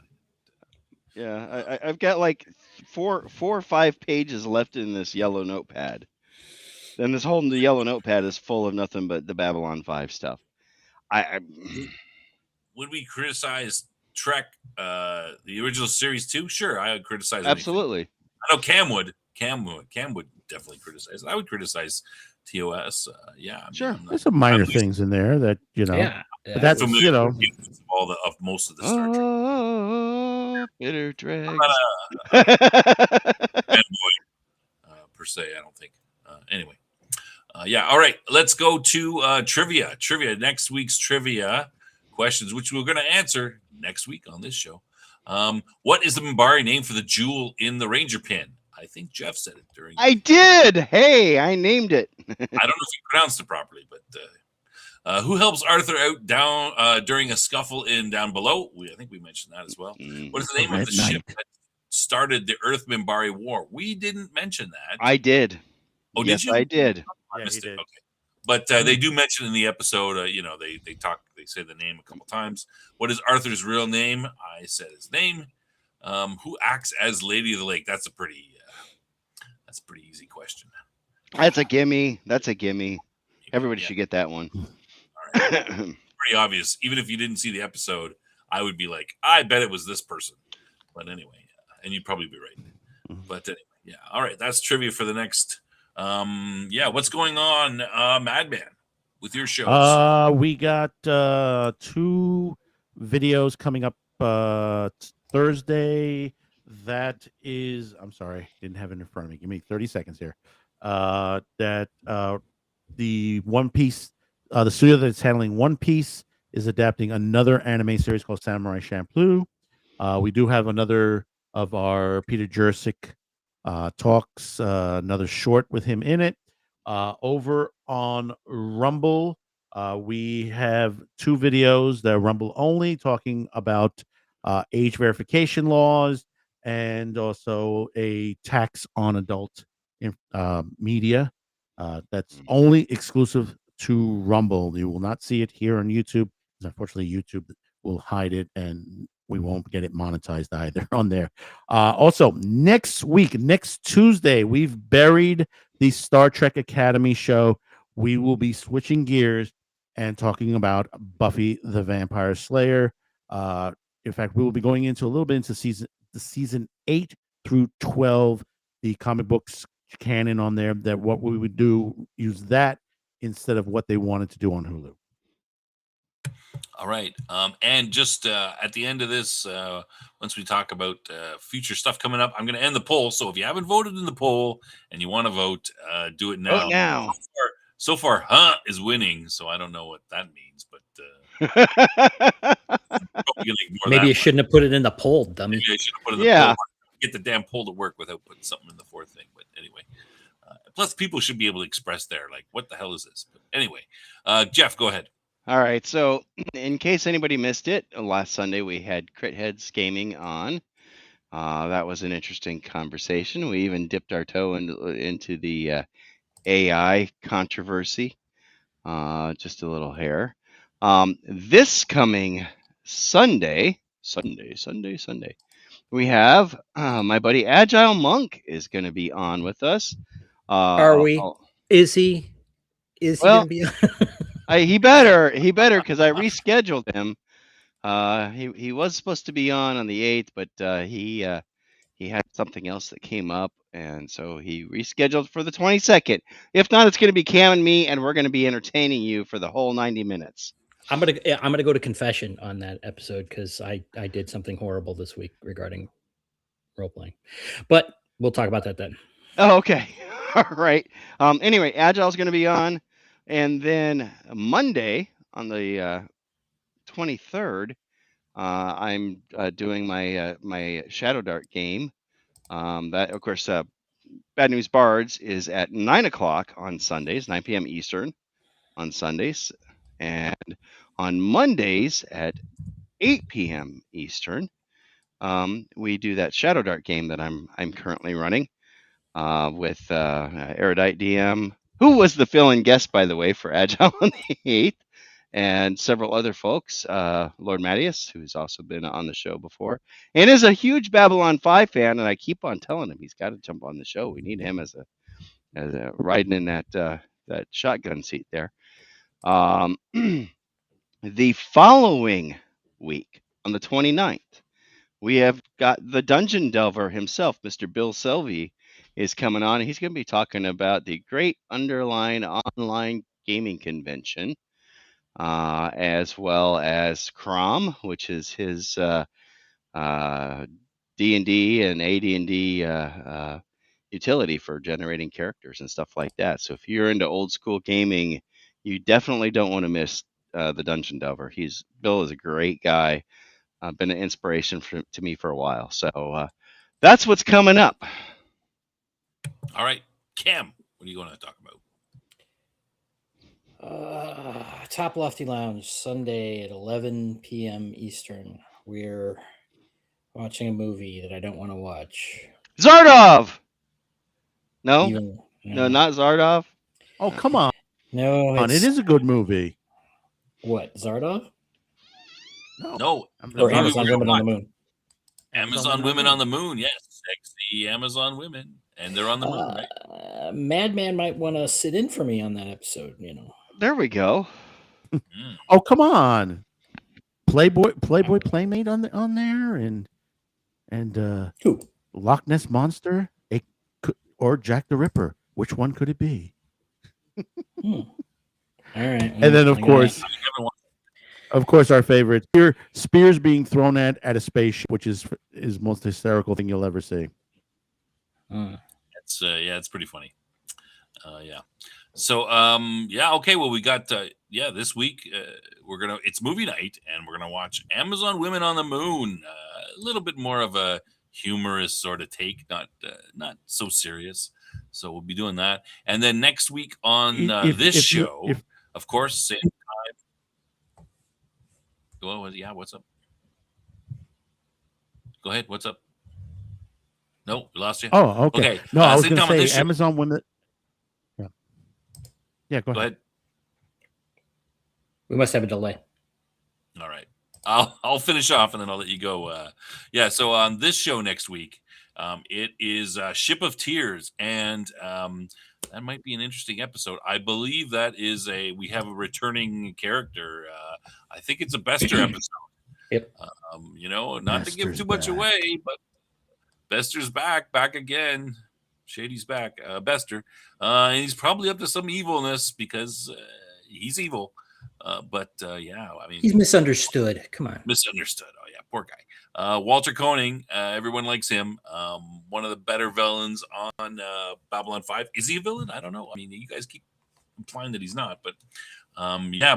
Yeah, I've got like 4 or 5 pages left in this yellow notepad. Then this whole yellow notepad is full of nothing but the Babylon 5 stuff. Would we criticize Trek, the original series too? Sure, I would criticize. Absolutely. Anything. I know Cam would. Cam would definitely criticize. I would criticize TOS. Yeah, I mean, sure. There's some minor things in there that Yeah, but that's of most of the Star Trek. Bitter dregs. Fanboy, per se, I don't think. Anyway, yeah. All right, let's go to trivia. Next week's trivia questions, which we're going to answer next week on this show. What is the Minbari name for the jewel in the Ranger pin? I think Jeff said it during. I did. Hey, I named it. I don't know if you pronounced it properly, but who helps Arthur out down during a scuffle in Down Below? I think we mentioned that as well. What is the name of the ship that started the Earth Minbari War? We didn't mention that. I did. Oh, yes, did you? I did. I missed it. Okay. But they do mention in the episode, they talk, they say the name a couple times. What is Arthur's real name? I said his name. Who acts as Lady of the Lake? That's a pretty easy question. That's a gimme. Everybody should get that one. All right. Pretty obvious. Even if you didn't see the episode, I would be like, I bet it was this person. But anyway, and you'd probably be right. But anyway, yeah. All right, that's trivia for the next. What's going on, Madman, with your shows? We got 2 videos coming up Thursday. That is, I'm sorry, didn't have it in front of me. Give me 30 seconds here. That the One Piece, the studio that's handling One Piece is adapting another anime series called Samurai Champloo. We do have another of our Peter Jurczyk talks, another short with him in it. Over on Rumble, we have 2 videos that are Rumble only, talking about age verification laws and also a tax on adult media. That's only exclusive to Rumble. You will not see it here on YouTube, because unfortunately YouTube will hide it and we won't get it monetized either on there. Also, next Tuesday, we've buried the Star Trek Academy show. We will be switching gears and talking about Buffy the Vampire Slayer. In fact, we will be going into a little bit into season 8 through 12, the comic books canon on there, that what we would do, use that instead of what they wanted to do on Hulu. All right. And just at the end of this, once we talk about future stuff coming up, I'm going to end the poll. So if you haven't voted in the poll and you want to vote, do it now. Vote now. So far, is winning. So I don't know what that means, but maybe you shouldn't have put it in the poll, dummy. Maybe I should have put it in the poll. Get the damn poll to work without putting something in the fourth thing. But anyway, plus people should be able to express there, like, what the hell is this? But anyway, Jeff, go ahead. All right. So in case anybody missed it, last Sunday we had Crit Heads Gaming on. That was an interesting conversation. We even dipped our toe into the AI controversy, just a little hair. This coming Sunday, we have my buddy Agile Monk is going to be on with us. Are we? Is he? Is he going to be on? He better, because I rescheduled him. He was supposed to be on the 8th, but he had something else that came up, and so he rescheduled for the 22nd. If not, it's going to be Cam and me, and we're going to be entertaining you for the whole 90 minutes. I'm gonna go to confession on that episode, because I did something horrible this week regarding role playing. But We'll talk about that then. Oh, okay. All right. Anyway, Agile's going to be on, and then Monday on the 23rd, I'm doing my Shadow Dart game. That, of course, Bad News Bards is at 9 o'clock on Sundays, 9 p.m. Eastern on Sundays, and on Mondays at 8 p.m. Eastern, we do that Shadow Dart game that I'm currently running with Erudite DM, who was the fill-in guest, by the way, for Agile on the 8th, and several other folks. Lord Mattias, who's also been on the show before, and is a huge Babylon 5 fan, and I keep on telling him he's got to jump on the show. We need him as a riding in that shotgun seat there. The following week, on the 29th, we have got the Dungeon Delver himself, Mr. Bill Selvey, is coming on. He's going to be talking about the Great Underline Online Gaming Convention, as well as Crom, which is his D&D and AD&D utility for generating characters and stuff like that. So if you're into old school gaming, you definitely don't want to miss the Dungeon Delver. Bill is a great guy. Been an inspiration to me for a while. So that's what's coming up. All right, Cam, what are you going to talk about? Top Lofty Lounge, Sunday at 11 p.m. Eastern. We're watching a movie that I don't want to watch. Zardov! No? Even, No, not Zardov. Oh, come on. No, It is a good movie. What, Zardov? No. Or Amazon Women on the Moon. Amazon Women on the Moon, yes. Sexy Amazon women. And they're on the moon, right? Madman might want to sit in for me on that episode, you know. There we go. Oh, come on. Playboy Playmate on there and who? Loch Ness Monster or Jack the Ripper. Which one could it be? All right. And then of course our favorite spears being thrown at a spaceship, which is most hysterical thing you'll ever see. It's pretty funny. Yeah. So okay. Well, we got this week it's movie night, and we're gonna watch Amazon Women on the Moon. A little bit more of a humorous sort of take, not so serious. So we'll be doing that, and then next week on this show, of course, same time. Well, yeah. What's up? Go ahead. What's up? No, we lost you. Oh, okay. No, I was going to say Amazon Women. Yeah, go ahead. We must have a delay. All right. I'll finish off and then I'll let you go. So on this show next week, it is Ship of Tears, and that might be an interesting episode. I believe we have a returning character. I think it's a Bester episode. Yep. Not to give too much away, but Bester's back again. Shady's back. Bester. And he's probably up to some evilness because he's evil. He's misunderstood. Come on. Misunderstood. Oh, yeah. Poor guy. Walter Koenig. Everyone likes him. One of the better villains on Babylon 5. Is he a villain? I don't know. I mean, you guys keep implying that he's not. But,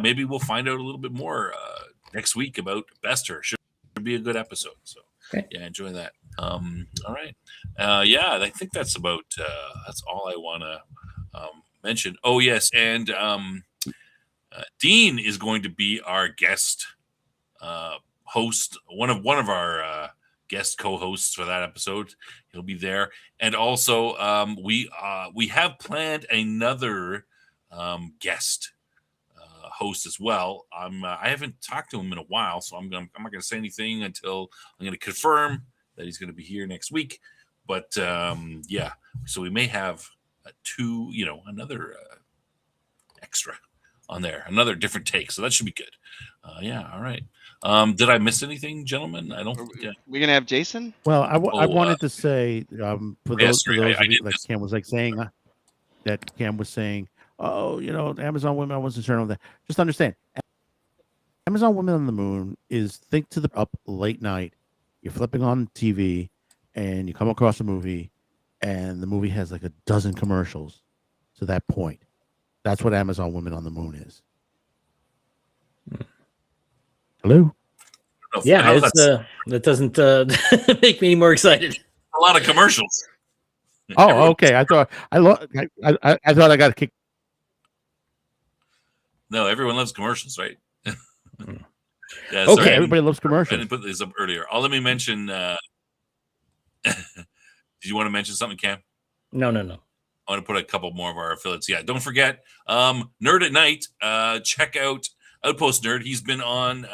maybe we'll find out a little bit more next week about Bester. Should be a good episode. So, yeah, enjoy that. All right. I think that's about that's all I want to mention. Oh, yes. And Dean is going to be our guest host, one of our guest co-hosts for that episode. He'll be there. And also we have planned another guest host as well. I haven't talked to him in a while, so I'm not going to say anything until I'm going to confirm that he's going to be here next week. But so we may have another extra on there, another different take. So that should be good. All right. Did I miss anything, gentlemen? I don't think we're gonna have Jason. Well, I wanted to say for those like Cam was saying that Cam was saying, Amazon Women, I wasn't sure on that. Just understand, Amazon Women on the Moon is think to the up late night. You're flipping on TV and you come across a movie and the movie has like a dozen commercials to that point. That's what Amazon Women on the Moon is. Hello? Yeah, it's that doesn't make me any more excited. A lot of commercials. Oh, Everyone- okay. I thought I thought I got to kick. No, everyone loves commercials, right? Yeah, Okay. sorry, Everybody loves I commercials. didn't put this up earlier. Let me mention. Did you want to mention something, Cam? No. I want to put a couple more of our affiliates. Yeah, don't forget, Nerd at Night. Check out Outpost Nerd. He's been on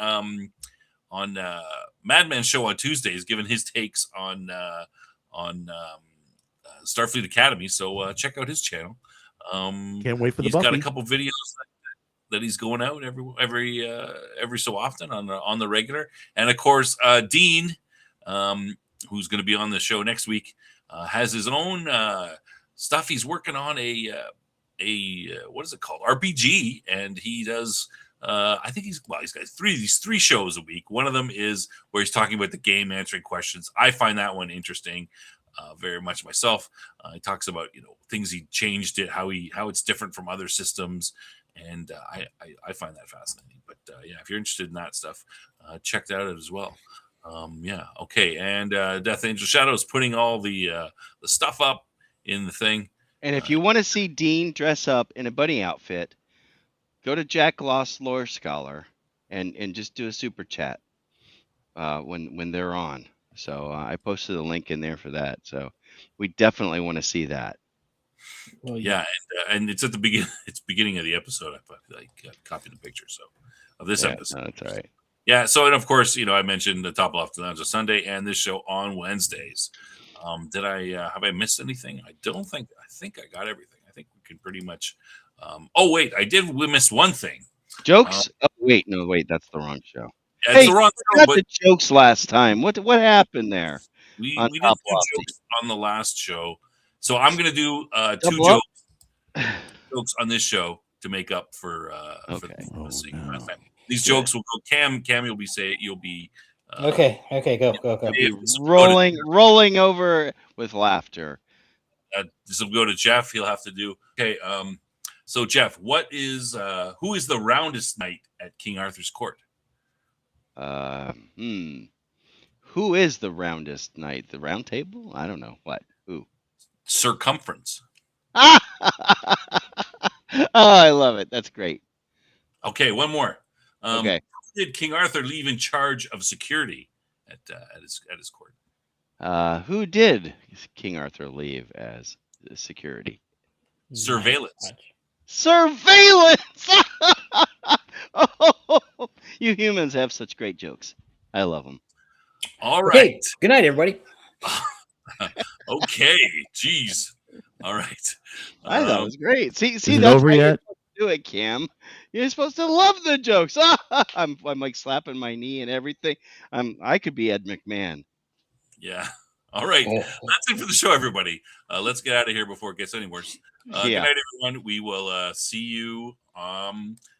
Madman Show on Tuesdays, giving his takes on Starfleet Academy. So check out his channel. Can't wait for the He's got a Buffy. couple videos that he's going out every so often on the regular, and of course Dean, who's going to be on the show next week, has his own stuff. He's working on a what is it called, RPG, and he does. I think he's got three shows a week. One of them is where he's talking about the game, answering questions. I find that one interesting. Very much myself. He talks about things he changed it, how it's different from other systems, and I find that fascinating. But yeah, if you're interested in that stuff, check that out as well. Yeah, okay. And Death Angel Shadow is putting all the stuff up in the thing. And if you want to see Dean dress up in a bunny outfit, go to Jack Lost Lore Scholar and just do a super chat when they're on. So I posted a link in there for that. So we definitely want to see that. Well, Yeah, and it's at the beginning. It's beginning of the episode. I copied the picture of this episode. No, that's all right. Yeah. So, and of course, I mentioned the Top Left Lounge on Sunday and this show on Wednesdays. Did I have I missed anything? I don't think. I think I got everything. I think we can pretty much. Oh wait, we missed one thing. Jokes? Wait, that's the wrong show. It's the wrong show, got but the jokes last time. What happened there? we on didn't Top do Lofty? jokes on the last show, so I'm going to do two Double up? jokes on this show to make up for Okay. last no. time. These jokes will go. Cam, you'll be okay, go. rolling over with laughter. This will go to Jeff. He'll have to do. Okay. So Jeff, who is the roundest knight at King Arthur's court? Who is the roundest knight? The round table? I don't know. What? Who? Circumference. Oh, I love it. That's great. Okay, one more. Okay. Who did King Arthur leave in charge of security at his court? Who did King Arthur leave as security? Surveillance. Surveillance! Oh, you humans have such great jokes. I love them. All right. Okay, good night, everybody. Okay. Jeez. All right. I thought it was great. See, Is it that's over how you're yet? supposed to do it, Cam. You're supposed to love the jokes. I'm like slapping my knee and everything. I could be Ed McMahon. Yeah. All right. That's it for the show, everybody. Let's get out of here before it gets any worse. Yeah. Good night, everyone. We will see you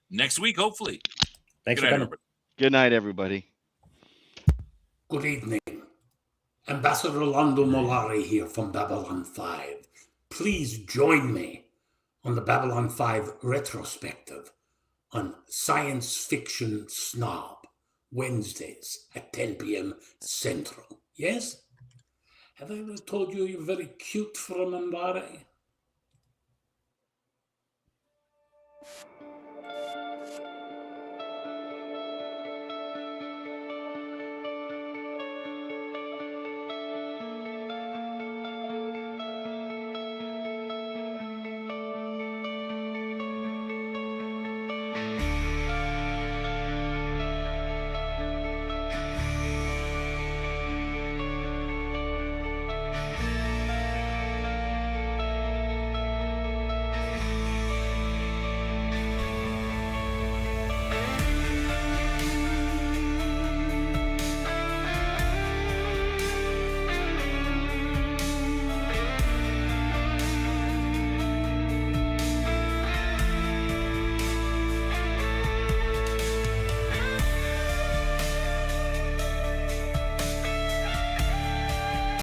next week, hopefully. Thanks Good for night, coming. everybody. Good night, everybody. Good evening. Ambassador Lando Molari here from Babylon 5. Please join me on the Babylon 5 retrospective on Science Fiction Snob, Wednesdays at 10 p.m. Central. Yes? Have I ever told you you're very cute for a Mambare?